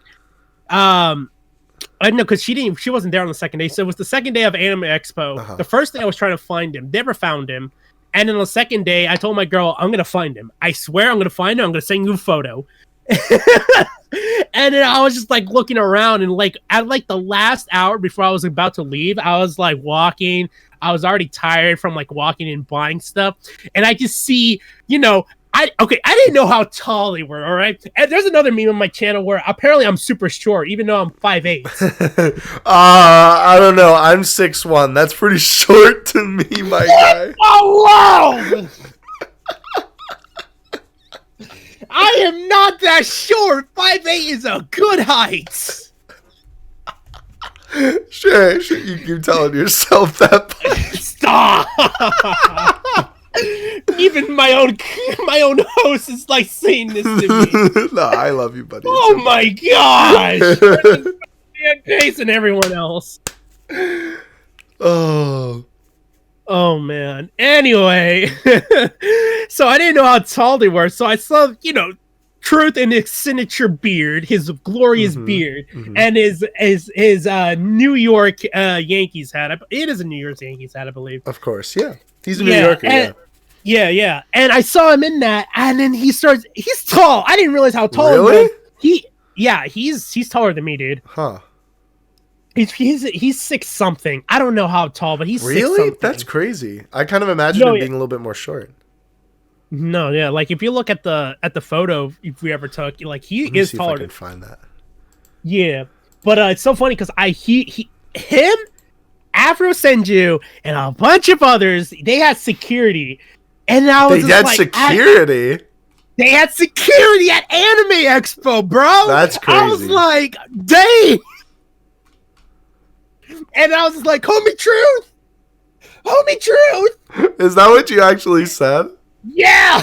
I know because she wasn't there on the second day. So it was the second day of Anime Expo. The first day I was trying to find him, never found him. And then the second day, I told my girl, I'm gonna find him. I swear I'm gonna find him. I'm gonna send you a photo. And then I was just like looking around, and like at like the last hour before I was about to leave, I was like walking. I was already tired from like walking and buying stuff, and I just see, I didn't know how tall they were, all right? And there's another meme on my channel where apparently I'm super short, even though I'm 5'8". I don't know. I'm 6'1". That's pretty short to me, my guy. Oh, wow! I am not that short. 5'8" is a good height. Sure, you keep telling yourself that. Stop! Even my own host is like saying this to me. No, I love you, buddy. Oh my gosh! And Jason and everyone else. Oh man. Anyway, so I didn't know how tall they were, so I saw, Truth in his signature beard, his glorious beard, and his New York Yankees hat. It is a New York Yankees hat, I believe. Of course, yeah. He's a New Yorker, yeah. And I saw him in that, and then he's tall. I didn't realize how tall he was. He's taller than me, dude. Huh. He's 6 something. I don't know how tall, but he's 6 something. That's crazy. I kind of imagined him being a little bit more short. No, yeah, like if you look at the photo if we ever took, like he is taller. If I can find that. Yeah, but it's so funny because him, Afro Senju, and a bunch of others, they had security, and I was security. They had security at Anime Expo, bro. That's crazy. I was like, dang. And I was like, homie Truth. Is that what you actually said? Yeah.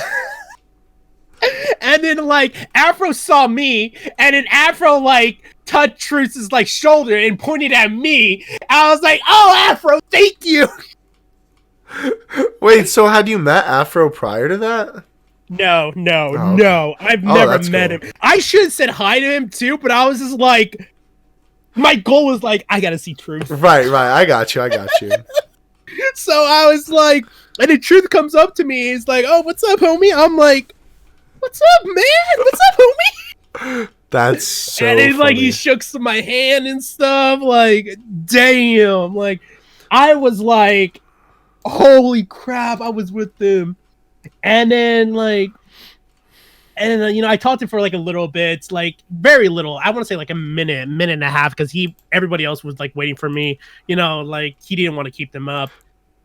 And then like Afro saw me, and then Afro like touched Truth's like shoulder and pointed at me. I was like, "Oh, Afro, thank you." Wait, so had you met Afro prior to that? No. I've never met him. I should have said hi to him too, but I was just like, my goal was like, I gotta see Truth. Right. I got you. So I was like, and the Truth comes up to me. He's like, "Oh, what's up, homie?" I'm like, "What's up, man? What's up, homie?" That's so and he's funny. like, he shook my hand and stuff. Like, damn. Like, I was like, holy crap, I was with them. And then I talked to him for like a little bit, like very little. I want to say like a minute and a half, because everybody else was like waiting for me. Like he didn't want to keep them up.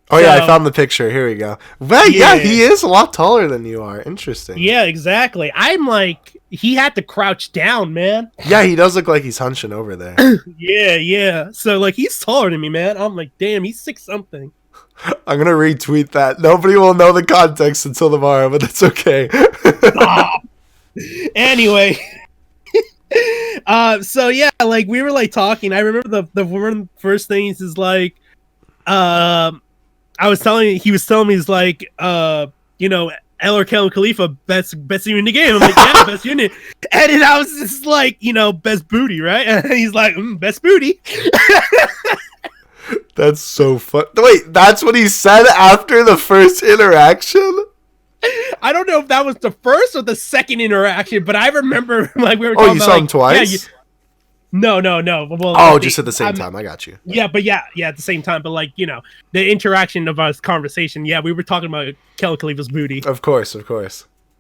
Oh, yeah, I found the picture. Here we go. Well, yeah, he is a lot taller than you are. Interesting. Yeah, exactly. I'm like, he had to crouch down, man. Yeah, he does look like he's hunching over there. Yeah. So, like, he's taller than me, man. I'm like, damn, he's 6-something. I'm going to retweet that. Nobody will know the context until tomorrow, but that's okay. Anyway. So, yeah, like, we were, like, talking. I remember the one of the first things is, like, he was telling me, he's like, you know, El or Kel Khalifa, best unit in the game. I'm like, yeah, best unit. And then I was just like, you know, best booty, right? And he's like, best booty. That's so fun. Wait, that's what he said after the first interaction? I don't know if that was the first or the second interaction, but I remember, like, we were talking talking you about, saw like, him twice? No. Well, just at the same time. I got you. Yeah, but yeah, at the same time. But, like, you know, the interaction of us conversation. Yeah, we were talking about Kel Khalifa's booty. Of course.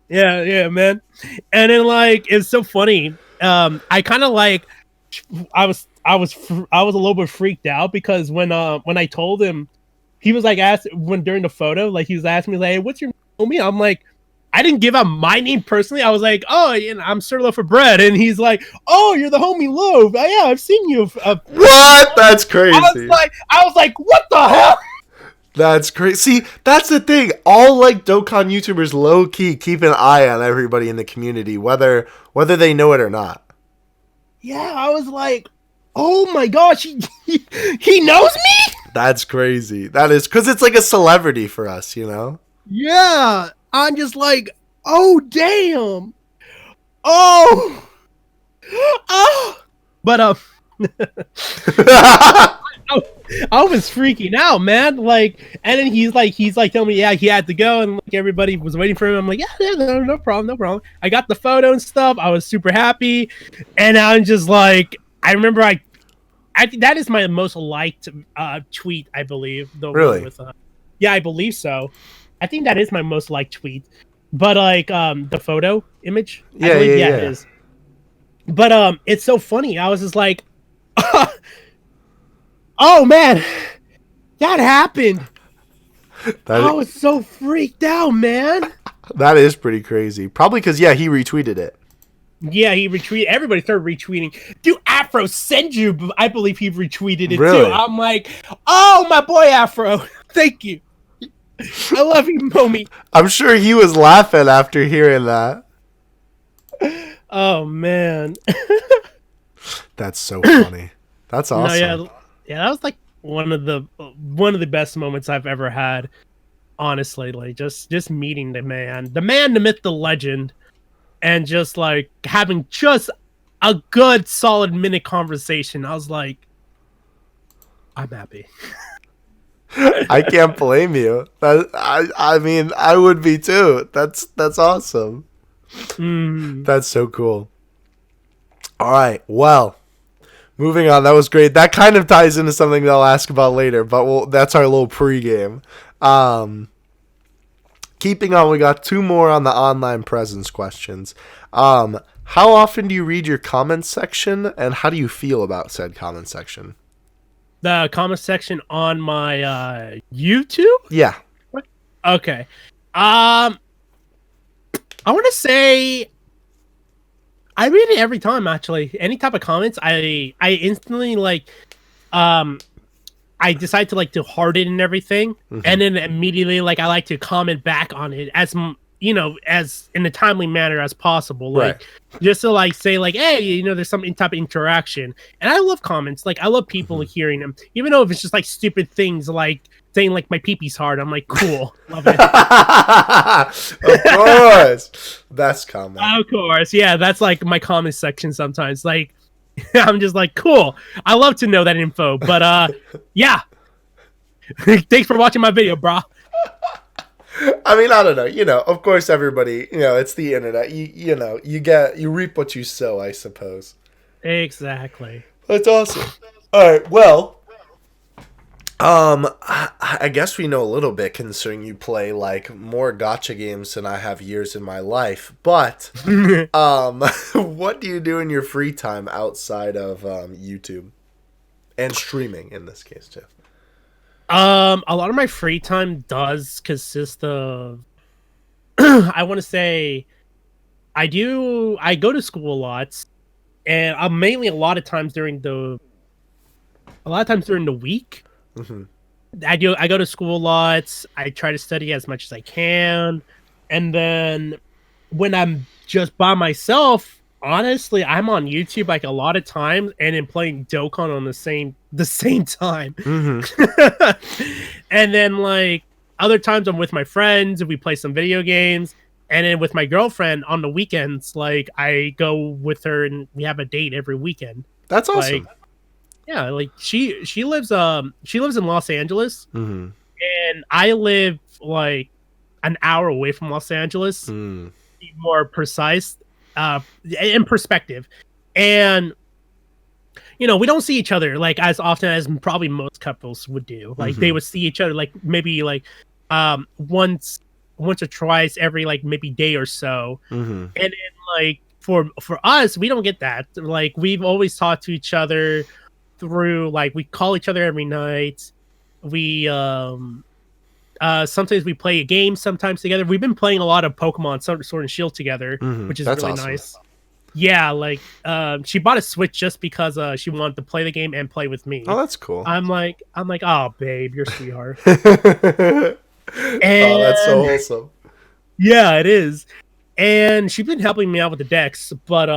Yeah, man. And then, like, it's so funny. I kind of like, I was a little bit freaked out because when I told him, he was like during the photo, like, he was asking me, like, hey, what's your homie? I'm like, I didn't give out my name personally. I was like, oh, you know, I'm SirLoadOfBread, and he's like, oh, you're the homie Loaf. Yeah, I've seen you. What? That's crazy. I was like, what the hell? That's crazy. See, that's the thing. All, like, Dokkan YouTubers low key keep an eye on everybody in the community, whether they know it or not. Yeah, I was like, oh my gosh, he knows me? That's crazy. That is, because it's like a celebrity for us, you know? Yeah, I'm just like, oh, damn. Oh. But, I was freaking out, man. Like, and then he's like telling me, yeah, he had to go, and like everybody was waiting for him. I'm like, yeah, no problem. I got the photo and stuff. I was super happy, and I'm just like, I remember I think that is my most liked tweet, I believe. Really? Yeah, I believe so. I think that is my most liked tweet. But like the photo image, yeah, it is. But it's so funny. I was just like, oh man, that happened. I was so freaked out, man. That is pretty crazy. Probably because, yeah, he retweeted it. Yeah, he retweeted. Everybody started retweeting. Dude, Afro Senju, I believe he retweeted it really? Too. I'm like, oh, my boy Afro, thank you. I love you, momie. I'm sure he was laughing after hearing that. Oh man, that's so funny. That's awesome. No, yeah, that was like one of the best moments I've ever had. Honestly, like just meeting the man, the myth, the legend, and just like having just a good solid minute conversation. I was like, I'm happy. I can't blame you. I mean, I would be too. That's awesome. That's so cool. All right, well, moving on. That was great. That kind of ties into something that I'll ask about later, but that's our little pregame. Keeping on, we got two more on the online presence questions. How often do you read your comments section, and how do you feel about said comment section? The comment section on my YouTube? Yeah. Okay. I want to say I read it every time, actually. Any type of comments, I instantly like I decide to like to heart it and everything, and then immediately like I like to comment back on it as as in a timely manner as possible, like just to like say like, hey, there's some type of interaction. And I love comments, like I love people hearing them, even though if it's just like stupid things like saying like my pee-pee's hard. I'm like, cool, love it. Of course, best comment. Of course, yeah, that's like my comment section sometimes. Like, I'm just like, cool. I love to know that info, but yeah. Thanks for watching my video, brah. I mean, I don't know. Of course, everybody, it's the internet. You reap what you sow, I suppose. Exactly. That's awesome. All right, well, I guess we know a little bit considering you play like more gacha games than I have years in my life. But what do you do in your free time outside of YouTube and streaming in this case too? A lot of my free time does consist of I want to say I go to school a lot, and I'm mainly a lot of times during the week. Mm-hmm. I go to school a lot. I try to study as much as I can, and then when I'm just by myself, honestly, I'm on YouTube like a lot of times, and then playing Dokkan on the same time. Mm-hmm. And then like other times I'm with my friends and we play some video games. And then with my girlfriend on the weekends, like I go with her and we have a date every weekend. That's awesome. Like, yeah, like she lives in Los Angeles, Mm-hmm. and I live like an hour away from Los Angeles. Mm. To be more precise, in perspective, and we don't see each other like as often as probably most couples would do. Like they would see each other like maybe like once or twice every like maybe day or so. And then like for us, we don't get that. Like we've always talked to each other through like we call each other every night. We sometimes we play a game sometimes together. We've been playing a lot of Pokemon Sword and Shield together, which is That's really awesome. nice. Yeah, like she bought a Switch just because she wanted to play the game and play with me. Oh, that's cool. I'm like, oh babe, you're a sweetheart. Oh, that's so And wholesome. yeah, it is. And she's been helping me out with the decks, but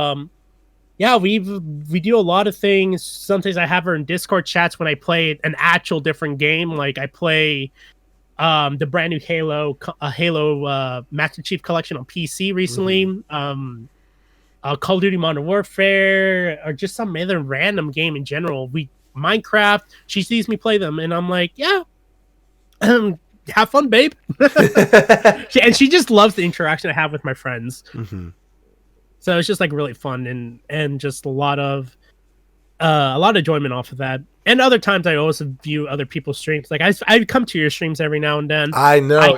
yeah, we do a lot of things. Sometimes I have her in Discord chats when I play an actual different game. Like I play the brand new Halo Master Chief Collection on PC recently. Call of Duty Modern Warfare, or just some other random game in general. Minecraft. She sees me play them, and I'm like, yeah, have fun, babe. And she just loves the interaction I have with my friends. So it's just like really fun and just a lot of enjoyment off of that. And other times I also view other people's streams. Like I come to your streams every now and then. I know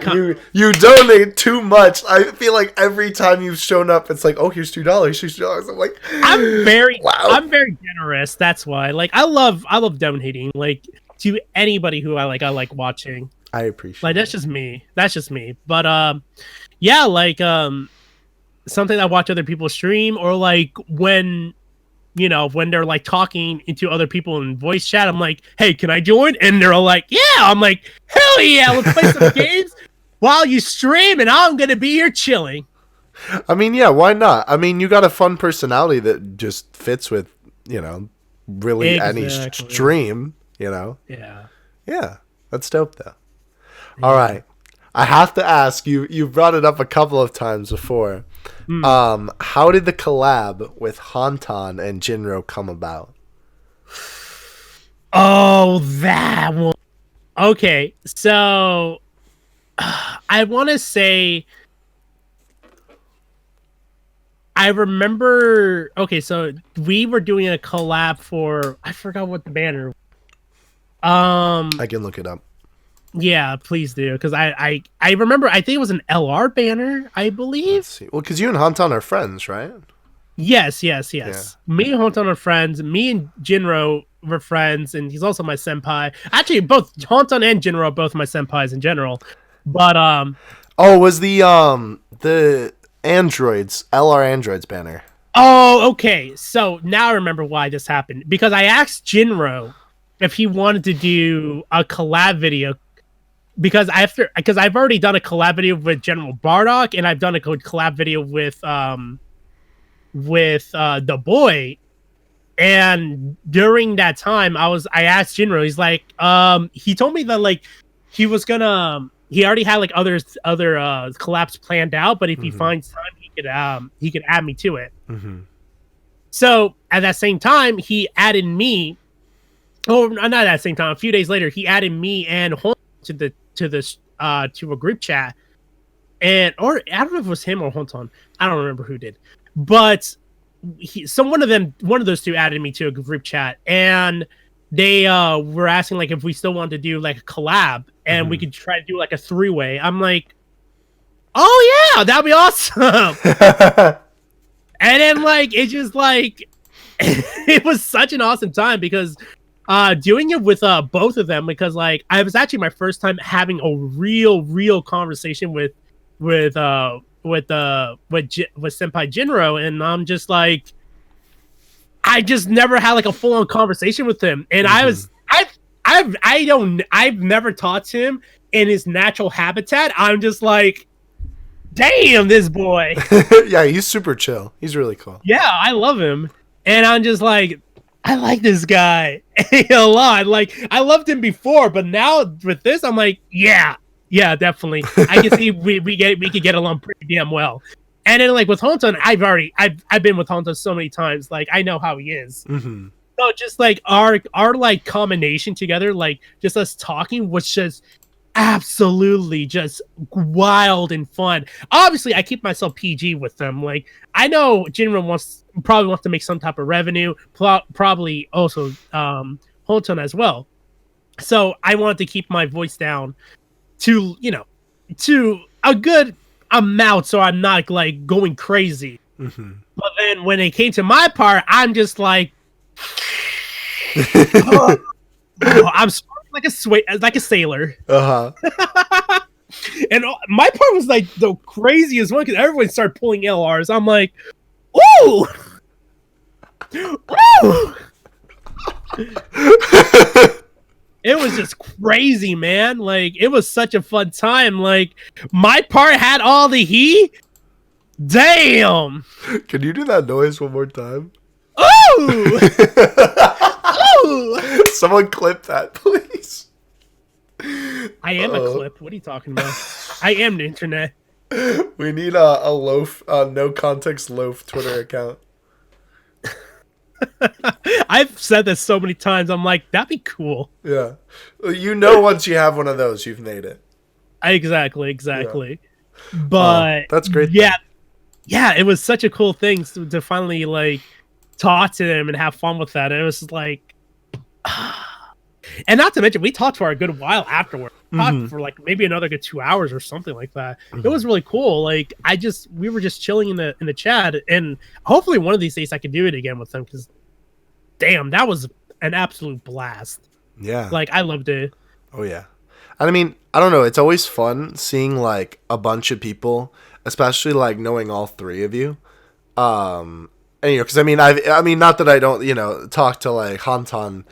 you donate too much. I feel like every time you've shown up, it's like, oh, here's $2. Here's $2. I'm like, I'm very wow. generous. That's why. Like I love donating. Like to anybody who I like watching. I appreciate. Like that's just me. But yeah, like something I watch other people stream, or like when they're like talking into other people in voice chat, I'm like, hey, can I join? And they're all like, yeah. I'm like, hell yeah, let's play some games while you stream, and I'm gonna be here chilling. I mean, yeah, why not? I mean, you got a fun personality that just fits with, really any stream, Yeah. Yeah, that's dope though. Yeah. All right. I have to ask you, you brought it up a couple of times before. How did the collab with Honton and Jinro come about? Oh, that one. Okay, so I want to say I remember. Okay, so we were doing a collab for, I forgot what the banner. I can look it up. Yeah, please do, because I remember. I think it was an LR banner, I believe. Let's see. Well, because you and Honton are friends, right? Yes. Yeah. Me and Honton are friends. Me and Jinro were friends, and he's also my senpai. Actually, both Honton and Jinro are both my senpais in general. But oh, was the androids LR androids banner? Oh, okay. So now I remember why this happened, because I asked Jinro if he wanted to do a collab video. Because I've already done a collab video with General Bardock, and I've done a collab video with the boy. And during that time, I asked Jinro. He's like, he told me that like he already had like other collabs planned out, but if he finds time, he could add me to it. So at that same time, he added me. Oh, not at that same time. A few days later, he added me and Hon to a group chat, or I don't know if it was him or Honton. I don't remember who did, but one of those two added me to a group chat, and they were asking like if we still wanted to do like a collab, and we could try to do like a 3-way. I'm like, oh yeah, that'd be awesome. And then like it just like it was such an awesome time, because doing it with both of them because like I was actually my first time having a real conversation with Senpai Jinro, and I'm just like I just never had like a full on conversation with him, and I've never talked to him in his natural habitat. I'm just like, damn, this boy. Yeah, he's super chill. He's really cool. Yeah, I love him, and I'm just like, I like this guy a lot. Like I loved him before, but now with this, I'm like, yeah, definitely. I can see we could get along pretty damn well. And then like with Honton, I've been with Honton so many times, like I know how he is. Mm-hmm. So just like our like combination together, like just us talking was just absolutely just wild and fun. Obviously, I keep myself PG with them. Like I know Jinro probably wants to make some type of revenue, probably also Honton as well. So I wanted to keep my voice down to to a good amount, so I'm not like going crazy. Mm-hmm. But then when it came to my part, I'm just like, oh, I'm like a sailor. Uh-huh. And my part was like the craziest one because everyone started pulling LRs. I'm like, ooh, ooh. It was just crazy, man. Like it was such a fun time. Like my part had all the heat. Damn. Can you do that noise one more time? Ooh. Ooh. Someone clip that, please. I am a clip. What are you talking about? I am the internet. We need a Loaf, no context Loaf Twitter account. I've said this so many times. I'm like, that'd be cool. Yeah. Once you have one of those, you've made it. Exactly. Yeah. But that's great. Yeah, it was such a cool thing to finally like talk to them and have fun with that. And it was just like, and not to mention, we talked for a good while afterward. Talked for like maybe another good 2 hours or something like that. It was really cool. Like we were just chilling in the chat, and hopefully one of these days I could do it again with them because, damn, that was an absolute blast. Yeah, like I loved it. Oh yeah, and I mean, I don't know. It's always fun seeing like a bunch of people, especially like knowing all three of you. And because I mean, not that I don't talk to like Hantan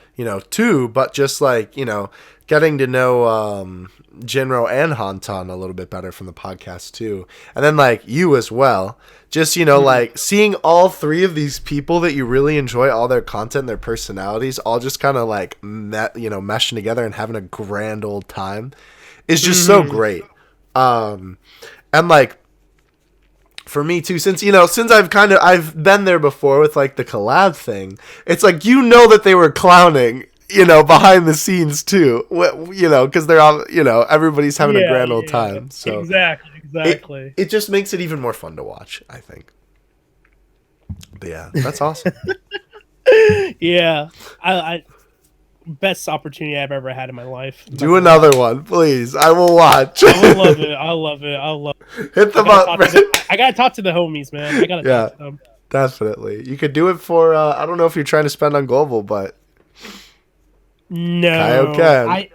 too, but just like getting to know Jinro and Hantan a little bit better from the podcast too, and then like you as well. Just like seeing all three of these people that you really enjoy, all their content, their personalities, all just kind of like meshing together and having a grand old time is just so great. And like for me too, since I've been there before with like the collab thing, it's like that they were clowning behind the scenes too, because they're all everybody's having a grand old time. So exactly. It just makes it even more fun to watch, I think. But yeah, that's awesome. Yeah, I best opportunity I've ever had in my life. Do another one, please. I will watch. I love it. Hit them up. I gotta talk to the homies, man. I gotta talk to them. Definitely. You could do it for. I don't know if you're trying to spend on Global, but no. Okay.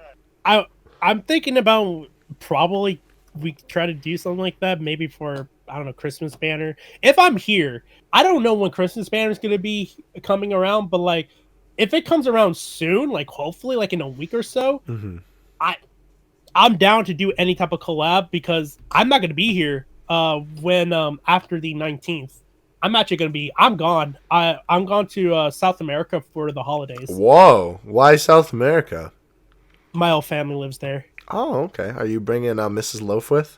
I'm thinking about probably we try to do something like that, maybe for I don't know, Christmas banner. If I'm here, I don't know when Christmas banner is gonna be coming around, but like if it comes around soon, like hopefully like in a week or so, I'm down to do any type of collab because I'm not gonna be here when after the 19th. I'm gone. I'm gone to South America for the holidays. Whoa. Why South America? My whole family lives there. Oh, okay. Are you bringing Mrs. Loaf with?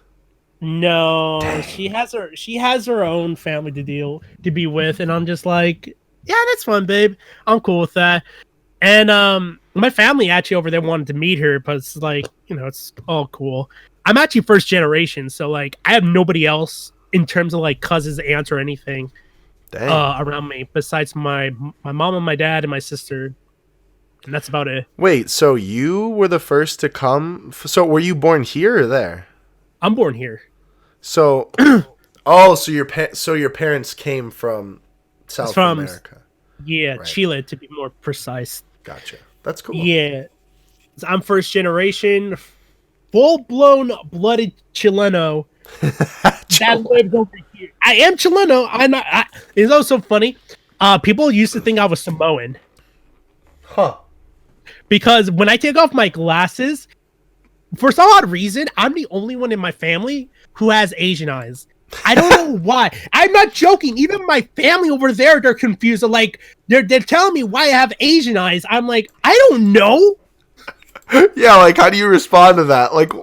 No, Dang. she has her own family to be with, and I'm just like, yeah, that's fun, babe. I'm cool with that. And my family actually over there wanted to meet her, but it's like, it's all cool. I'm actually first generation, so like I have nobody else in terms of like cousins, aunts, or anything around me besides my mom and my dad and my sister, and that's about it. Wait, so you were the first to come? So were you born here or there? I'm born here. So, so your parents came from South America. Yeah, right. Chile to be more precise. Gotcha. That's cool. Yeah. So I'm first generation, full-blown blooded Chileno that lives over here. I am Chileno. I'm not. It's also funny. People used to think I was Samoan. Huh. Because when I take off my glasses, for some odd reason, I'm the only one in my family who has Asian eyes. I don't know why. I'm not joking. Even my family over there, they're confused. They're telling me why I have Asian eyes. I'm like, I don't know. Yeah, like, how do you respond to that? Like,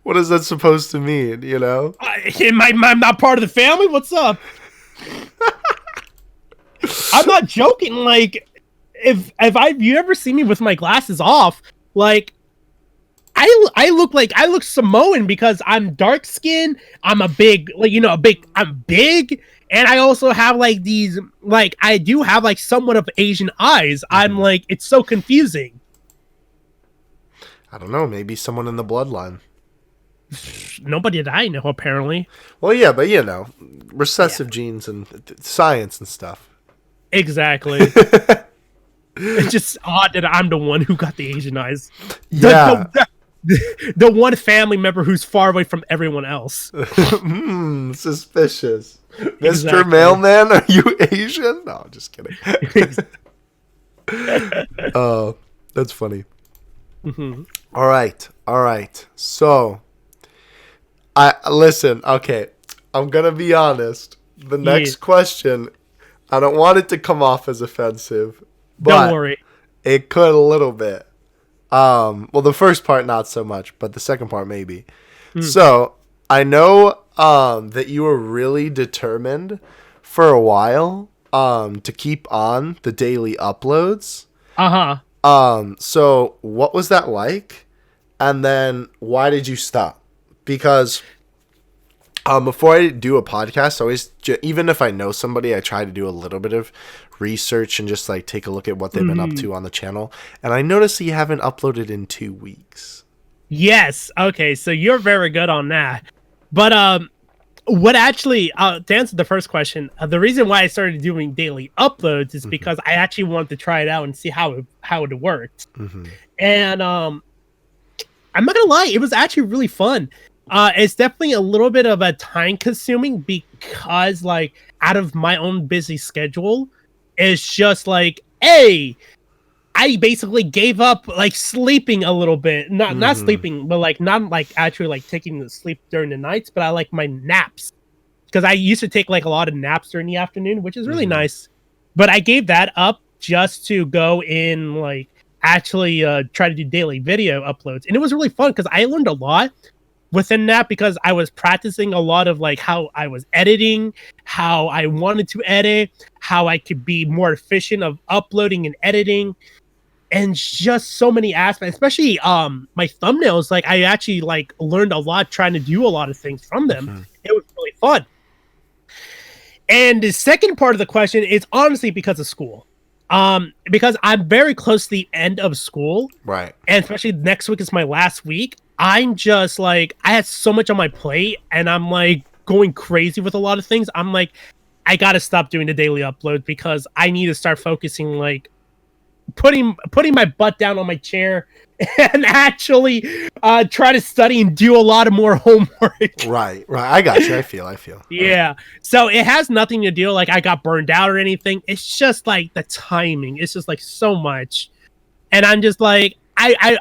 what is that supposed to mean, you know? I'm not part of the family? What's up? I'm not joking. Like, if you ever see me with my glasses off, like, I look Samoan because I'm dark skinned. I'm a big, I'm big, and I also have like these, like, I do have like somewhat of Asian eyes. Mm-hmm. I'm like, it's so confusing. I don't know. Maybe someone in the bloodline. Nobody that I know, apparently. Well, yeah, but recessive genes and science and stuff. Exactly. It's just odd that I'm the one who got the Asian eyes. Yeah. The one family member who's far away from everyone else. Suspicious. Exactly. Mr. Mailman, are you Asian? No, just kidding. Oh, that's funny. Mm-hmm. All right. So, listen. Okay, I'm gonna be honest. The next question, I don't want it to come off as offensive, but don't worry, it could a little bit. Well, the first part not so much, but the second part maybe. So I know that you were really determined for a while to keep on the daily uploads. So what was that like? And then why did you stop? Because before I do a podcast, I always, even if I know somebody, I try to do a little bit of research and just like take a look at what they've been up to on the channel. And I noticed that you haven't uploaded in 2 weeks. Yes. Okay. So you're very good on that. But what actually, to answer the first question, the reason why I started doing daily uploads is because I actually wanted to try it out and see how it worked. And I'm not gonna lie, it was actually really fun. It's definitely a little bit of a time consuming because, like, out of my own busy schedule, it's just like, hey, I basically gave up like sleeping a little bit. Not sleeping, but like not like actually like taking the sleep during the nights, but I like my naps. Because I used to take like a lot of naps during the afternoon, which is really nice. But I gave that up just to go in like actually try to do daily video uploads. And it was really fun because I learned a lot within that because I was practicing a lot of like how I was editing, how I wanted to edit, how I could be more efficient of uploading and editing, and just so many aspects, especially my thumbnails. Like I actually like learned a lot trying to do a lot of things from them. It was really fun. And the second part of the question is honestly because of school. Because I'm very close to the end of school. Right. And especially next week is my last week. I'm just like, I had so much on my plate and I'm like going crazy with a lot of things. I'm like, I gotta stop doing the daily upload because I need to start focusing, like putting my butt down on my chair and actually try to study and do a lot of more homework. Right. I got you. I feel. Yeah. So it has nothing to do like I got burned out or anything. It's just like the timing. It's just like so much. And I'm just like, I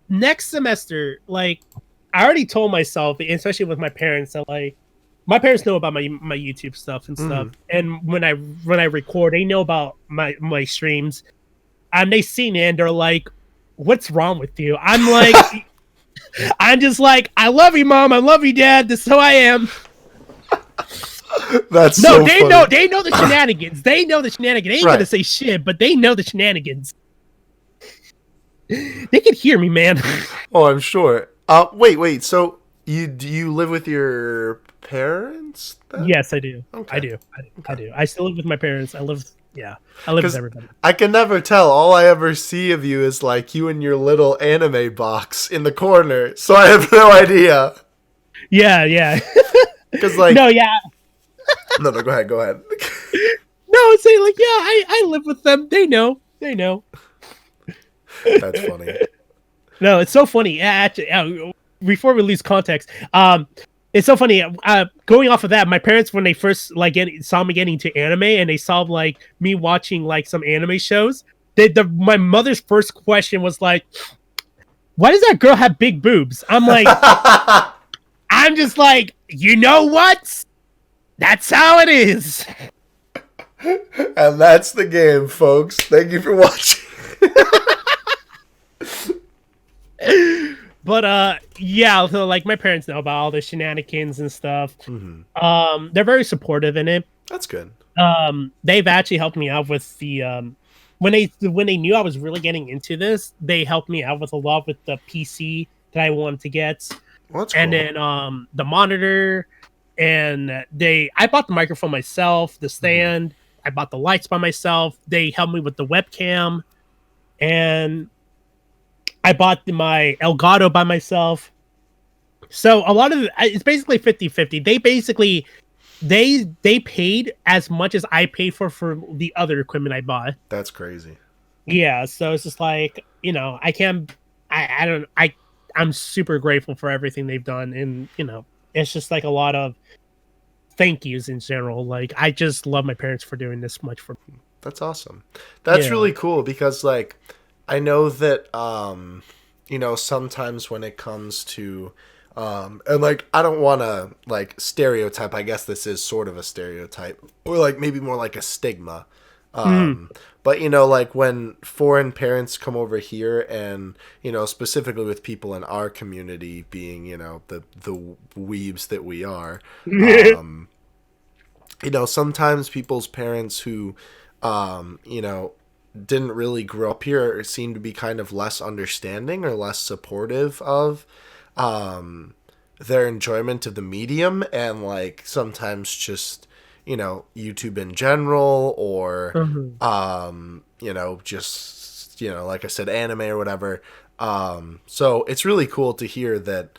next semester, like I already told myself, especially with my parents, that like my parents know about my YouTube stuff and stuff. And when I record, they know about my streams. And they seen it and they're like, what's wrong with you? I'm like, I'm just like, I love you, Mom. I love you, Dad. This is who I am. That's no, so they funny. know. They know the shenanigans. They know the shenanigans. They ain't gonna say shit, but they know the shenanigans. They can hear me, man. Oh, I'm sure. Wait. So do you live with your parents then? Yes, I do. Okay. I do. I still live with my parents. I live with everybody. I can never tell. All I ever see of you is like you in your little anime box in the corner. So I have no idea. Yeah. Because like no, yeah. No, go ahead. No, it's saying like, yeah, I live with them. They know. They know. That's funny. No, it's so funny. Actually, before we lose context, it's so funny. Going off of that, my parents, when they first saw me getting into anime, and they saw like me watching like some anime shows, my mother's first question was like, "Why does that girl have big boobs?" I'm just like, you know what? That's how it is. And that's the game, folks. Thank you for watching. But yeah, so like my parents know about all the shenanigans and stuff. They're very supportive in it. That's good. They've actually helped me out with the when they knew I was really getting into this, they helped me out with a lot with the PC that I wanted to get. Well, that's cool. And then the monitor, and I bought the microphone myself, the stand, I bought the lights by myself. They helped me with the webcam, and I bought my Elgato by myself. So a lot of it's basically 50-50. They basically they paid as much as I paid for the other equipment I bought. That's crazy. Yeah, so it's just like, I'm super grateful for everything they've done, and it's just like a lot of thank yous in general. Like, I just love my parents for doing this much for me. That's awesome. That's really cool, because like I know that sometimes when it comes to and like I don't want to like stereotype, I guess this is sort of a stereotype, or like maybe more like a stigma. But like when foreign parents come over here, and specifically with people in our community being the weebs that we are, sometimes people's parents who didn't really grow up here seem to be kind of less understanding or less supportive of their enjoyment of the medium, and like sometimes just YouTube in general, or just like I said, anime or whatever. So it's really cool to hear that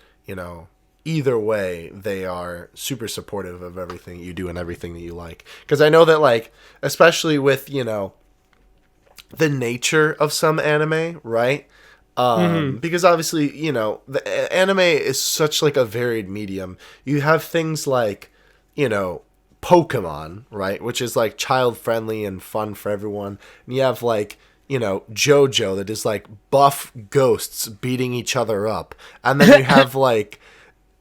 either way they are super supportive of everything you do and everything that you like, because I know that like especially with the nature of some anime, right? Because obviously the anime is such like a varied medium. You have things like Pokemon, right, which is like child friendly and fun for everyone, and you have like JoJo, that is like buff ghosts beating each other up, and then you have like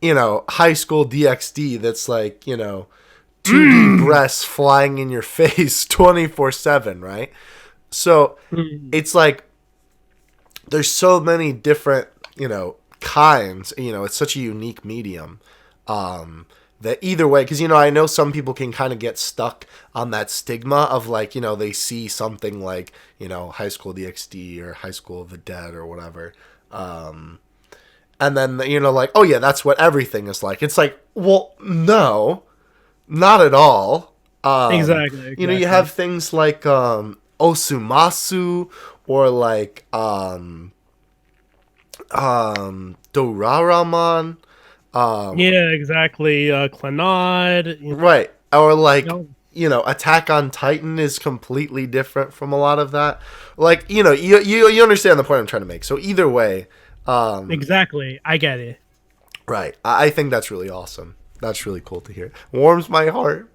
High School DxD, that's like 2D breasts flying in your face 24/7, right? So it's like there's so many different kinds. It's such a unique medium. That either way, because I know some people can kind of get stuck on that stigma of like they see something like High School DxD or High School of the Dead or whatever, and then like, oh yeah, that's what everything is like. It's like, well, no, not at all. Exactly. You have things like Osumasu, or like Doraraman. Yeah, exactly. Clannad. Right. Or like, Attack on Titan is completely different from a lot of that. Like, you understand the point I'm trying to make. So either way. Exactly. I get it. Right. I think that's really awesome. That's really cool to hear. Warms my heart.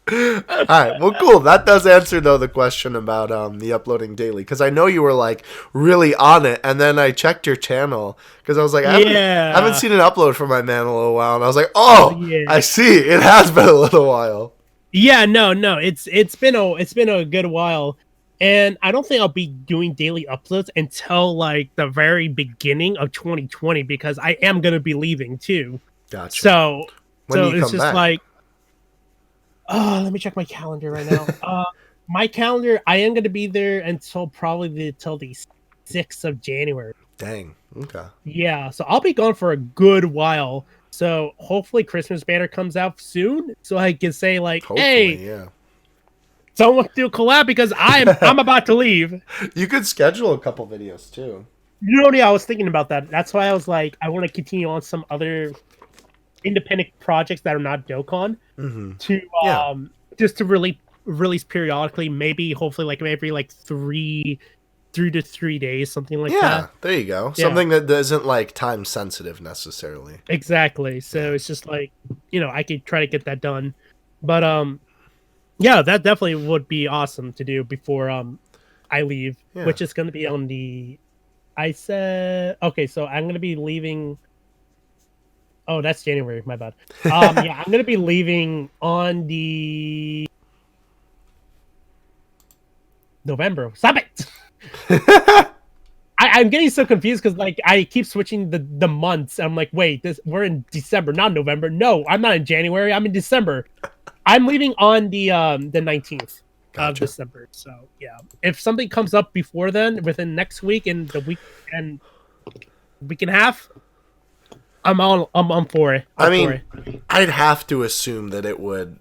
Alright, well, cool. That does answer, though, the question about the uploading daily, because I know you were like really on it, and then I checked your channel because I was like, I haven't seen an upload from my man in a little while, and I was like, I see, it has been a little while. Yeah, no, it's been a good while, and I don't think I'll be doing daily uploads until like the very beginning of 2020, because I am gonna be leaving too. Gotcha. So when do you it's come just back? like. Let me check my calendar right now. My calendar, I am going to be there until probably the 6th of January. Dang. Okay. Yeah, so I'll be gone for a good while. So hopefully Christmas banner comes out soon, so I can say like, Hopefully, hey, yeah. someone do a collab, because I'm about to leave. You could schedule a couple videos too. Yeah, I was thinking about that. That's why I was like, I want to continue on some other independent projects that are not Dokkan, to just to really released periodically, maybe hopefully like every like 3 to 3 days, something like Yeah, that. there you go. Yeah. Something that isn't like time sensitive necessarily. Exactly. So Yeah. it's just like, I could try to get that done. But yeah, that definitely would be awesome to do before I leave, Yeah. which is going to be on the I said okay, so I'm going to be leaving. Oh, that's January, my bad. Yeah, I'm going to be leaving on the November. Stop it. I'm getting so confused because like I keep switching the months. I'm like, wait, we're in December, not November. No, I'm not in January. I'm in December. I'm leaving on the 19th of Gotcha. December. So yeah, if something comes up before then, within next week and the week and week and a half, I'm for it. I mean, I'd have to assume that it would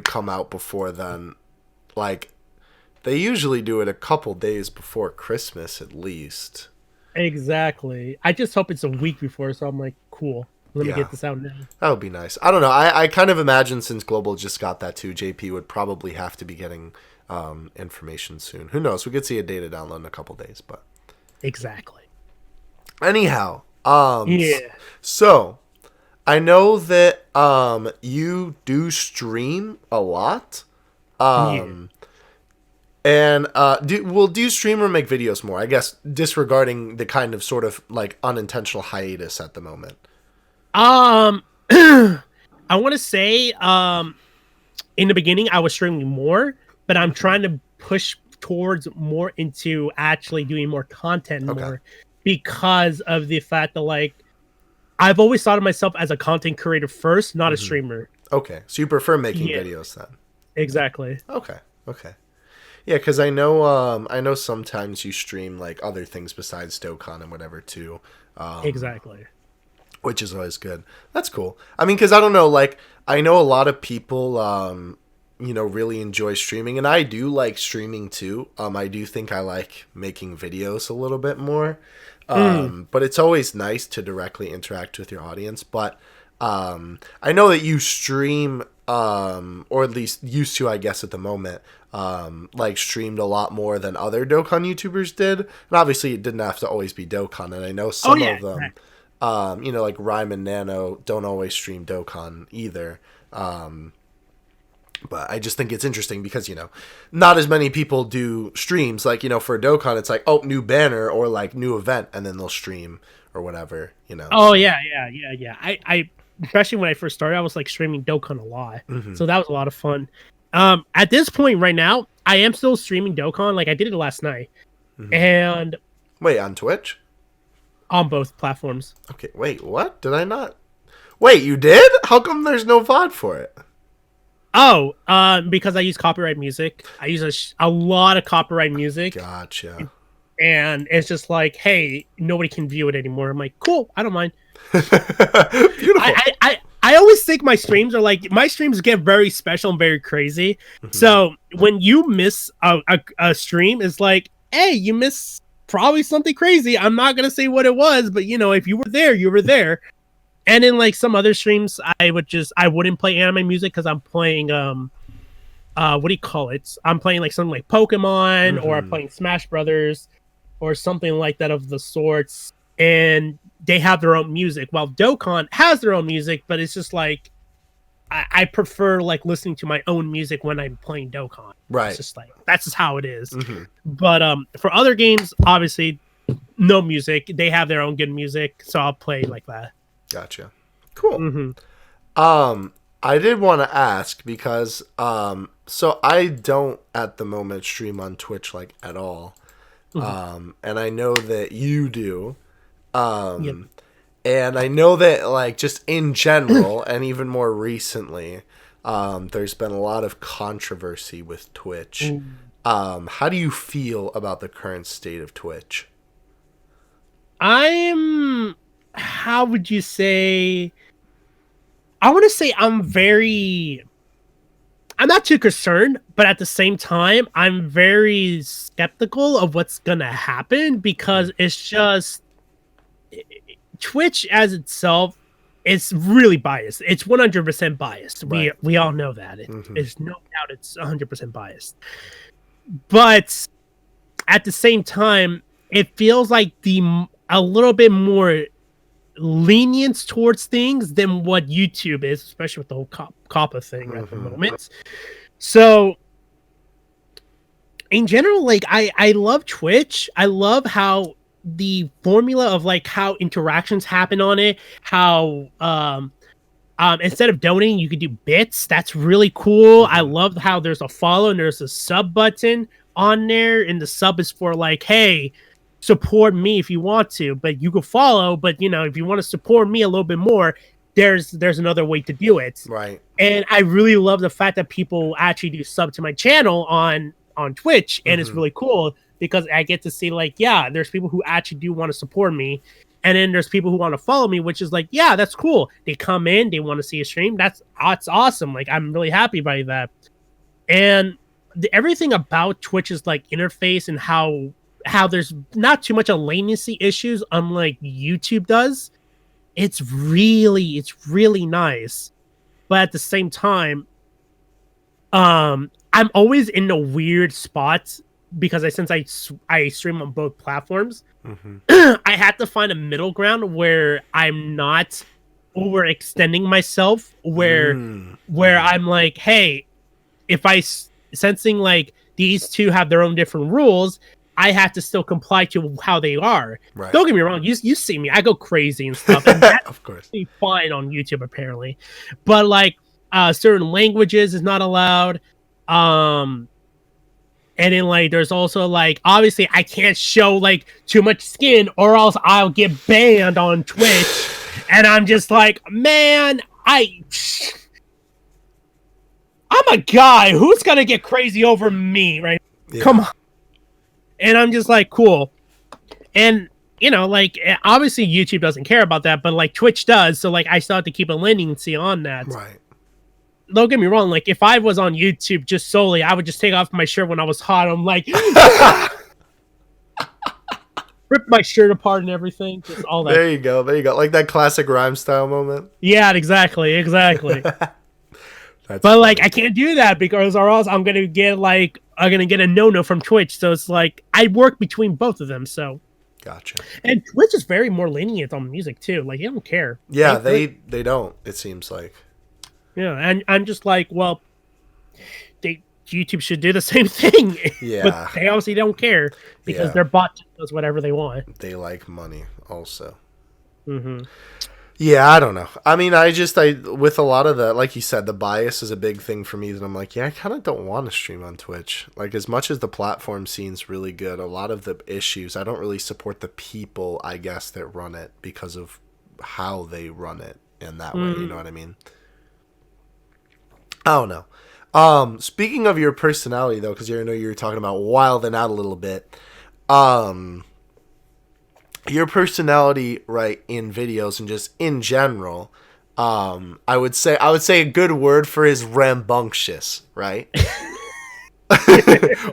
come out before then. Like, they usually do it a couple days before Christmas at least. Exactly. I just hope it's a week before, so I'm like, cool. Let me get this out now. That would be nice. I don't know. I kind of imagine since Global just got that too, JP would probably have to be getting information soon. Who knows? We could see a data download in a couple days, but exactly. Anyhow, yeah. So I know that you do stream a lot. And do you stream or make videos more? I guess disregarding the kind of sort of like unintentional hiatus at the moment. I want to say in the beginning I was streaming more, but I'm trying to push towards more into actually doing more content more because of the fact that like I've always thought of myself as a content creator first, not a streamer. Okay, so you prefer making videos then? Exactly. Okay. Yeah, because I know sometimes you stream like other things besides Dokkan and whatever too. Exactly. Which is always good. That's cool. I mean, because I don't know, like I know a lot of people, really enjoy streaming, and I do like streaming too. I do think I like making videos a little bit more. But it's always nice to directly interact with your audience. But I know that you stream, or at least used to, I guess, at the moment, like streamed a lot more than other Dokkan YouTubers did. And obviously it didn't have to always be Dokkan. And I know some of them, like Rhyme and Nano don't always stream Dokkan either. But I just think it's interesting because, not as many people do streams. Like, for Dokkan, it's like, oh, new banner or like new event, and then they'll stream or whatever, Oh, so. Yeah. I especially when I first started, I was like streaming Dokkan a lot. So that was a lot of fun. At this point right now, I am still streaming Dokkan. Like I did it last night. And wait, on Twitch? On both platforms. Okay, wait, what? Did I not? Wait, you did? How come there's no VOD for it? Oh, because I use copyright music. I use a lot of copyright music. Gotcha. And it's just like, hey, nobody can view it anymore. I'm like, cool, I don't mind. Beautiful. I always think my streams get very special and very crazy. So when you miss a stream, it's like, hey, you miss probably something crazy. I'm not gonna say what it was, but if you were there, you were there. And in like some other streams, I wouldn't play anime music because I'm playing what do you call it? I'm playing like something like Pokemon or I'm playing Smash Brothers or something like that of the sorts. And they have their own music. While Dokkan has their own music, but it's just like I prefer like listening to my own music when I'm playing Dokkan. Right. It's just like that's just how it is. But for other games, obviously no music. They have their own good music, so I'll play like that. Gotcha. Cool. I did want to ask because so I don't at the moment stream on Twitch like at all. And I know that you do. And I know that like just in general and even more recently, there's been a lot of controversy with Twitch. How do you feel about the current state of Twitch? How would you say? I want to say I'm not too concerned, but at the same time, I'm very skeptical of what's gonna happen because it's just Twitch as itself it's really biased. It's 100% biased. Right. We all know that. Mhm. There's no doubt it's 100% biased. But at the same time, it feels like a little bit more lenience towards things than what YouTube is, especially with the whole COPPA thing at the moment. So in general, like I love Twitch. I love how the formula of like how interactions happen on it, how instead of donating you could do bits. That's really cool. I love how there's a follow and there's a sub button on there, and the sub is for like, hey, support me if you want to, but you can follow, but you know, if you want to support me a little bit more, there's another way to do it. Right. And I really love the fact that people actually do sub to my channel on Twitch, and it's really cool because I get to see like, yeah, there's people who actually do want to support me, and then there's people who want to follow me, which is like, yeah, that's cool. They come in, they want to see a stream. That's awesome. Like, I'm really happy by that. And everything about Twitch's like interface and how there's not too much of latency issues, unlike YouTube does. It's really nice. But at the same time, I'm always in a weird spot because since I stream on both platforms, I had to find a middle ground where I'm not overextending myself, where I'm like, hey, if sensing like these two have their own different rules, I have to still comply to how they are. Right. Don't get me wrong, you see me, I go crazy and stuff, and that's of course fine on YouTube apparently, but like certain languages is not allowed. And then like there's also like, obviously I can't show like too much skin or else I'll get banned on Twitch. And I'm just like, man, I'm a guy who's gonna get crazy over me, right? Yeah. Come on. And I'm just like, cool. And you know, like obviously YouTube doesn't care about that, but like Twitch does, so like I still have to keep a leniency on that. Right. Don't get me wrong, like if I was on YouTube just solely, I would just take off my shirt when I was hot. I'm like rip my shirt apart and everything. Just all that. There you go. Like that classic rhyme style moment. Yeah, exactly. But funny. like I can't do that because or else I'm gonna get a no from Twitch. So it's like I work between both of them, so Gotcha. and Twitch is very more lenient on music too. Like they don't care. Yeah, they don't, it seems like. Yeah, and I'm just like, well, YouTube should do the same thing. Yeah. But they obviously don't care because their bot does whatever they want. They like money also. Mm-hmm. Yeah, I don't know. I mean, I with a lot of the, like you said, the bias is a big thing for me that I'm like, yeah, I kind of don't want to stream on Twitch. Like, as much as the platform seems really good, a lot of the issues, I don't really support the people, I guess, that run it because of how they run it in that way. You know what I mean? I don't know. Speaking of your personality, though, because I know you were talking about wilding out a little bit. Your personality, right, in videos and just in general, I would say a good word for is rambunctious, right?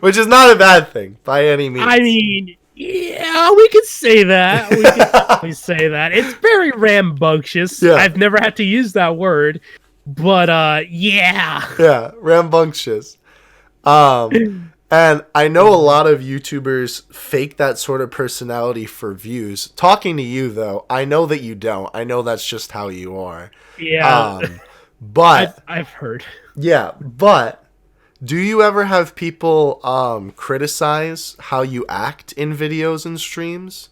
Which is not a bad thing by any means. I mean, yeah, we could say that. We could definitely say that. It's very rambunctious. Yeah. I've never had to use that word, but yeah. Yeah, rambunctious. And I know a lot of YouTubers fake that sort of personality for views. Talking to you, though, I know that you don't. I know that's just how you are. Yeah. But I've heard. Yeah, but do you ever have people criticize how you act in videos and streams?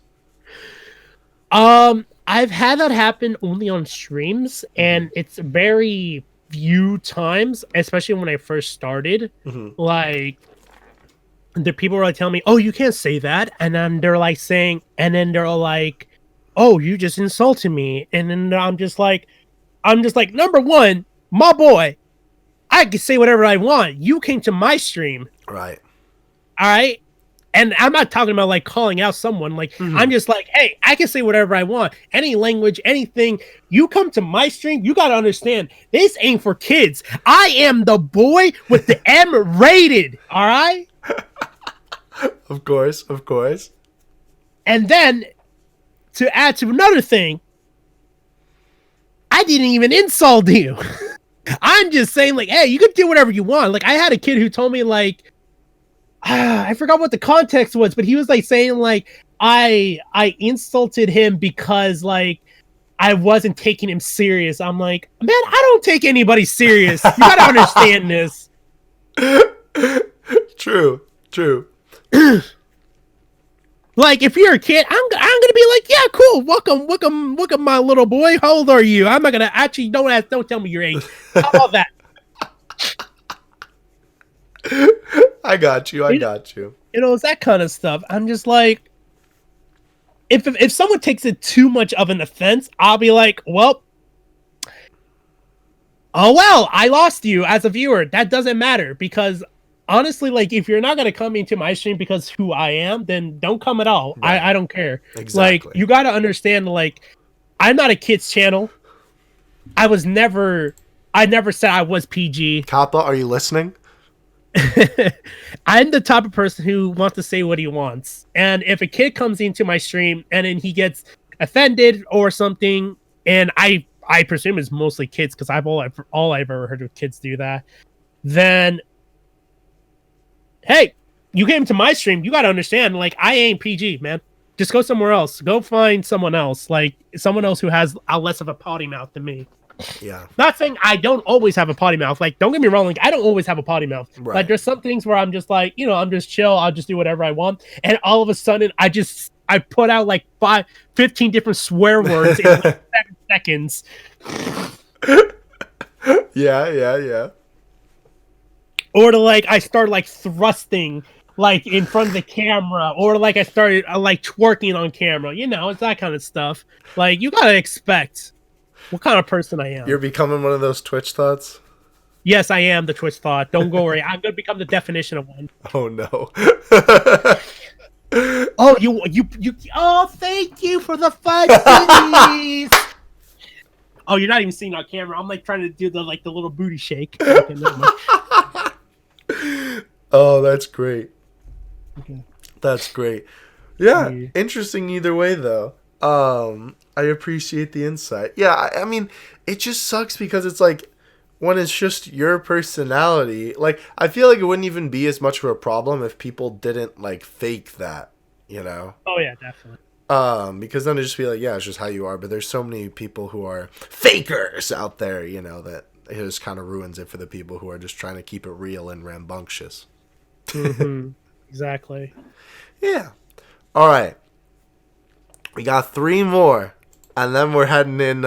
I've had that happen only on streams, and it's very few times, especially when I first started. Like, the people were like telling me, "Oh, you can't say that," and then they're like saying, and then they're like, "Oh, you just insulted me," and then I'm just like, number one, my boy, I can say whatever I want. You came to my stream, Right? all right. And I'm not talking about like calling out someone. Like I'm just like, hey, I can say whatever I want, any language, anything. You come to my stream, you gotta understand this ain't for kids. I am the boy with the M rated. All right. Of course. And then to add to another thing, didn't even insult you. I'm just saying, like, hey, you can do whatever you want. Like, I had a kid who told me, like, I forgot what the context was, but he was like saying, like, I insulted him because, like, I wasn't taking him serious. I'm like, man, I don't take anybody serious. You gotta understand this. True. Like, if you're a kid, I'm gonna be like, yeah, cool, welcome, my little boy. How old are you? I'm not gonna actually don't tell me your age. How about that? I got you. You know, it's that kind of stuff. I'm just like, if someone takes it too much of an offense, I'll be like, well, I lost you as a viewer. That doesn't matter, because honestly, like, if you're not gonna come into my stream because who I am, then don't come at all. Right. I don't care. Exactly. Like, you gotta understand, like, I'm not a kids channel. I never said I was PG. Kappa, are you listening? I'm the type of person who wants to say what he wants. And if a kid comes into my stream and then he gets offended or something, and I presume it's mostly kids, because all I've ever heard of kids do that, then hey, you came to my stream, you gotta understand, like, I ain't PG, man. Just go somewhere else. Go find someone else, like someone else who has a less of a potty mouth than me. Yeah. Not saying I don't always have a potty mouth. Like, don't get me wrong. Like, I don't always have a potty mouth. Right. Like, there's some things where I'm just like, you know, I'm just chill. I'll just do whatever I want. And all of a sudden, I put out like 15 different swear words in like 7 seconds. Yeah. Or I start like thrusting like in front of the camera, or like I started like twerking on camera. You know, it's that kind of stuff. Like, you gotta expect what kind of person I am. You're becoming one of those Twitch thoughts? Yes, I am the Twitch thought. Don't go worry. I'm gonna become the definition of one. Oh no. Oh, you oh, thank you for the 5 cities. Oh, you're not even seeing on camera. I'm like trying to do the little booty shake. Okay, never mind. Oh, that's great. Okay. That's great. Yeah, interesting either way though. I appreciate the insight. Yeah, I mean, it just sucks because it's like, when it's just your personality, like, I feel like it wouldn't even be as much of a problem if people didn't like fake that, you know? Oh yeah, definitely. Because then it'd just be like, yeah, it's just how you are. But there's so many people who are fakers out there, you know, that it just kind of ruins it for the people who are just trying to keep it real and rambunctious. Mm-hmm. Exactly. Yeah. All right. We got 3 more, and then we're heading in.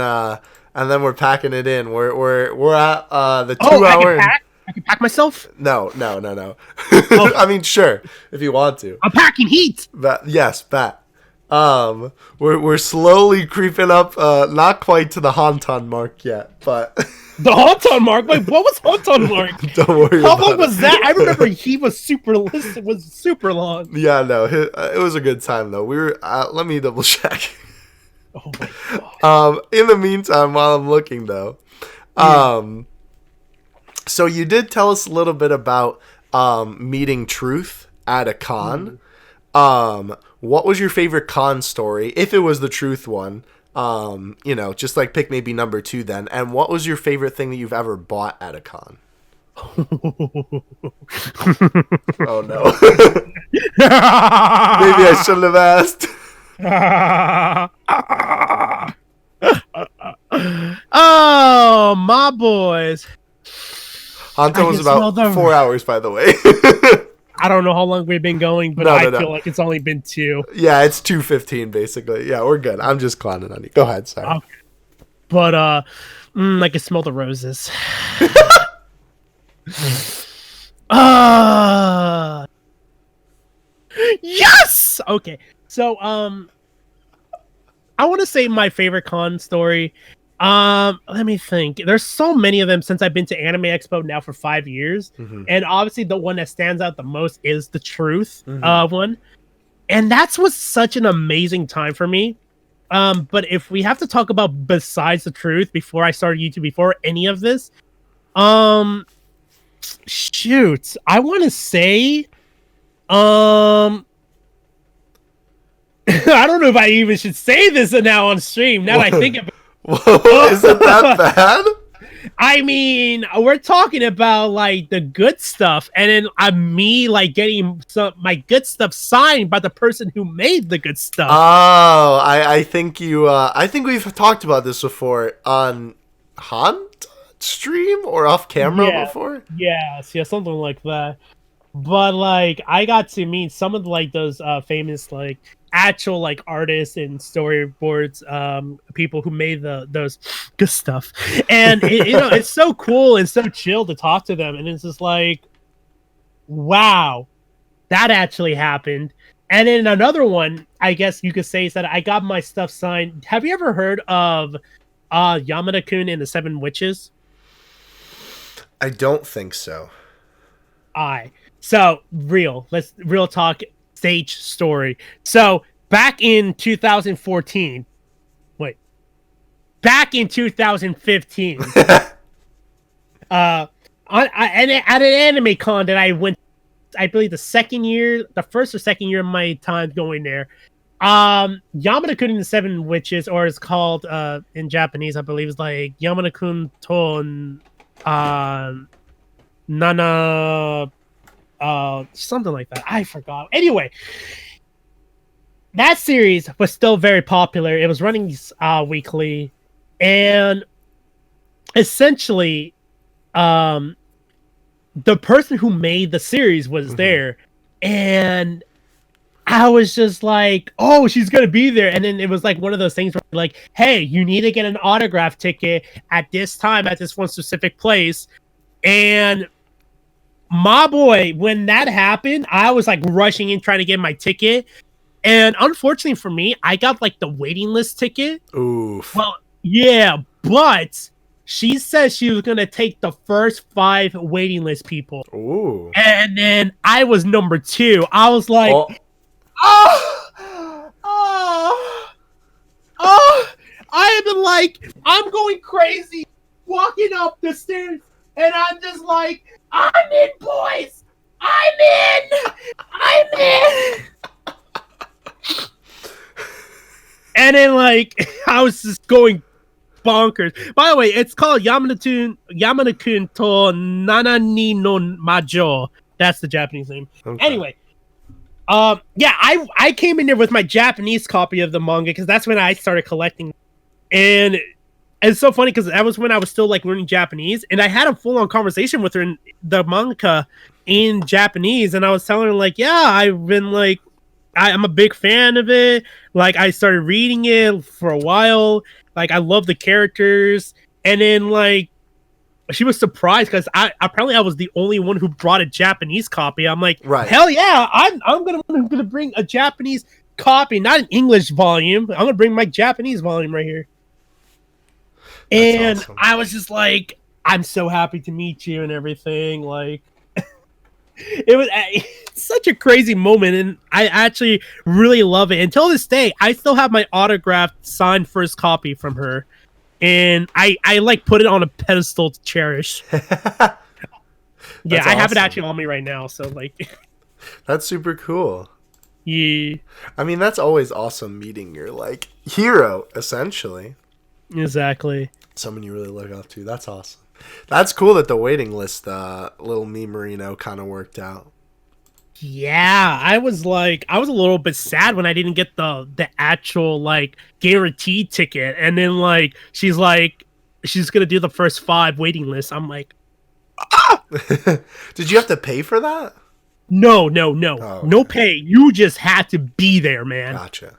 And then we're packing it in. We're at the 2 hour. I can pack myself? No. Oh. I mean, sure, if you want to. I'm packing heat. But yes, bat. We're slowly creeping up, not quite to the Honton mark yet, but the Honton mark. Wait, what was Honton mark? Don't worry. How long was that? I remember he was super long. Yeah, no, it was a good time though. We were. Let me double check. Oh my god. In the meantime, while I'm looking though, so you did tell us a little bit about meeting Truth at a con. What was your favorite con story, if it was the Truth one? You know, just like pick maybe number 2 then. And what was your favorite thing that you've ever bought at a con? Oh no. Maybe I shouldn't have asked. Oh, my boys. Honton was about 4 hours, by the way. I don't know how long we've been going, but I feel like it's only been 2. Yeah, it's 2:15 basically. Yeah, we're good. I'm just clowning on you. Go ahead, sorry. Okay. But I can smell the roses. Yes. Okay. So I want to say my favorite con story. Let me think. There's so many of them since I've been to Anime Expo now for 5 years. Mm-hmm. And obviously the one that stands out the most is the Truth one. And was such an amazing time for me. But if we have to talk about besides the Truth before I started YouTube, before any of this, shoot, I want to say, I don't know if I even should say this now on stream. Now that I think of it. Whoa, is it that bad? I mean, we're talking about like the good stuff, and then me like getting my good stuff signed by the person who made the good stuff. Oh, I think I think we've talked about this before on Hunt stream or off camera before. Yeah, something like that. But like, I got to meet some of like those famous like actual like artists and storyboards, people who made those good stuff, and it's so cool and so chill to talk to them, and it's just like, wow, that actually happened. And then another one, I guess you could say, is that I got my stuff signed. Have you ever heard of Yamada-kun and the Seven Witches? I don't think so. So let's real talk stage story. So back in 2015, at an anime con that I went, I believe the first or second year of my time going there. Yamada-kun and the Seven Witches, or it's called in Japanese, I believe, is like Yamada-kun to Nana, something like that. I forgot. Anyway, that series was still very popular. It was running weekly, and essentially, the person who made the series was there, and I was just like, oh, she's gonna be there. And then it was like one of those things where like, hey, you need to get an autograph ticket at this time at this one specific place. And my boy, when that happened, I was like rushing in trying to get my ticket. And unfortunately for me, I got like the waiting list ticket. Oof. Well, yeah, but she said she was gonna take the first 5 waiting list people. Ooh. And then I was number 2. I was like, I am like, I'm going crazy, walking up the stairs, and I'm just like, I'm in, boys! I'm in! And then, like, I was just going bonkers. By the way, it's called Yamada-kun to Nanani no Majo. That's the Japanese name. Okay. Anyway, yeah, I came in there with my Japanese copy of the manga because that's when I started collecting. And it's so funny because that was when I was still like learning Japanese, and I had a full-on conversation with her in the manga in Japanese, and I was telling her like, yeah, I've been like, I'm a big fan of it. Like, I started reading it for a while. Like, I love the characters, and then like, she was surprised because apparently I was the only one who brought a Japanese copy. I'm like, right. Hell yeah, I'm gonna bring a Japanese copy, not an English volume. I'm gonna bring my Japanese volume right here. That's and awesome. I was just like, I'm so happy to meet you and everything. Like, it's such a crazy moment, and I actually really love it. Until this day, I still have my autographed signed first copy from her. And I like put it on a pedestal to cherish. Yeah, I have it actually on me right now. So like, that's super cool. Yeah, I mean, that's always awesome meeting your like hero, essentially. Exactly. Someone you really look up to. That's awesome. That's cool that the waiting list, little me Marino, kind of worked out. Yeah, I was a little bit sad when I didn't get the actual like guaranteed ticket, and then like she's gonna do the first 5 waiting lists. I'm like, ah! Did you have to pay for that? No, no pay. You just had to be there, man. Gotcha.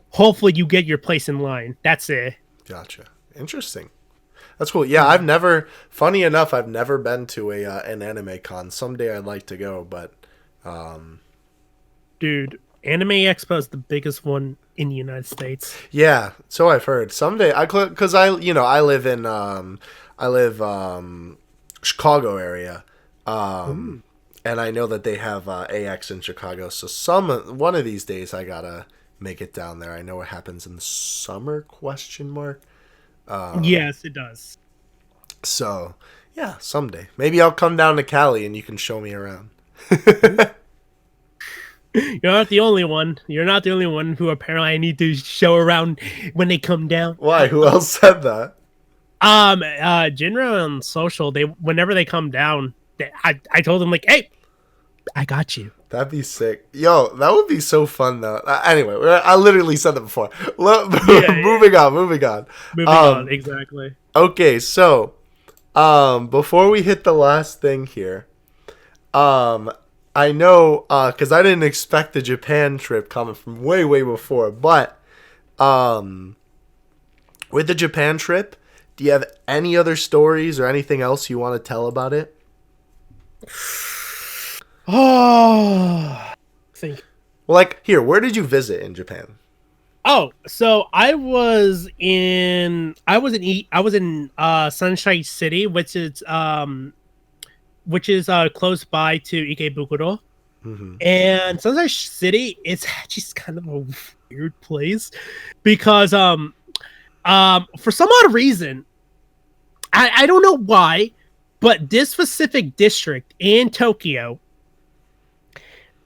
Hopefully, you get your place in line. That's it. Gotcha. Interesting. That's cool. Yeah, funny enough, I've never been to an anime con. Someday I'd like to go, but. Dude, Anime Expo is the biggest one in the United States. Yeah, so I've heard. Someday, because I live in Chicago area, and I know that they have AX in Chicago. So one of these days, I gotta make it down there. I know it happens in the summer? ? Yes, it does. So yeah, someday maybe I'll come down to Cali and you can show me around. You're not the only one. You're not the only one who apparently I need to show around when they come down. Why? Who else said that? Jinro and Social, whenever they come down, I told them like, hey, I got you. That'd be sick. Yo, that would be so fun though. Anyway, I literally said that before. Moving on. Moving on, exactly. Okay, so before we hit the last thing here, I know because I didn't expect the Japan trip coming from way before, but with the Japan trip, do you have any other stories or anything else you want to tell about it? Oh, think. Well, like here, where did you visit in Japan? Oh, so I was in Sunshine City, which is close by to Ikebukuro. Mm-hmm. And Sunshine City, it's just kind of a weird place because for some odd reason, I don't know why, but this specific district in Tokyo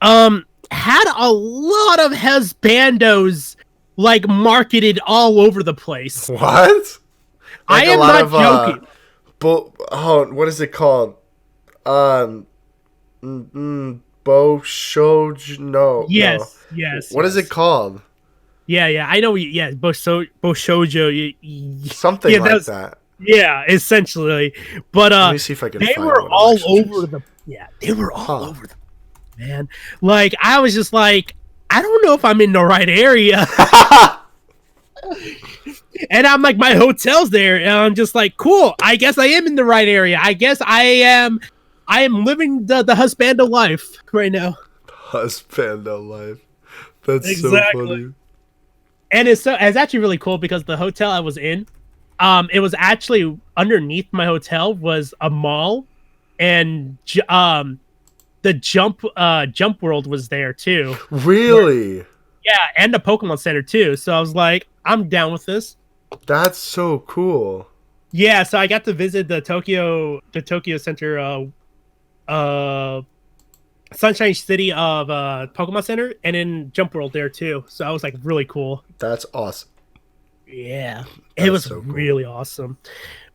had a lot of husbandos like marketed all over the place. What? I am not joking. What is it called? Bo Shoujo. No. Yes. What is it called? Yeah. I know. Yeah, Bo Shoujo. Something like that. Yeah, essentially. But let me see if I can. They were all over the. Yeah, they were all over the. Man, like I was just like, I don't know if I'm in the right area. And I'm like, my hotel's there, and I'm just like, cool. I guess I am in the right area. I guess I am living the husbando life right now. Husbando life. That's exactly. So funny. And it's actually really cool because the hotel I was in, it was actually underneath my hotel was a mall, and the jump world was there too. Really? Yeah, and the Pokemon Center too. So I was like, I'm down with this. That's so cool. Yeah, so I got to visit the Tokyo Center, Sunshine City of Pokemon Center, and in Jump World there too. So I was like, really cool. That's awesome. Yeah, it was so really awesome.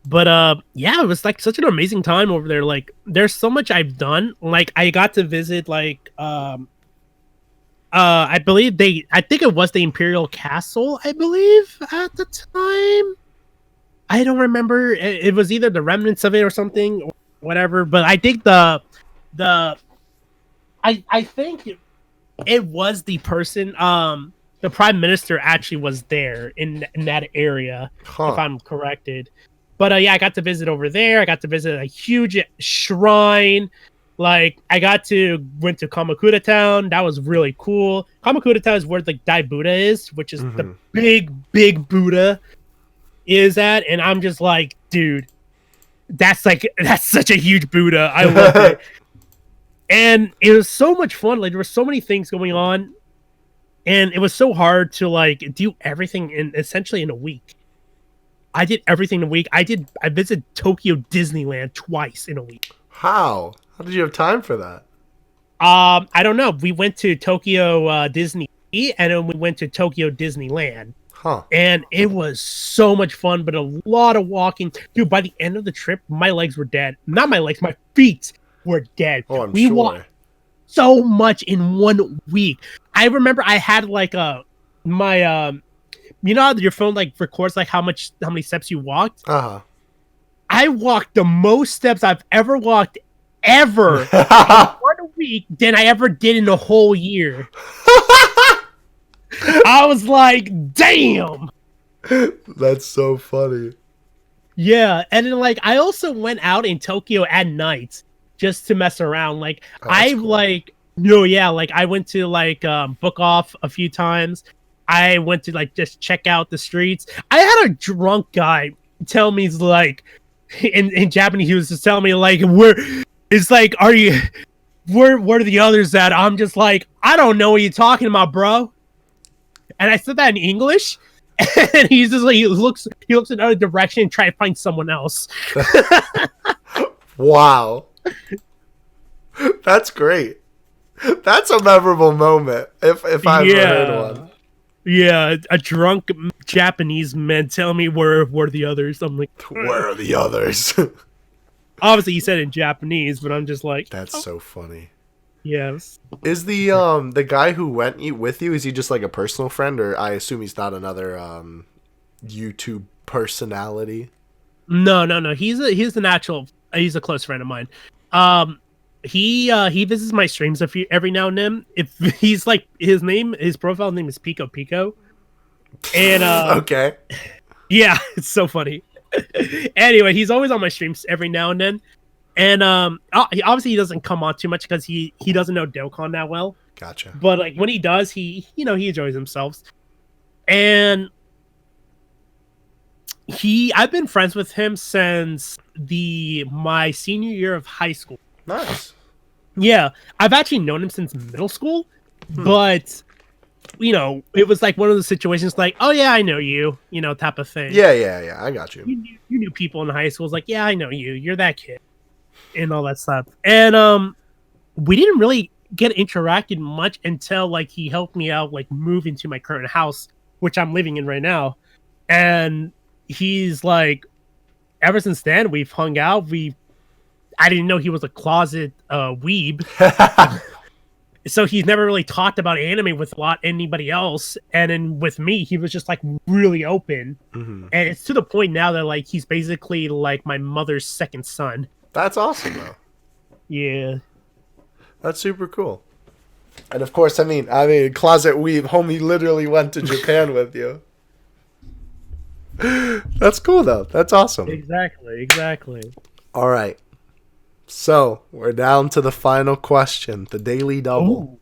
But yeah, it was like such an amazing time over there. Like, there's so much I've done. Like, I got to visit like I think it was the Imperial Castle, I believe, at the time. I don't remember. It was either the remnants of it or something, or whatever. But I think I think it was the person. The Prime Minister actually was there in that area, if I'm corrected. But yeah, I got to visit over there. I got to visit a huge shrine. Like, I went to Kamakura Town. That was really cool. Kamakura Town is where the Dai Buddha is, which is the big Buddha is at. And I'm just like, dude, that's such a huge Buddha. I love it. And it was so much fun. Like, there were so many things going on. And it was so hard to like do everything essentially in a week. I did everything in a week. I visited Tokyo Disneyland twice in a week. How did you have time for that? I don't know. We went to Tokyo Disney, and then we went to Tokyo Disneyland. And it was so much fun, but a lot of walking. Dude, by the end of the trip, my legs were dead. Not my legs, my feet were dead. Oh, I'm sure. Walked so much in 1 week. I remember I had like my you know how your phone like records like how many steps you walked? I walked the most steps I've ever walked in 1 week than I ever did in a whole year. I was like, damn. That's so funny. Yeah, and then like I also went out in Tokyo at night just to mess around. Like I went to like book off a few times. I went to like just check out the streets. I had a drunk guy tell me like in Japanese, he was just telling me like where are the others at? I'm just like, I don't know what you're talking about, bro. And I said that in English, and he's just like he looks in another direction and try to find someone else. Wow. That's great. That's a memorable moment, if I've ever heard one. Yeah, a drunk Japanese man telling me where the others. I'm like, Where are the others? obviously he said it in Japanese, but I'm just like, That's so funny. yes. Is the guy who went with you, is he just like a personal friend, or I assume he's not another YouTube personality? No. He's an actual. He's a close friend of mine. He visits my streams every now and then. If he's like his profile name is Pico Pico, and Okay. yeah, it's so funny. Anyway, he's always on my streams every now and then, and obviously he doesn't come on too much because he doesn't know Dokkan that well. Gotcha. But like when he does, he enjoys himself, and I've been friends with him since my senior year of high school. Nice. Yeah, I've actually known him since middle school, but it was like one of those situations like, oh yeah, I know you, type of thing. Yeah, I got you. You knew people in high school. It's like, yeah, I know you. You're that kid, and all that stuff. And we didn't really get interacted much until like he helped me out, like move into my current house, which I'm living in right now. And he's like, ever since then we've hung out. I didn't know he was a closet weeb. So he's never really talked about anime with anybody else. And then with me, he was just like really open. Mm-hmm. And it's to the point now that like he's basically like my mother's second son. That's awesome, though. Yeah. That's super cool. And of course, I mean, closet weave, homie literally went to Japan with you. That's cool, though. That's awesome. Exactly. All right. So, we're down to the final question, the Daily Double. Ooh,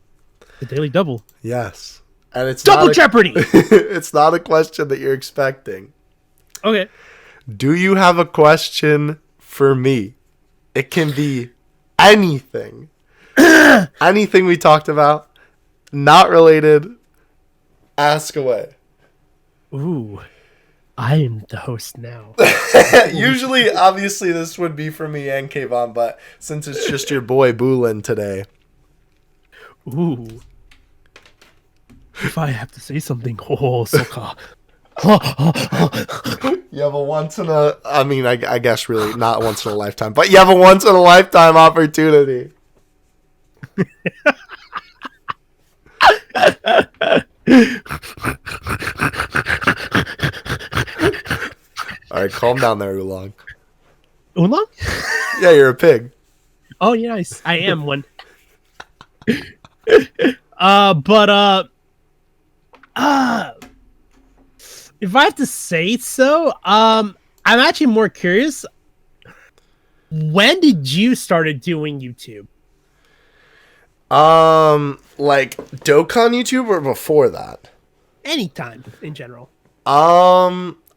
the Daily Double. Yes. And it's Double Jeopardy! It's not a question that you're expecting. Okay. Do you have a question for me? It can be anything. Anything we talked about, not related. Ask away. Ooh. I am the host now. Usually, obviously, this would be for me and Kayvon, but since it's just your boy Boolin today. Ooh. If I have to say something, Soka. You have a once in a... I mean, I guess really not once in a lifetime, but you have a once in a lifetime opportunity. All right, calm down there, Oolong. Oolong? Yeah, you're a pig. Oh, yeah, I am one. If I have to say so, I'm actually more curious. When did you started doing YouTube? Like Dokkan YouTube or before that? Anytime in general.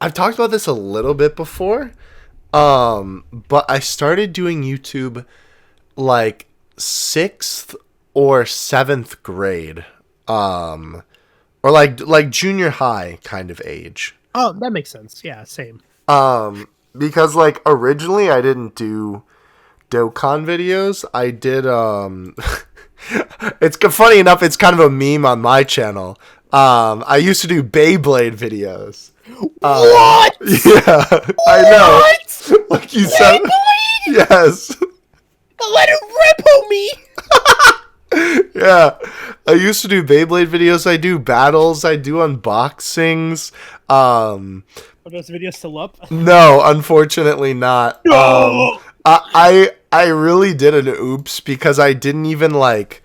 I've talked about this a little bit before. But I started doing YouTube like 6th or 7th grade. Or like junior high kind of age. Oh, that makes sense. Yeah, same. Because like originally I didn't do Dokkan videos. I did it's funny enough, it's kind of a meme on my channel. I used to do Beyblade videos. What? Yeah, I know. What? Like you said. Yes. Let it rip, homie. Yeah, I used to do Beyblade videos. I do battles. I do unboxings. Are those videos still up? No, unfortunately not. No! I really did an oops because I didn't even like.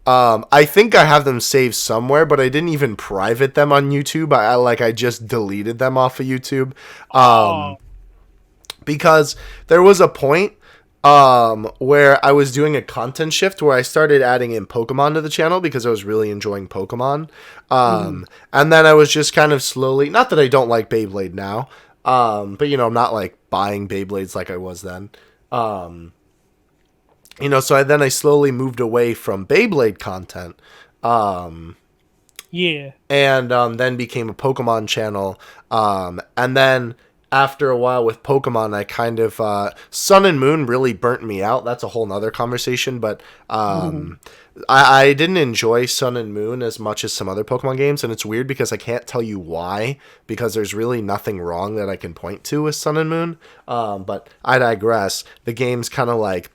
I think I have them saved somewhere, but I didn't even private them on YouTube. I just deleted them off of YouTube. Because there was a point where I was doing a content shift where I started adding in Pokemon to the channel because I was really enjoying Pokemon. And then I was just kind of slowly, not that I don't like Beyblade now, but I'm not like buying Beyblades like I was then. So I slowly moved away from Beyblade content. Yeah. And then became a Pokemon channel. And then after a while with Pokemon, I kind of Sun and Moon really burnt me out. That's a whole nother conversation. But I didn't enjoy Sun and Moon as much as some other Pokemon games, and it's weird because I can't tell you why, because there's really nothing wrong that I can point to with Sun and Moon. But I digress. The games kind of like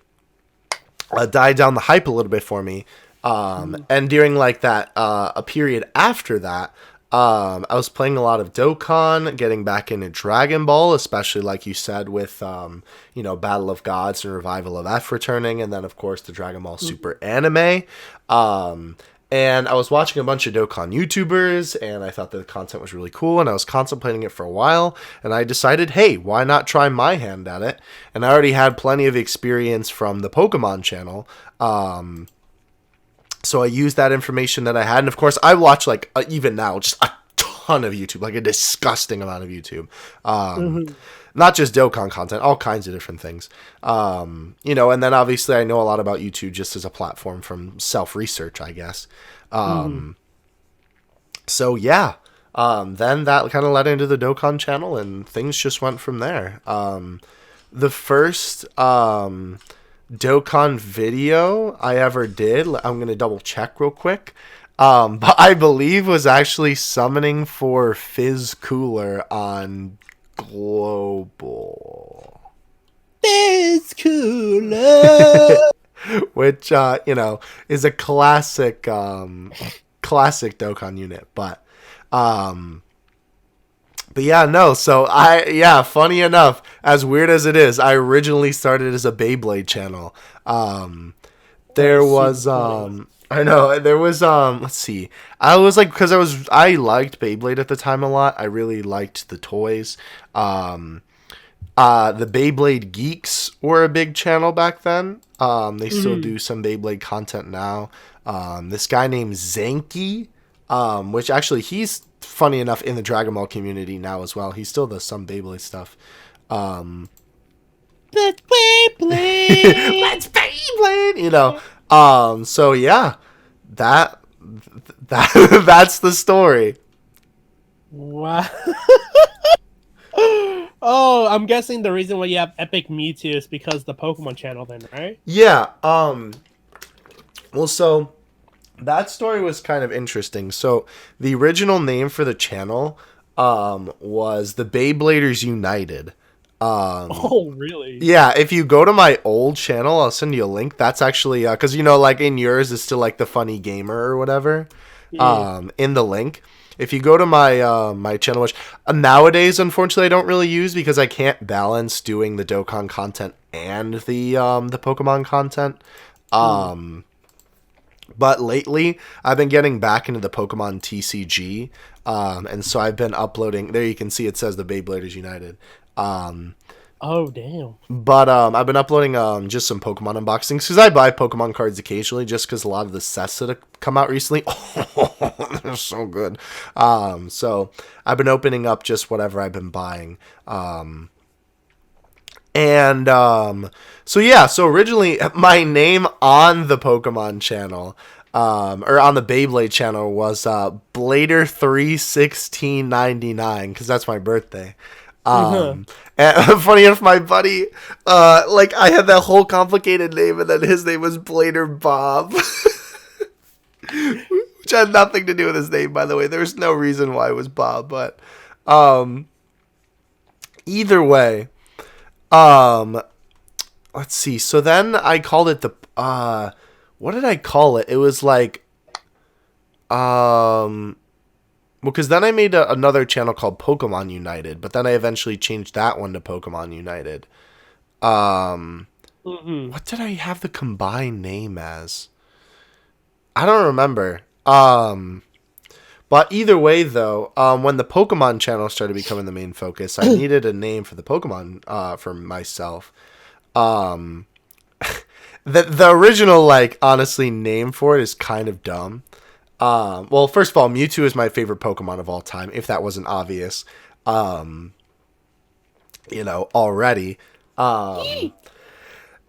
died down the hype a little bit for me. And during like that a period after that, I was playing a lot of Dokkan, getting back into Dragon Ball, especially like you said with Battle of Gods and Revival of F returning, and then of course the Dragon Ball Super anime. And I was watching a bunch of Dokkan YouTubers, and I thought that the content was really cool, and I was contemplating it for a while, and I decided, hey, why not try my hand at it? And I already had plenty of experience from the Pokemon channel. So I used that information that I had. And of course, I watch like even now just a ton of YouTube, like a disgusting amount of YouTube. Not just Dokkan content, all kinds of different things. And then obviously I know a lot about YouTube just as a platform from self-research, I guess. So yeah, then that kind of led into the Dokkan channel and things just went from there. The first Dokkan video I ever did, I'm going to double check real quick, but I believe was actually summoning for Fizz Cooler on Global. Fizz Cooler! Which, is a classic Dokkan unit, but yeah, no, so funny enough, as weird as it is, I originally started as a Beyblade channel. Let's see. I was like, because I liked Beyblade at the time a lot. I really liked the toys. The Beyblade Geeks were a big channel back then. They still do some Beyblade content now. This guy named Zanky, which actually he's funny enough in the Dragon Ball community now as well. He still does some Beyblade stuff. Let's Beyblade! Let's Beyblade! So yeah, that's the story. Wow. Oh, I'm guessing the reason why you have Epic Mewtwo is because the Pokemon channel then, right? Yeah. Well, so that story was kind of interesting. So the original name for the channel was the Beybladers United. Oh, really? Yeah, if you go to my old channel, I'll send you a link. That's actually because like in yours it's still like the funny gamer or whatever. In the link, if you go to my my channel, which nowadays unfortunately I don't really use because I can't balance doing the Dokkan content and the Pokemon content. But lately I've been getting back into the Pokemon TCG, and so I've been uploading. There you can see it says the Beybladers United. Oh, damn. But I've been uploading just some Pokemon unboxings because I buy Pokemon cards occasionally just because a lot of the sets that have come out recently, they're so good. So I've been opening up just whatever I've been buying. So originally my name on the Pokemon channel, or on the Beyblade channel was Blader31699 because that's my birthday. And funny enough, my buddy, I had that whole complicated name, and then his name was Blader Bob, which had nothing to do with his name, by the way. There was no reason why it was Bob, but either way, let's see. So then I called it what did I call it? It was like, because then I made another channel called Pokemon United, but then I eventually changed that one to Pokemon United. What did I have the combined name as? I don't remember. But either way, though, when the Pokemon channel started becoming the main focus, I needed a name for the Pokemon for myself. The original, honestly, name for it is kind of dumb. Well, first of all, Mewtwo is my favorite Pokemon of all time, if that wasn't obvious, already.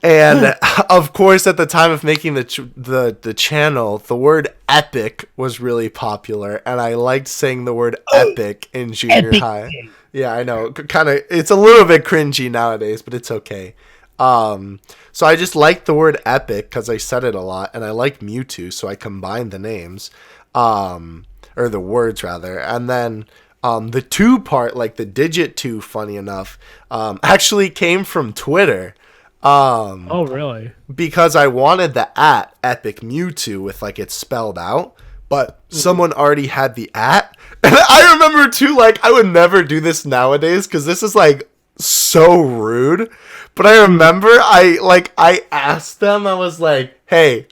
And of course, at the time of making the channel, the word epic was really popular, and I liked saying the word epic in junior high. Yeah, I know. Kind of, it's a little bit cringy nowadays, but it's okay. So I just like the word epic because I said it a lot, and I like Mewtwo, so I combined the names, or the words rather, and then the 2 part, like the digit 2, funny enough, actually came from Twitter. Oh, really? Because I wanted the @ Epic Mewtwo with like it spelled out, but someone already had the @ and I remember too, like I would never do this nowadays because this is like so rude. But I remember I asked them, I was like, hey,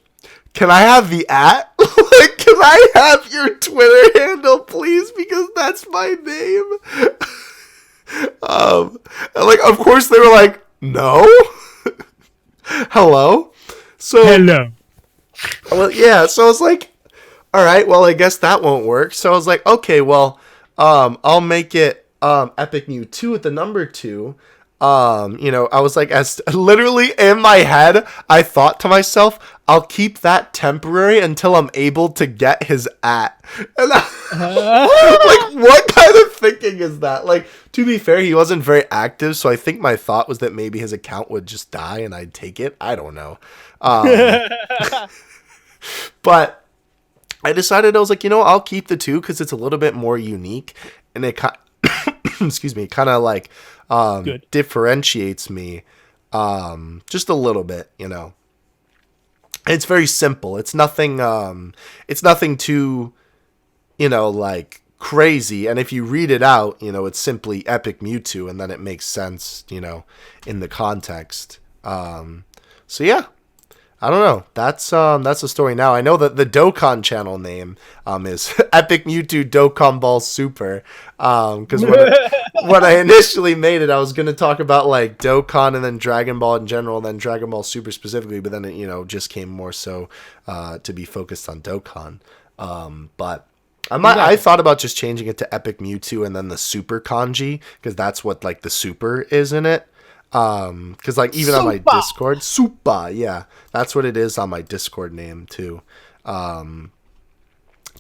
can I have the @ like, can I have your Twitter handle, please? Because that's my name. And like, of course they were like, no. Hello. So Hello. well, yeah. So I was like, all right, well, I guess that won't work. So I was like, okay, well, I'll make it Epic Mew 2 with the number 2. I was like, as literally in my head, I thought to myself, I'll keep that temporary until I'm able to get his @ And like, what kind of thinking is that? Like, to be fair, he wasn't very active, so I think my thought was that maybe his account would just die and I'd take it. I don't know. But I decided, I was like, I'll keep the 2 because it's a little bit more unique, and it excuse me, kind of like differentiates me just a little bit. It's very simple. It's nothing too like crazy, and if you read it out, it's simply Epic Mewtwo, and then it makes sense in the context. So yeah, I don't know. That's the story now. I know that the Dokkan channel name is Epic Mewtwo Dokkan Ball Super. Because when I initially made it, I was going to talk about like Dokkan and then Dragon Ball in general, and then Dragon Ball Super specifically, but then it just came more so to be focused on Dokkan. But I thought about just changing it to Epic Mewtwo and then the Super kanji, because that's what like the super is in it. Because like even on my Discord, Super, yeah, that's what it is on my Discord name too.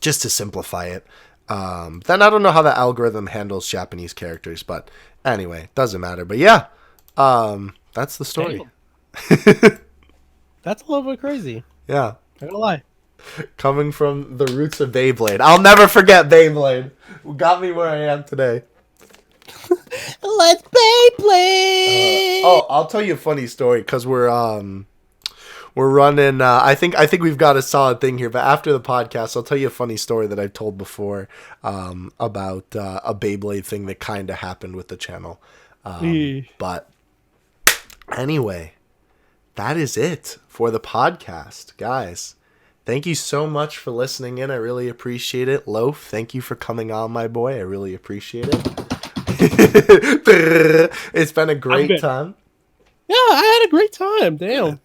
Just to simplify it. Then I don't know how the algorithm handles Japanese characters, but anyway, doesn't matter. But yeah, that's the story. That's a little bit crazy. Yeah, I'm gonna lie. Coming from the roots of Beyblade, I'll never forget Beyblade. Got me where I am today. Let's Beyblade. I'll tell you a funny story because we're running. I think we've got a solid thing here. But after the podcast, I'll tell you a funny story that I've told before about a Beyblade thing that kind of happened with the channel. But anyway, that is it for the podcast, guys. Thank you so much for listening in. I really appreciate it. Loaf, thank you for coming on, my boy. I really appreciate it. It's been a great time. Yeah, I had a great time. Damn. Yeah.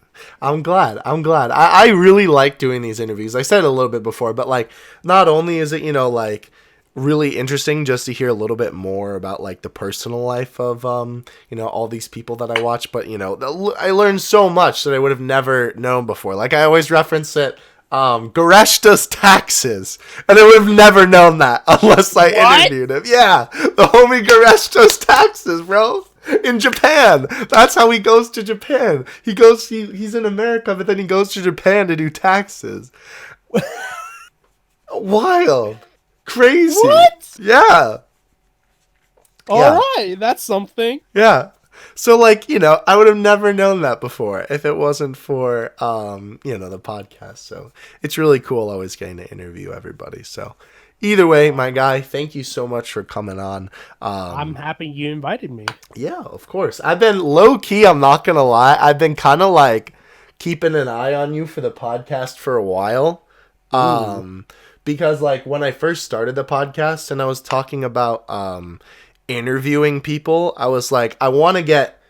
I'm glad. I really like doing these interviews. I said it a little bit before, but like, not only is it, like really interesting just to hear a little bit more about like the personal life of, all these people that I watch, but I learned so much that I would have never known before. Like I always reference it. Goresh does taxes, and I would have never known that unless I interviewed him. Yeah, the homie Goresh does taxes, bro, in Japan. That's how he goes to Japan. He's in America, but then he goes to Japan to do taxes. Wild. Crazy. What? Yeah. All right, that's something. Yeah. So, like, I would have never known that before if it wasn't for, the podcast. So it's really cool always getting to interview everybody. So either way, my guy, thank you so much for coming on. I'm happy you invited me. Yeah, of course. I've been low key. I'm not going to lie. I've been kind of like keeping an eye on you for the podcast for a while. Because like when I first started the podcast and I was talking about, interviewing people, I was like, I want to get,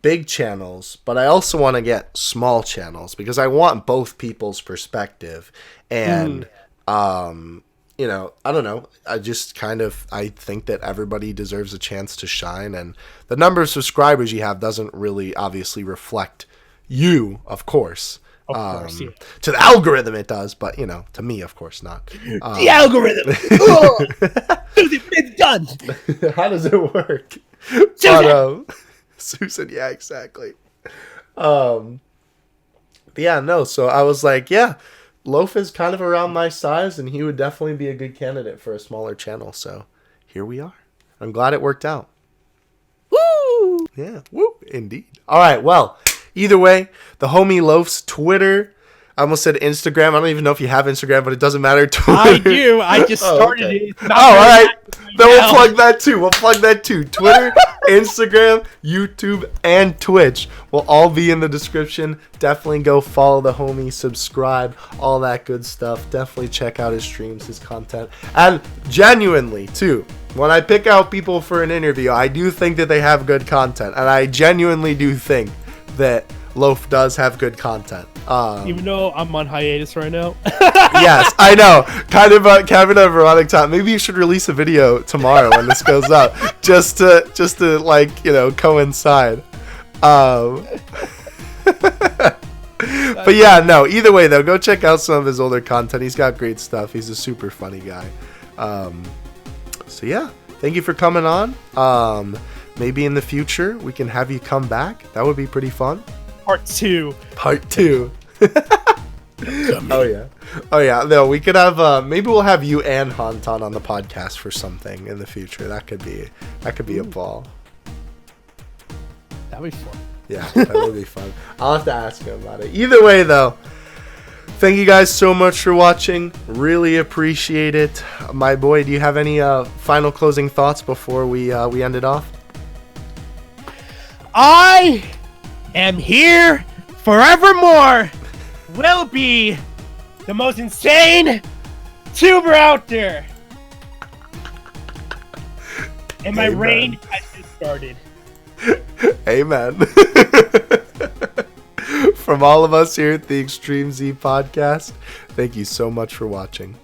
big channels, but I also want to get small channels because I want both people's perspective. And, I don't know. I just I think that everybody deserves a chance to shine, and the number of subscribers you have doesn't really obviously reflect you, of course. Of course, yeah. To the algorithm it does, but to me, of course not. The algorithm. It's done. How does it work? But, Susan, yeah, exactly. But yeah, no, so I was like, yeah, Loaf is kind of around my size, and he would definitely be a good candidate for a smaller channel, so here we are. I'm glad it worked out. Woo! Yeah, woo, indeed. All right, well, either way, the homie Loaf's Twitter, I almost said Instagram. I don't even know if you have Instagram, but it doesn't matter. Twitter. I do. I just started it. It's not all very right. active right Then we'll now. plug that too. We'll plug that too. Twitter, Instagram, YouTube, and Twitch will all be in the description. Definitely go follow the homie, subscribe, all that good stuff. Definitely check out his streams, his content. And genuinely, too, when I pick out people for an interview, I do think that they have good content. And I genuinely do think that Loaf does have good content. Even though I'm on hiatus right now. Yes, I know. Kind of a ironic time. Maybe you should release a video tomorrow when this goes up, just to like, you know, coincide. But yeah, no. Either way, though, go check out some of his older content. He's got great stuff. He's a super funny guy. So yeah, thank you for coming on. Maybe in the future we can have you come back. That would be pretty fun. Part 2. Oh yeah. No, we could have. Maybe we'll have you and Hantan on the podcast for something in the future. That could be a ball. That'd be fun. Yeah, that would be fun. I'll have to ask him about it. Either way, though, thank you guys so much for watching. Really appreciate it, my boy. Do you have any final closing thoughts before we end it off? I am here forevermore. Will be the most insane tuber out there. And my Amen. reign has just started. Amen. From all of us here at the Extreme Z Podcast, thank you so much for watching.